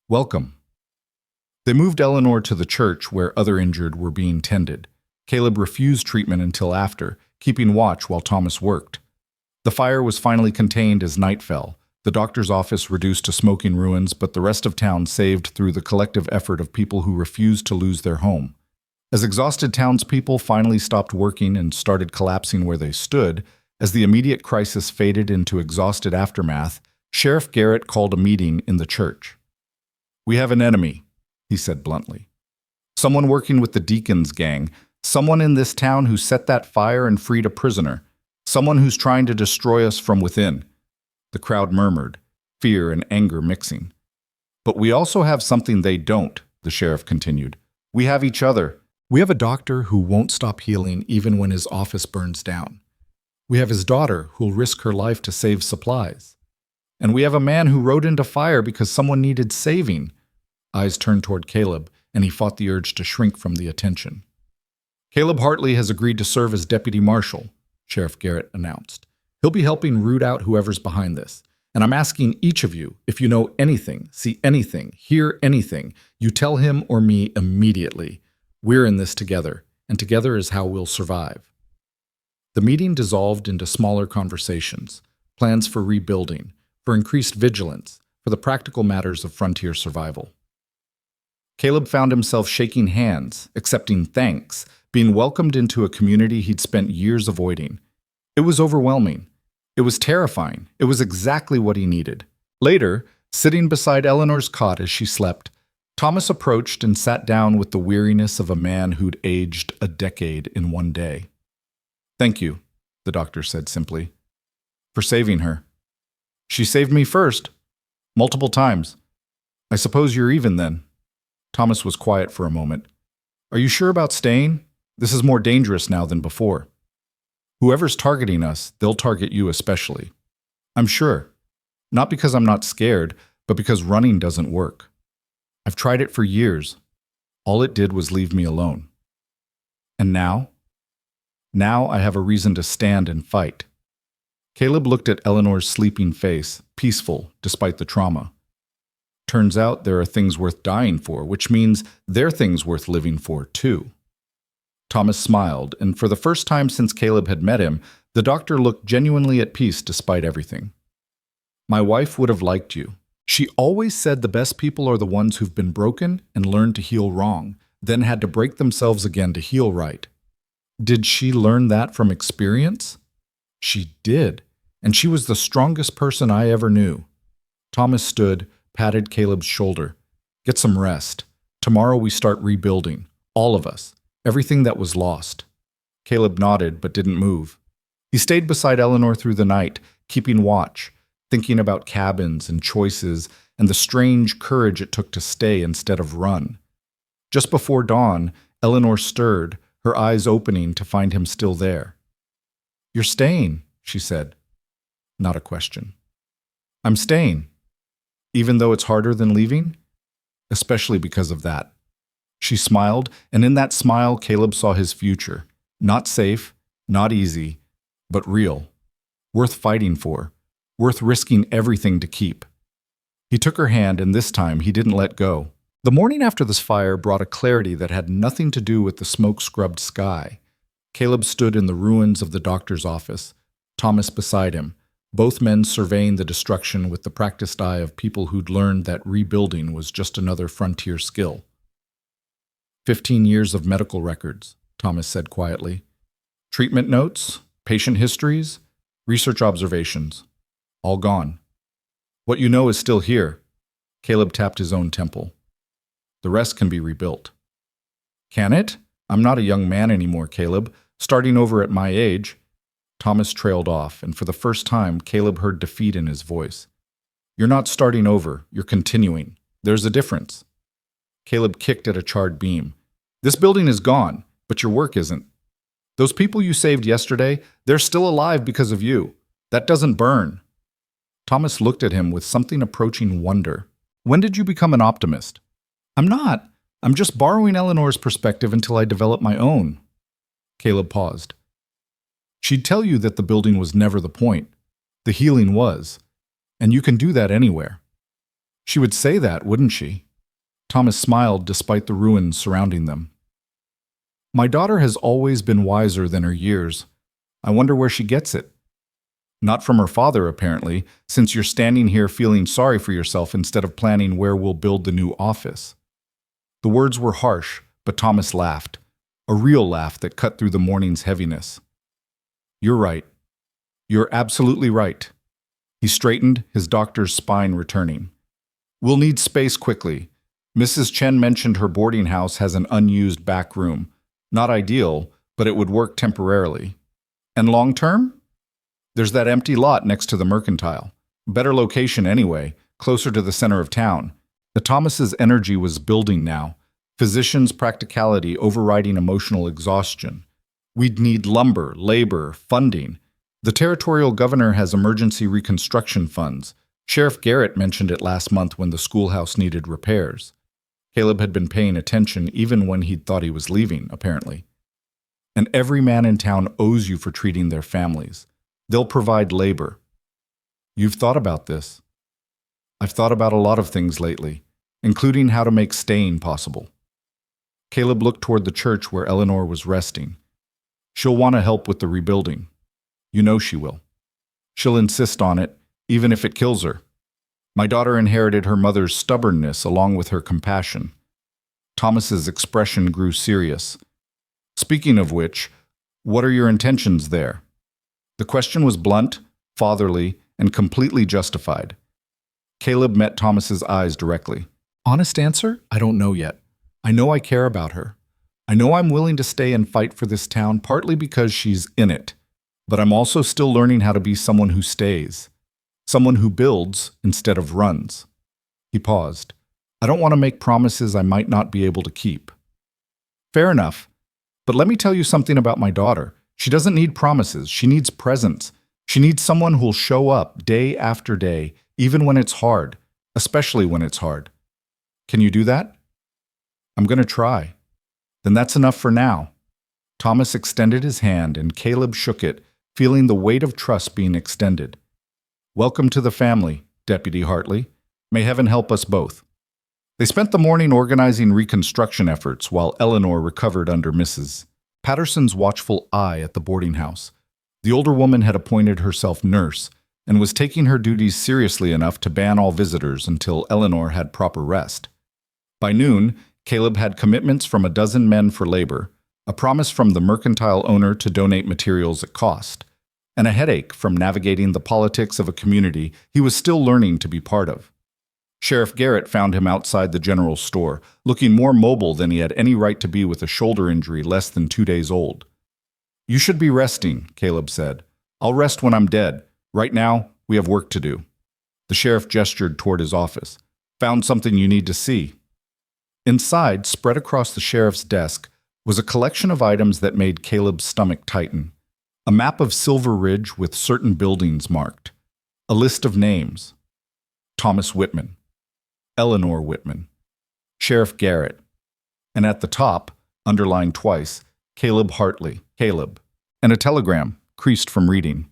"Welcome." They moved Eleanor to the church where other injured were being tended. Caleb refused treatment until after, keeping watch while Thomas worked. The fire was finally contained as night fell, the doctor's office reduced to smoking ruins, but the rest of town saved through the collective effort of people who refused to lose their home. As exhausted townspeople finally stopped working and started collapsing where they stood, as the immediate crisis faded into exhausted aftermath, Sheriff Garrett called a meeting in the church. "We have an enemy," he said bluntly. "Someone working with the Deacons gang, someone in this town who set that fire and freed a prisoner, someone who's trying to destroy us from within." The crowd murmured, fear and anger mixing. "But we also have something they don't," the sheriff continued. "We have each other. We have a doctor who won't stop healing even when his office burns down. We have his daughter who'll risk her life to save supplies. And we have a man who rode into fire because someone needed saving." Eyes turned toward Caleb, and he fought the urge to shrink from the attention. "Caleb Hartley has agreed to serve as deputy marshal," Sheriff Garrett announced. "He'll be helping root out whoever's behind this. And I'm asking each of you, if you know anything, see anything, hear anything, you tell him or me immediately. We're in this together, and together is how we'll survive." The meeting dissolved into smaller conversations, plans for rebuilding, for increased vigilance, for the practical matters of frontier survival. Caleb found himself shaking hands, accepting thanks, being welcomed into a community he'd spent years avoiding. It was overwhelming. It was terrifying. It was exactly what he needed. Later, sitting beside Eleanor's cot as she slept, Thomas approached and sat down with the weariness of a man who'd aged a decade in one day. "Thank you," the doctor said simply, "for saving her. She saved me first, multiple times. I suppose you're even then." Thomas was quiet for a moment. "Are you sure about staying? This is more dangerous now than before." "Whoever's targeting us, they'll target you especially." "I'm sure. Not because I'm not scared, but because running doesn't work. I've tried it for years. All it did was leave me alone. And now? Now I have a reason to stand and fight." Caleb looked at Eleanor's sleeping face, peaceful despite the trauma. Turns out there are things worth dying for, which means there are things worth living for, too. Thomas smiled, and for the first time since Caleb had met him, the doctor looked genuinely at peace despite everything. My wife would have liked you. She always said the best people are the ones who've been broken and learned to heal wrong, then had to break themselves again to heal right. Did she learn that from experience? She did, and she was the strongest person I ever knew. Thomas stood, patted Caleb's shoulder. Get some rest. Tomorrow we start rebuilding. All of us. Everything that was lost. Caleb nodded but didn't move. He stayed beside Eleanor through the night, keeping watch, thinking about cabins and choices and the strange courage it took to stay instead of run. Just before dawn, Eleanor stirred, her eyes opening to find him still there. "You're staying," she said. Not a question. "I'm staying. Even though it's harder than leaving?" "Especially because of that." She smiled, and in that smile, Caleb saw his future. Not safe, not easy, but real. Worth fighting for. Worth risking everything to keep. He took her hand, and this time he didn't let go. The morning after this fire brought a clarity that had nothing to do with the smoke-scrubbed sky. Caleb stood in the ruins of the doctor's office, Thomas beside him, both men surveying the destruction with the practiced eye of people who'd learned that rebuilding was just another frontier skill. 15 years of medical records, Thomas said quietly. Treatment notes, patient histories, research observations. All gone. What you know is still here. Caleb tapped his own temple. The rest can be rebuilt. Can it? I'm not a young man anymore, Caleb. Starting over at my age. Thomas trailed off, and for the first time, Caleb heard defeat in his voice. You're not starting over, you're continuing. There's a difference. Caleb kicked at a charred beam. This building is gone, but your work isn't. Those people you saved yesterday, they're still alive because of you. That doesn't burn. Thomas looked at him with something approaching wonder. When did you become an optimist? I'm not. I'm just borrowing Eleanor's perspective until I develop my own. Caleb paused. She'd tell you that the building was never the point. The healing was. And you can do that anywhere. She would say that, wouldn't she? Thomas smiled despite the ruins surrounding them. My daughter has always been wiser than her years. I wonder where she gets it. Not from her father, apparently, since you're standing here feeling sorry for yourself instead of planning where we'll build the new office. The words were harsh, but Thomas laughed, a real laugh that cut through the morning's heaviness. You're right. You're absolutely right. He straightened, his doctor's spine returning. We'll need space quickly. Mrs. Chen mentioned her boarding house has an unused back room. Not ideal, but it would work temporarily. And long term? There's that empty lot next to the mercantile. Better location anyway, closer to the center of town. The Thomas's energy was building now, physicians' practicality overriding emotional exhaustion. We'd need lumber, labor, funding. The territorial governor has emergency reconstruction funds. Sheriff Garrett mentioned it last month when the schoolhouse needed repairs. Caleb had been paying attention even when he'd thought he was leaving, apparently. And every man in town owes you for treating their families. They'll provide labor. You've thought about this. I've thought about a lot of things lately, including how to make staying possible. Caleb looked toward the church where Eleanor was resting. She'll want to help with the rebuilding. You know she will. She'll insist on it, even if it kills her. My daughter inherited her mother's stubbornness along with her compassion. Thomas's expression grew serious. Speaking of which, what are your intentions there? The question was blunt, fatherly, and completely justified. Caleb met Thomas's eyes directly. Honest answer? I don't know yet. I know I care about her. I know I'm willing to stay and fight for this town partly because she's in it. But I'm also still learning how to be someone who stays. Someone who builds instead of runs. He paused. I don't want to make promises I might not be able to keep. Fair enough. But let me tell you something about my daughter. She doesn't need promises. She needs presence. She needs someone who'll show up day after day, even when it's hard, especially when it's hard. Can you do that? I'm going to try. Then that's enough for now. Thomas extended his hand and Caleb shook it, feeling the weight of trust being extended. Welcome to the family, Deputy Hartley. May heaven help us both. They spent the morning organizing reconstruction efforts while Eleanor recovered under Mrs. Patterson's watchful eye at the boarding house. The older woman had appointed herself nurse and was taking her duties seriously enough to ban all visitors until Eleanor had proper rest. By noon, Caleb had commitments from a dozen men for labor, a promise from the mercantile owner to donate materials at cost, and a headache from navigating the politics of a community he was still learning to be part of. Sheriff Garrett found him outside the general store, looking more mobile than he had any right to be with a shoulder injury less than 2 days old. "You should be resting," Caleb said. "I'll rest when I'm dead. Right now, we have work to do." The sheriff gestured toward his office. "Found something you need to see." Inside, spread across the sheriff's desk, was a collection of items that made Caleb's stomach tighten. A map of Silver Ridge with certain buildings marked. A list of names. Thomas Whitman. Eleanor Whitman. Sheriff Garrett. And at the top, underlined twice, Caleb Hartley. Caleb. And a telegram, creased from reading.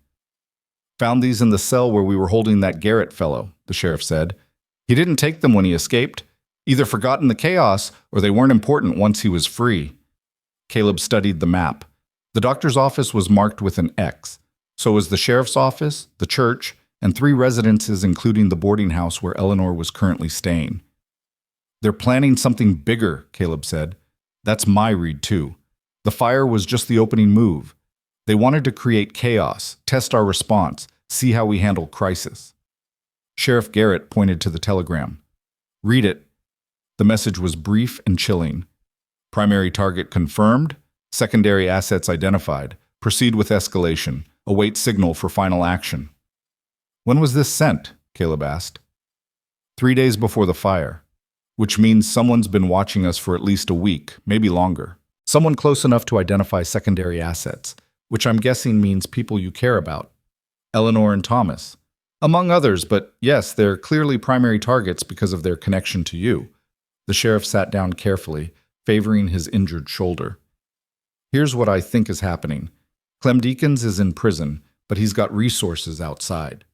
"Found these in the cell where we were holding that Garrett fellow," the sheriff said. "He didn't take them when he escaped. Either forgot in the chaos, or they weren't important once he was free." Caleb studied the map. The doctor's office was marked with an X. So was the sheriff's office, the church, and 3 residences including the boarding house where Eleanor was currently staying. "They're planning something bigger," Caleb said. "That's my read too. The fire was just the opening move. They wanted to create chaos, test our response, see how we handle crisis." Sheriff Garrett pointed to the telegram. "Read it." The message was brief and chilling. "Primary target confirmed. Secondary assets identified. Proceed with escalation. Await signal for final action." "When was this sent?" Caleb asked. 3 days before the fire, which means someone's been watching us for at least a week, maybe longer. Someone close enough to identify secondary assets, which I'm guessing means people you care about. Eleanor and Thomas. Among others, but yes, they're clearly primary targets because of their connection to you. The sheriff sat down carefully, favoring his injured shoulder. "Here's what I think is happening. Clem Deakins is in prison, but he's got resources outside.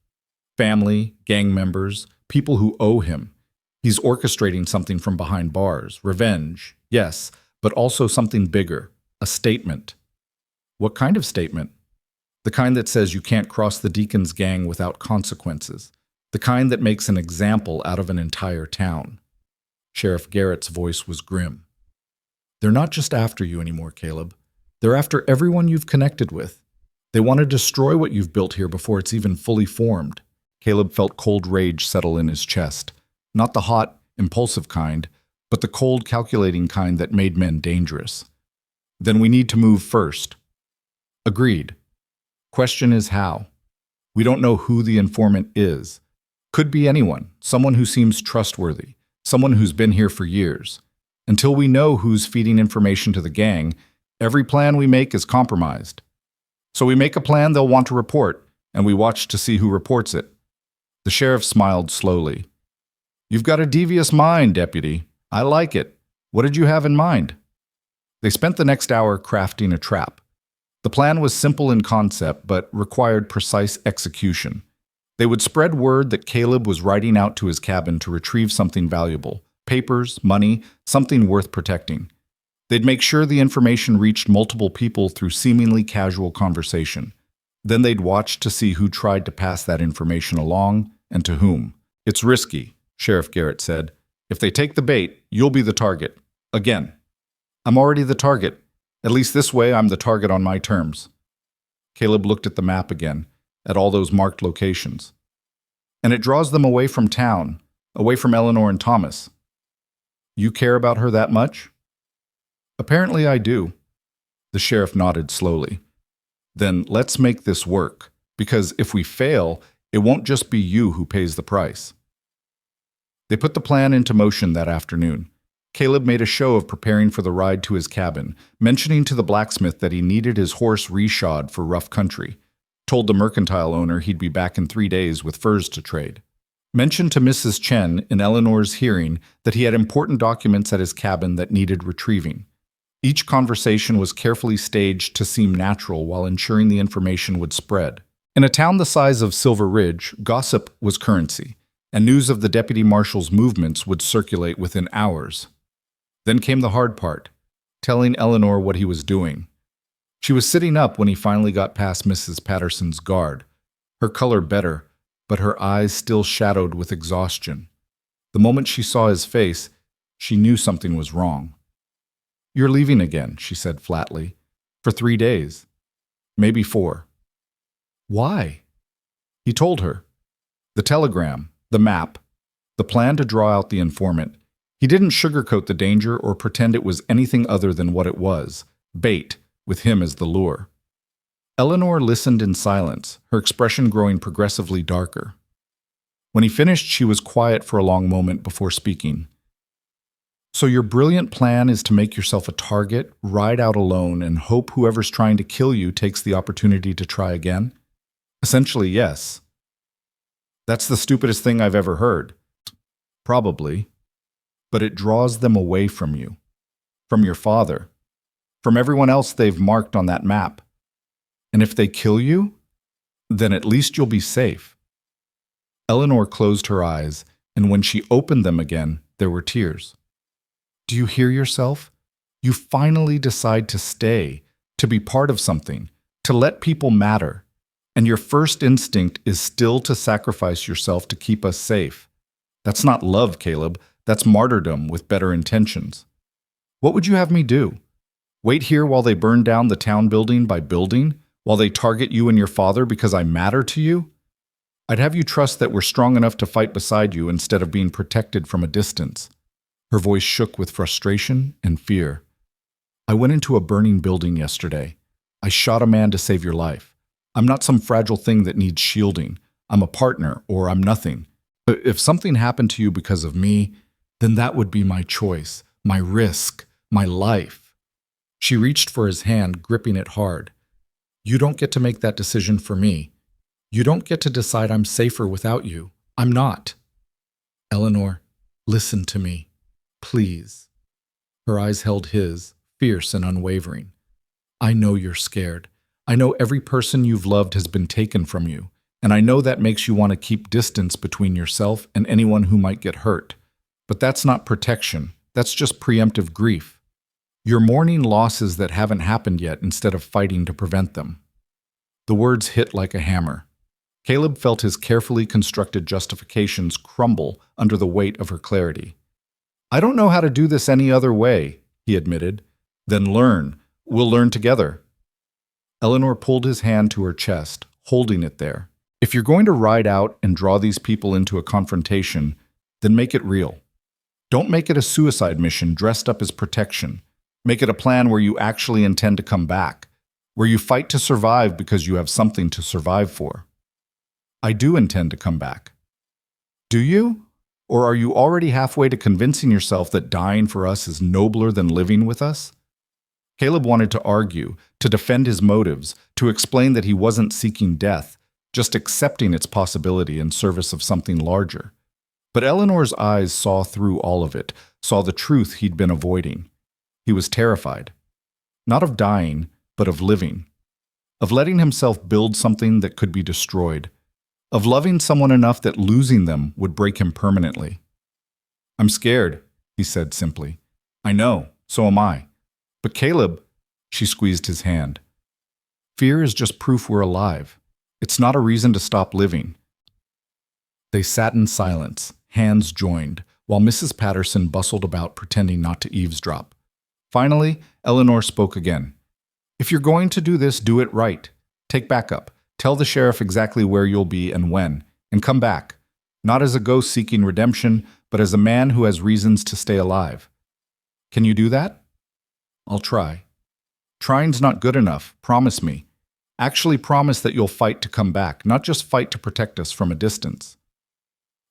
Family, gang members, people who owe him. He's orchestrating something from behind bars. Revenge, yes, but also something bigger. A statement." "What kind of statement?" "The kind that says you can't cross the Deakins gang without consequences. The kind that makes an example out of an entire town." Sheriff Garrett's voice was grim. "They're not just after you anymore, Caleb. They're after everyone you've connected with. They want to destroy what you've built here before it's even fully formed." Caleb felt cold rage settle in his chest. Not the hot, impulsive kind, but the cold, calculating kind that made men dangerous. "Then we need to move first." "Agreed. Question is how. We don't know who the informant is. Could be anyone, someone who seems trustworthy, someone who's been here for years. Until we know who's feeding information to the gang, every plan we make is compromised. So we make a plan they'll want to report, and we watch to see who reports it." The sheriff smiled slowly. "You've got a devious mind, deputy. I like it. What did you have in mind?" They spent the next hour crafting a trap. The plan was simple in concept, but required precise execution. They would spread word that Caleb was riding out to his cabin to retrieve something valuable, papers, money, something worth protecting. They'd make sure the information reached multiple people through seemingly casual conversation. Then they'd watch to see who tried to pass that information along and to whom. "It's risky," Sheriff Garrett said. "If they take the bait, you'll be the target. Again. I'm already the target. At least this way I'm the target on my terms." Caleb looked at the map again, at all those marked locations. "And it draws them away from town, away from Eleanor and Thomas. You care about her that much?" "Apparently I do." The sheriff nodded slowly. "Then let's make this work, because if we fail, it won't just be you who pays the price." They put the plan into motion that afternoon. Caleb made a show of preparing for the ride to his cabin, mentioning to the blacksmith that he needed his horse reshod for rough country. Told the mercantile owner he'd be back in 3 days with furs to trade. Mentioned to Mrs. Chen in Eleanor's hearing that he had important documents at his cabin that needed retrieving. Each conversation was carefully staged to seem natural while ensuring the information would spread. In a town the size of Silver Ridge, gossip was currency, and news of the deputy marshal's movements would circulate within hours. Then came the hard part, telling Eleanor what he was doing. She was sitting up when he finally got past Mrs. Patterson's guard, her color better, but her eyes still shadowed with exhaustion. The moment she saw his face, she knew something was wrong. "You're leaving again," she said flatly. "For 3 days. Maybe 4. "Why?" He told her. The telegram, the map, the plan to draw out the informant. He didn't sugarcoat the danger or pretend it was anything other than what it was, bait, with him as the lure. Eleanor listened in silence, her expression growing progressively darker. When he finished, she was quiet for a long moment before speaking. "So your brilliant plan is to make yourself a target, ride out alone, and hope whoever's trying to kill you takes the opportunity to try again?" "Essentially, yes." "That's the stupidest thing I've ever heard." "Probably. But it draws them away from you, from your father, from everyone else they've marked on that map. And if they kill you, then at least you'll be safe." Eleanor closed her eyes, and when she opened them again, there were tears. "Do you hear yourself? You finally decide to stay, to be part of something, to let people matter. And your first instinct is still to sacrifice yourself to keep us safe. That's not love, Caleb. That's martyrdom with better intentions. What would you have me do? Wait here while they burn down the town building by building, while they target you and your father because I matter to you? I'd have you trust that we're strong enough to fight beside you instead of being protected from a distance." Her voice shook with frustration and fear. "I went into a burning building yesterday. I shot a man to save your life. I'm not some fragile thing that needs shielding. I'm a partner, or I'm nothing. If something happened to you because of me, then that would be my choice, my risk, my life." She reached for his hand, gripping it hard. "You don't get to make that decision for me. You don't get to decide I'm safer without you. I'm not." "Eleanor, listen to me. Please." Her eyes held his, fierce and unwavering. "I know you're scared. I know every person you've loved has been taken from you, and I know that makes you want to keep distance between yourself and anyone who might get hurt. But that's not protection. That's just preemptive grief. You're mourning losses that haven't happened yet instead of fighting to prevent them." The words hit like a hammer. Caleb felt his carefully constructed justifications crumble under the weight of her clarity. "I don't know how to do this any other way," he admitted. "Then learn. We'll learn together." Eleanor pulled his hand to her chest, holding it there. "If you're going to ride out and draw these people into a confrontation, then make it real. Don't make it a suicide mission dressed up as protection. Make it a plan where you actually intend to come back, where you fight to survive because you have something to survive for." "I do intend to come back." "Do you? Or are you already halfway to convincing yourself that dying for us is nobler than living with us?" Caleb wanted to argue, to defend his motives, to explain that he wasn't seeking death, just accepting its possibility in service of something larger. But Eleanor's eyes saw through all of it, saw the truth he'd been avoiding. He was terrified. Not of dying, but of living. Of letting himself build something that could be destroyed. Of loving someone enough that losing them would break him permanently. "I'm scared," he said simply. "I know, so am I. But Caleb," she squeezed his hand. "Fear is just proof we're alive. It's not a reason to stop living." They sat in silence, hands joined, while Mrs. Patterson bustled about pretending not to eavesdrop. Finally, Eleanor spoke again. "If you're going to do this, do it right. Take backup. Tell the sheriff exactly where you'll be and when, and come back. Not as a ghost seeking redemption, but as a man who has reasons to stay alive. Can you do that?" "I'll try." "Trying's not good enough. Promise me. Actually promise that you'll fight to come back, not just fight to protect us from a distance."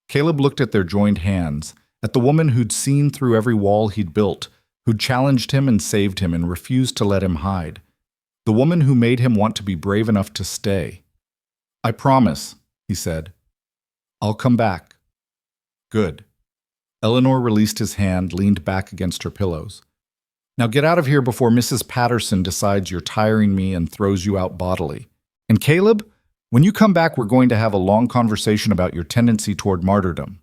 Caleb looked at their joined hands, at the woman who'd seen through every wall he'd built, who'd challenged him and saved him and refused to let him hide. The woman who made him want to be brave enough to stay. "I promise," he said. "I'll come back." "Good." Eleanor released his hand, leaned back against her pillows. "Now get out of here before Mrs. Patterson decides you're tiring me and throws you out bodily. And Caleb, When you come back, we're going to have a long conversation about your tendency toward martyrdom.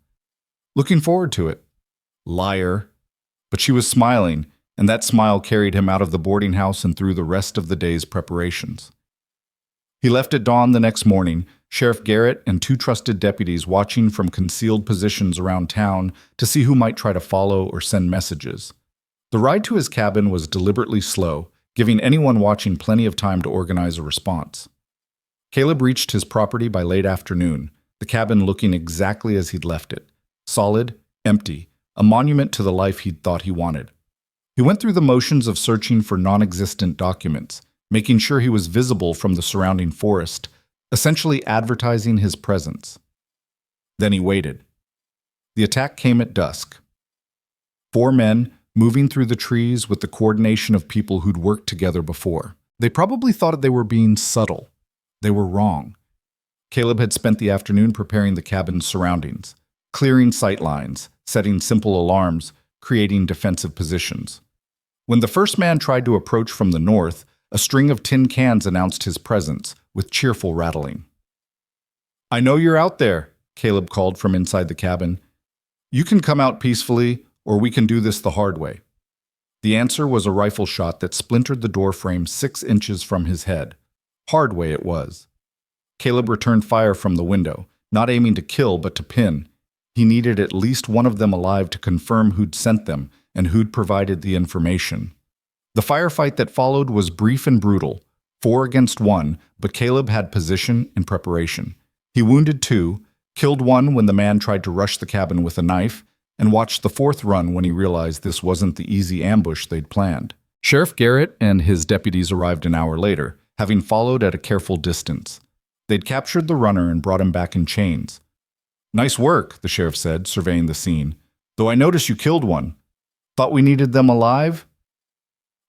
Looking forward to it. Liar. But she was smiling, and that smile carried him out of the boarding house and through the rest of the day's preparations. He left at dawn the next morning, Sheriff Garrett and 2 trusted deputies watching from concealed positions around town to see who might try to follow or send messages. The ride to his cabin was deliberately slow, giving anyone watching plenty of time to organize a response. Caleb reached his property by late afternoon, the cabin looking exactly as he'd left it. Solid, empty, a monument to the life he'd thought he wanted. He went through the motions of searching for non-existent documents, making sure he was visible from the surrounding forest, essentially advertising his presence. Then he waited. The attack came at dusk. 4 men, moving through the trees with the coordination of people who'd worked together before. They probably thought they were being subtle. They were wrong. Caleb had spent the afternoon preparing the cabin's surroundings, clearing sight lines, setting simple alarms, creating defensive positions. When the first man tried to approach from the north, a string of tin cans announced his presence, with cheerful rattling. "I know you're out there," Caleb called from inside the cabin. "You can come out peacefully, or we can do this the hard way." The answer was a rifle shot that splintered the door frame 6 inches from his head. Hard way it was. Caleb returned fire from the window, not aiming to kill but to pin. He needed at least one of them alive to confirm who'd sent them and who'd provided the information. The firefight that followed was brief and brutal, 4 against 1, but Caleb had position and preparation. He wounded 2, killed 1 when the man tried to rush the cabin with a knife, and watched the 4th run when he realized this wasn't the easy ambush they'd planned. Sheriff Garrett and his deputies arrived an hour later, having followed at a careful distance. They'd captured the runner and brought him back in chains. "Nice work," the sheriff said, surveying the scene. "Though I noticed you killed 1. Thought we needed them alive?"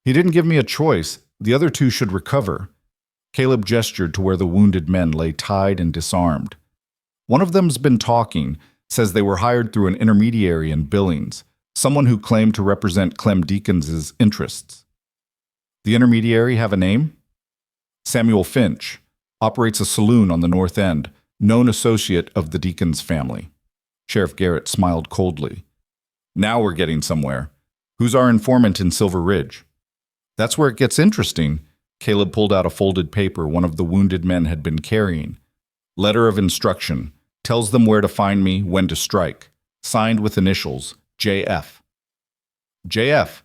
"He didn't give me a choice. The other 2 should recover." Caleb gestured to where the wounded men lay tied and disarmed. "One of them's been talking, says they were hired through an intermediary in Billings, someone who claimed to represent Clem Deakins' interests." "The intermediary have a name?" "Samuel Finch. Operates a saloon on the north end, known associate of the Deakins family." Sheriff Garrett smiled coldly. "Now we're getting somewhere. Who's our informant in Silver Ridge?" "That's where it gets interesting." Caleb pulled out a folded paper one of the wounded men had been carrying. "Letter of instruction. Tells them where to find me, when to strike. Signed with initials, J.F." "J.F.?"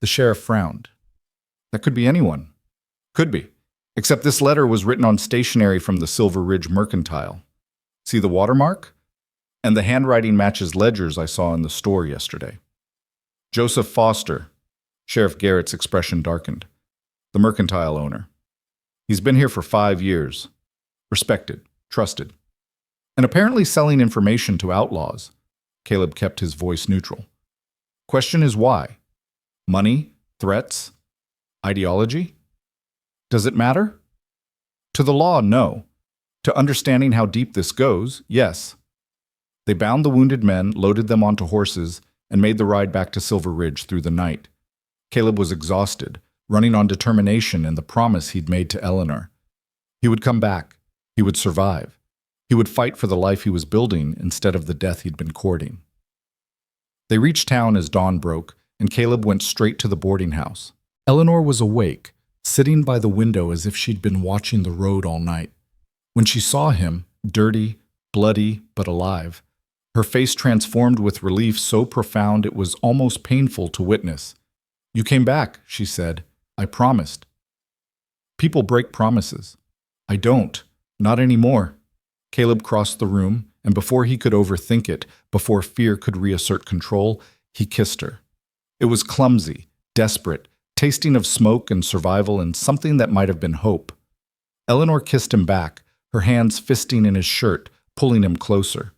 The sheriff frowned. "That could be anyone." "Could be. Except this letter was written on stationery from the Silver Ridge Mercantile. See the watermark? And the handwriting matches ledgers I saw in the store yesterday." "Joseph Foster." Sheriff Garrett's expression darkened. "The Mercantile owner. He's been here for 5 years. Respected, trusted. And apparently selling information to outlaws." Caleb kept his voice neutral. "Question is why? Money? Threats? Ideology? Does it matter? To the law, no. To understanding how deep this goes, yes." They bound the wounded men, loaded them onto horses, and made the ride back to Silver Ridge through the night. Caleb was exhausted, running on determination and the promise he'd made to Eleanor. He would come back. He would survive. He would fight for the life he was building instead of the death he'd been courting. They reached town as dawn broke, and Caleb went straight to the boarding house. Eleanor was awake, sitting by the window as if she'd been watching the road all night. When she saw him, dirty, bloody, but alive, her face transformed with relief so profound it was almost painful to witness. "You came back," she said. "I promised." "People break promises." "I don't. Not anymore." Caleb crossed the room, and before he could overthink it, before fear could reassert control, he kissed her. It was clumsy, desperate, tasting of smoke and survival and something that might have been hope. Eleanor kissed him back, her hands fisting in his shirt, pulling him closer.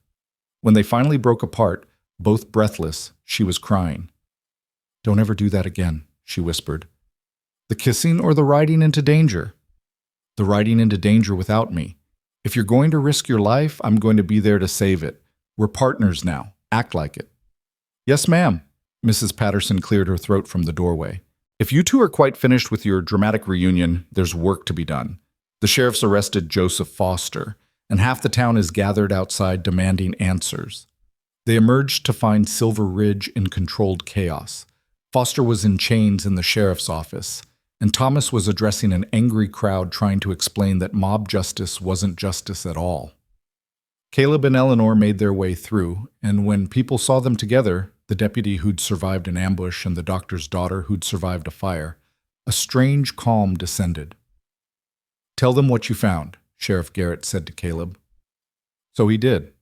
When they finally broke apart, both breathless, she was crying. "Don't ever do that again," she whispered. "The kissing or the riding into danger?" "The riding into danger without me. If you're going to risk your life, I'm going to be there to save it. We're partners now. Act like it." "Yes, ma'am." Mrs. Patterson cleared her throat from the doorway. "If you two are quite finished with your dramatic reunion, there's work to be done. The sheriff's arrested Joseph Foster, and half the town is gathered outside demanding answers. They emerged to find Silver Ridge in controlled chaos. Foster was in chains in the sheriff's office, and Thomas was addressing an angry crowd trying to explain that mob justice wasn't justice at all. Caleb and Eleanor made their way through, and when people saw them together, the deputy who'd survived an ambush and the doctor's daughter who'd survived a fire, a strange calm descended. "Tell them what you found," Sheriff Garrett said to Caleb. So he did.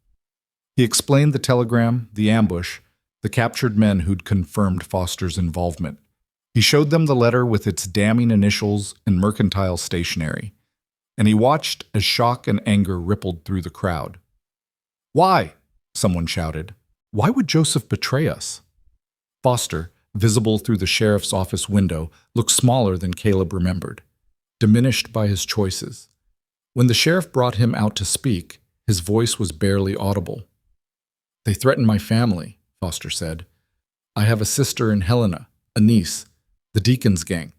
He explained the telegram, the ambush, the captured men who'd confirmed Foster's involvement. He showed them the letter with its damning initials and mercantile stationery, and he watched as shock and anger rippled through the crowd. "Why?" someone shouted. "Why would Joseph betray us?" Foster, visible through the sheriff's office window, looked smaller than Caleb remembered, diminished by his choices. When the sheriff brought him out to speak, his voice was barely audible. "They threatened my family," Foster said. "I have a sister in Helena, a niece, the Deacons gang.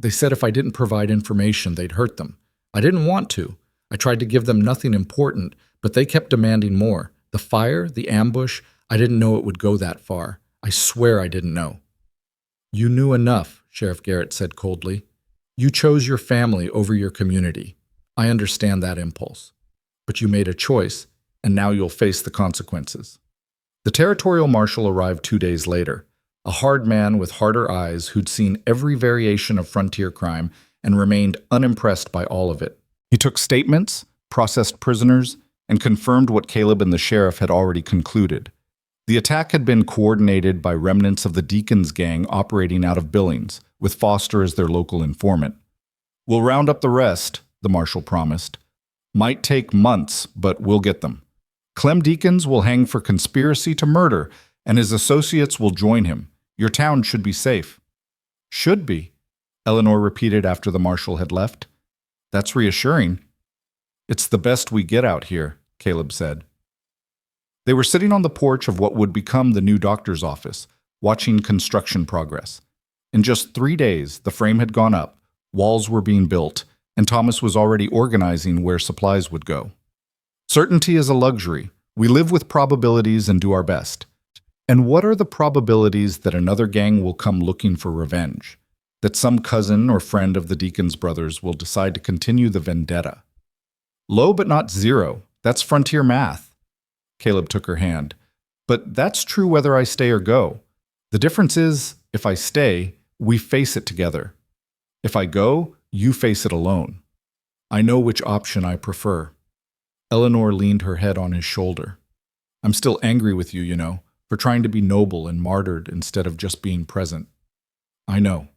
They said if I didn't provide information, they'd hurt them. I didn't want to. I tried to give them nothing important, but they kept demanding more. The fire, the ambush, I didn't know it would go that far. I swear I didn't know." "You knew enough," Sheriff Garrett said coldly. "You chose your family over your community. I understand that impulse. But you made a choice, and now you'll face the consequences." The territorial marshal arrived 2 days later, a hard man with harder eyes who'd seen every variation of frontier crime and remained unimpressed by all of it. He took statements, processed prisoners, and confirmed what Caleb and the sheriff had already concluded. The attack had been coordinated by remnants of the Deacons gang operating out of Billings, with Foster as their local informant. "We'll round up the rest," the marshal promised. "Might take months, but we'll get them. Clem Deacons will hang for conspiracy to murder, and his associates will join him. Your town should be safe." "Should be," Eleanor repeated after the marshal had left. "That's reassuring." "It's the best we get out here," Caleb said. They were sitting on the porch of what would become the new doctor's office, watching construction progress. In just 3 days, the frame had gone up, walls were being built, and Thomas was already organizing where supplies would go. Certainty is a luxury. We live with probabilities and do our best. And what are the probabilities that another gang will come looking for revenge? That some cousin or friend of the Deacons brothers will decide to continue the vendetta? Low but not zero. That's frontier math. Caleb took her hand. "But that's true whether I stay or go. The difference is, if I stay, we face it together. If I go, you face it alone. I know which option I prefer." Eleanor leaned her head on his shoulder. "I'm still angry with you, for trying to be noble and martyred instead of just being present. I know.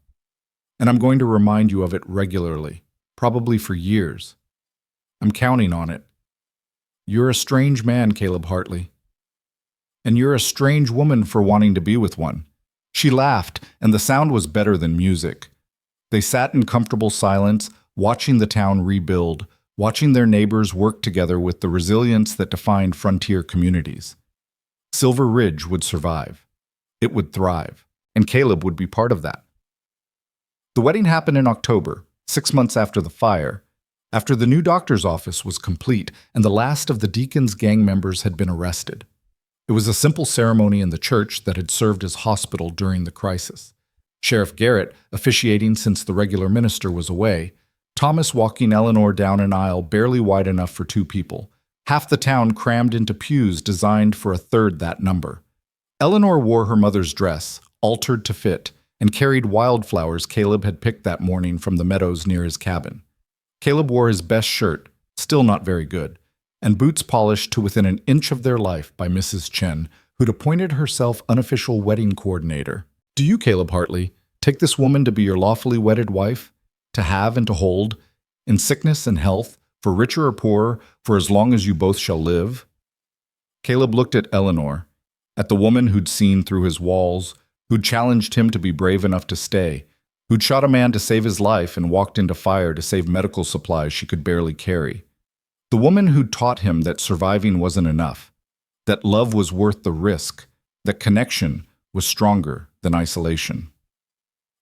And I'm going to remind you of it regularly, probably for years. I'm counting on it. You're a strange man, Caleb Hartley. And you're a strange woman for wanting to be with one." She laughed, and the sound was better than music. They sat in comfortable silence, watching the town rebuild, watching their neighbors work together with the resilience that defined frontier communities. Silver Ridge would survive. It would thrive, and Caleb would be part of that. The wedding happened in October, 6 months after the fire, after the new doctor's office was complete and the last of the Deacons gang members had been arrested. It was a simple ceremony in the church that had served as hospital during the crisis. Sheriff Garrett officiating since the regular minister was away, Thomas walking Eleanor down an aisle barely wide enough for 2 people, half the town crammed into pews designed for a third that number. Eleanor wore her mother's dress, altered to fit, and carried wildflowers Caleb had picked that morning from the meadows near his cabin. Caleb wore his best shirt, still not very good, and boots polished to within an inch of their life by Mrs. Chen, who'd appointed herself unofficial wedding coordinator. "Do you, Caleb Hartley, take this woman to be your lawfully wedded wife? To have and to hold, in sickness and health, for richer or poorer, for as long as you both shall live?" Caleb looked at Eleanor, at the woman who'd seen through his walls, who'd challenged him to be brave enough to stay, who'd shot a man to save his life and walked into fire to save medical supplies she could barely carry. The woman who'd taught him that surviving wasn't enough, that love was worth the risk, that connection was stronger than isolation.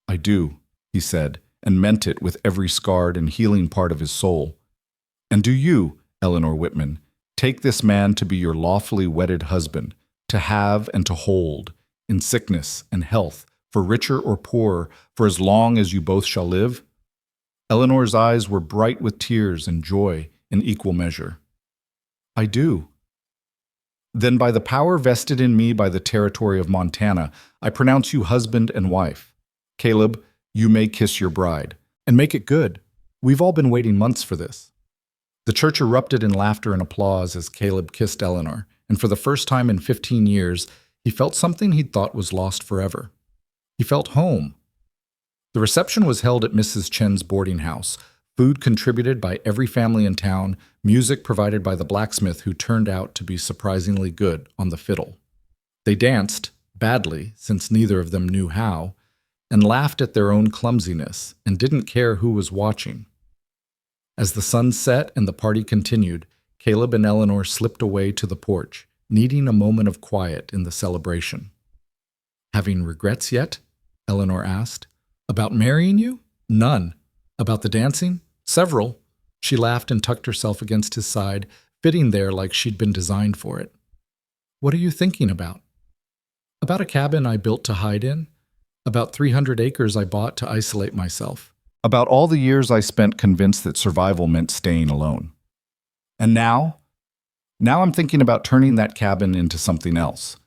"I do," he said, and meant it with every scarred and healing part of his soul. And do you, Eleanor Whitman, take this man to be your lawfully wedded husband, to have and to hold, in sickness and health, for richer or poorer, for as long as you both shall live? Eleanor's eyes were bright with tears and joy in equal measure. I do. Then by the power vested in me by the territory of Montana, I pronounce you husband and wife. Caleb, you may kiss your bride. And make it good. We've all been waiting months for this. The church erupted in laughter and applause as Caleb kissed Eleanor, and for the first time in 15 years, he felt something he'd thought was lost forever. He felt home. The reception was held at Mrs. Chen's boarding house, food contributed by every family in town, music provided by the blacksmith who turned out to be surprisingly good on the fiddle. They danced, badly, since neither of them knew how, and laughed at their own clumsiness and didn't care who was watching. As the sun set and the party continued, Caleb and Eleanor slipped away to the porch, needing a moment of quiet in the celebration. Having regrets yet? Eleanor asked. About marrying you? None. About the dancing? Several. She laughed and tucked herself against his side, fitting there like she'd been designed for it. What are you thinking about? About a cabin I built to hide in. About 300 acres I bought to isolate myself. About all the years I spent convinced that survival meant staying alone. And now? Now I'm thinking about turning that cabin into something else.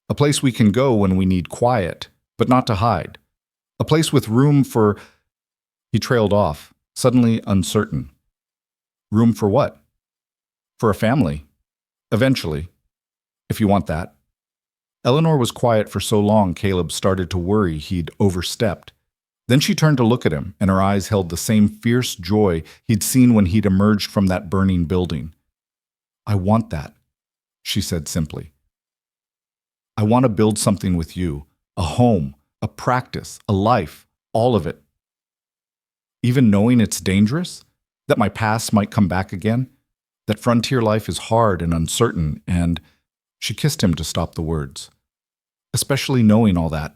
A place we can go when we need quiet, but not to hide. A place with room for... He trailed off, suddenly uncertain. Room for what? For a family. Eventually. If you want that. Eleanor was quiet for so long Caleb started to worry he'd overstepped. Then she turned to look at him, and her eyes held the same fierce joy he'd seen when he'd emerged from that burning building. I want that, she said simply. I want to build something with you, a home, a practice, a life, all of it. Even knowing it's dangerous, that my past might come back again, that frontier life is hard and uncertain, and she kissed him to stop the words. Especially knowing all that,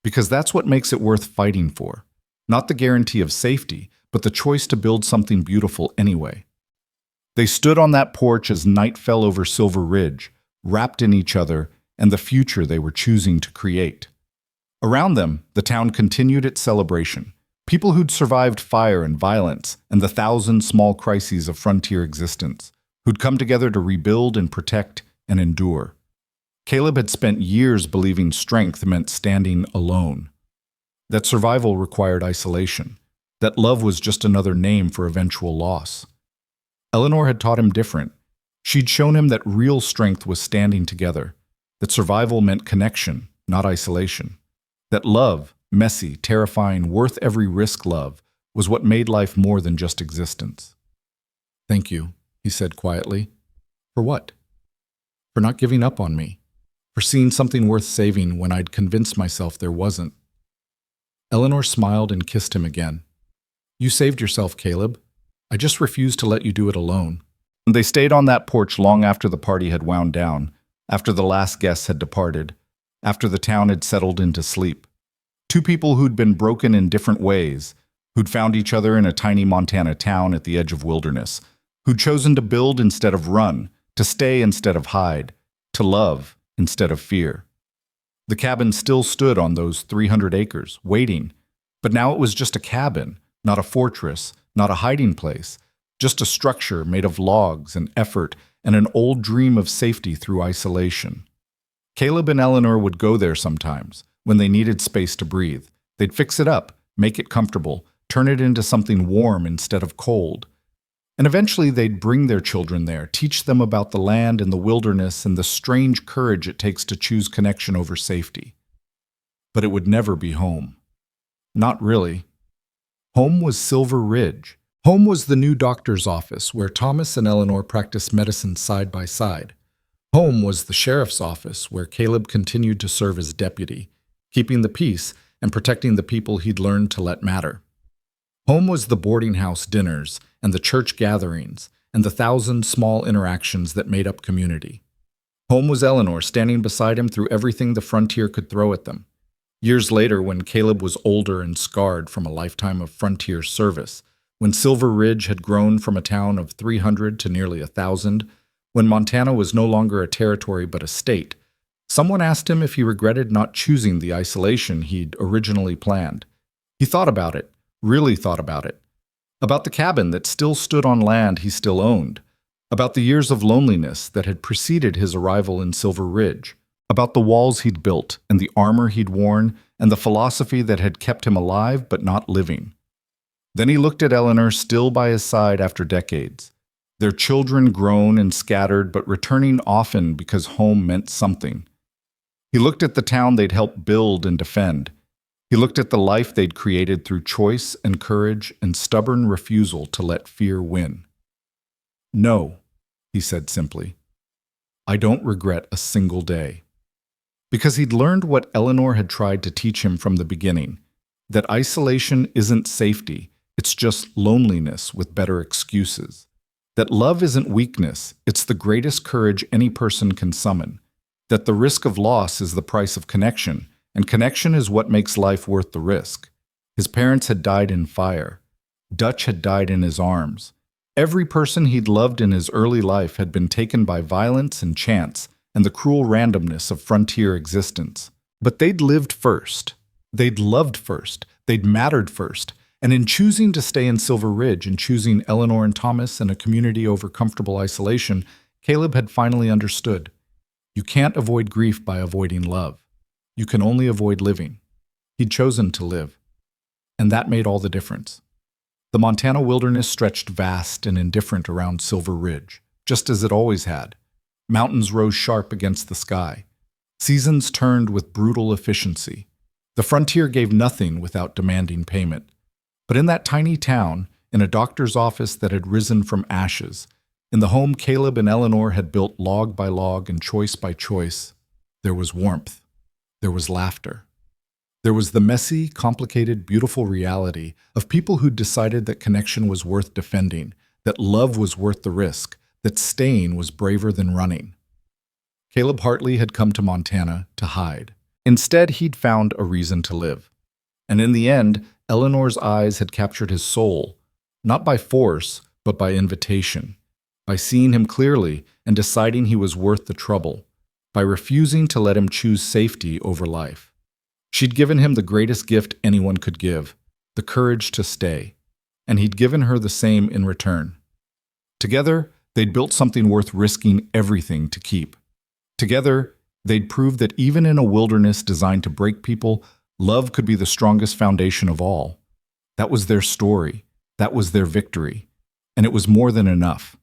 because that's what makes it worth fighting for. Not the guarantee of safety, but the choice to build something beautiful anyway. They stood on that porch as night fell over Silver Ridge, wrapped in each other and the future they were choosing to create. Around them, the town continued its celebration. People who'd survived fire and violence and the 1,000 small crises of frontier existence, who'd come together to rebuild and protect and endure. Caleb had spent years believing strength meant standing alone, that survival required isolation, that love was just another name for eventual loss. Eleanor had taught him different. She'd shown him that real strength was standing together, that survival meant connection, not isolation, that love, messy, terrifying, worth every risk love, was what made life more than just existence. Thank you, he said quietly. For what? For not giving up on me. For seeing something worth saving when I'd convinced myself there wasn't. Eleanor smiled and kissed him again. You saved yourself, Caleb. I just refused to let you do it alone. They stayed on that porch long after the party had wound down, after the last guests had departed, after the town had settled into sleep. Two people who'd been broken in different ways, who'd found each other in a tiny Montana town at the edge of wilderness, who'd chosen to build instead of run, to stay instead of hide, to love instead of fear. The cabin still stood on those 300 acres, waiting, but now it was just a cabin, not a fortress, not a hiding place, just a structure made of logs and effort and an old dream of safety through isolation. Caleb and Eleanor would go there sometimes, when they needed space to breathe. They'd fix it up, make it comfortable, turn it into something warm instead of cold. And eventually they'd bring their children there, teach them about the land and the wilderness and the strange courage it takes to choose connection over safety. But it would never be home. Not really. Home was Silver Ridge. Home was the new doctor's office where Thomas and Eleanor practiced medicine side by side. Home was the sheriff's office where Caleb continued to serve as deputy, keeping the peace and protecting the people he'd learned to let matter. Home was the boarding house dinners and the church gatherings and the 1,000 small interactions that made up community. Home was Eleanor standing beside him through everything the frontier could throw at them. Years later, when Caleb was older and scarred from a lifetime of frontier service, when Silver Ridge had grown from a town of 300 to nearly 1,000, when Montana was no longer a territory but a state, someone asked him if he regretted not choosing the isolation he'd originally planned. He thought about it, really thought about it. About the cabin that still stood on land he still owned. About the years of loneliness that had preceded his arrival in Silver Ridge. About the walls he'd built and the armor he'd worn and the philosophy that had kept him alive but not living. Then he looked at Eleanor still by his side after decades. Their children grown and scattered but returning often because home meant something. He looked at the town they'd helped build and defend. He looked at the life they'd created through choice and courage and stubborn refusal to let fear win. "No," he said simply. "I don't regret a single day." Because he'd learned what Eleanor had tried to teach him from the beginning, that isolation isn't safety, it's just loneliness with better excuses. That love isn't weakness, it's the greatest courage any person can summon. That the risk of loss is the price of connection, and connection is what makes life worth the risk. His parents had died in fire. Dutch had died in his arms. Every person he'd loved in his early life had been taken by violence and chance and the cruel randomness of frontier existence. But they'd lived first. They'd loved first. They'd mattered first. And in choosing to stay in Silver Ridge and choosing Eleanor and Thomas and a community over comfortable isolation, Caleb had finally understood. You can't avoid grief by avoiding love. You can only avoid living. He'd chosen to live. And that made all the difference. The Montana wilderness stretched vast and indifferent around Silver Ridge, just as it always had. Mountains rose sharp against the sky. Seasons turned with brutal efficiency. The frontier gave nothing without demanding payment. But in that tiny town, in a doctor's office that had risen from ashes, in the home Caleb and Eleanor had built log by log and choice by choice, there was warmth. There was laughter. There was the messy, complicated, beautiful reality of people who'd decided that connection was worth defending, that love was worth the risk, that staying was braver than running. Caleb Hartley had come to Montana to hide. Instead, he'd found a reason to live. And in the end, Eleanor's eyes had captured his soul, not by force, but by invitation, by seeing him clearly and deciding he was worth the trouble, by refusing to let him choose safety over life. She'd given him the greatest gift anyone could give, the courage to stay, and he'd given her the same in return. Together, they'd built something worth risking everything to keep. Together, they'd proved that even in a wilderness designed to break people, love could be the strongest foundation of all. That was their story. That was their victory. And it was more than enough.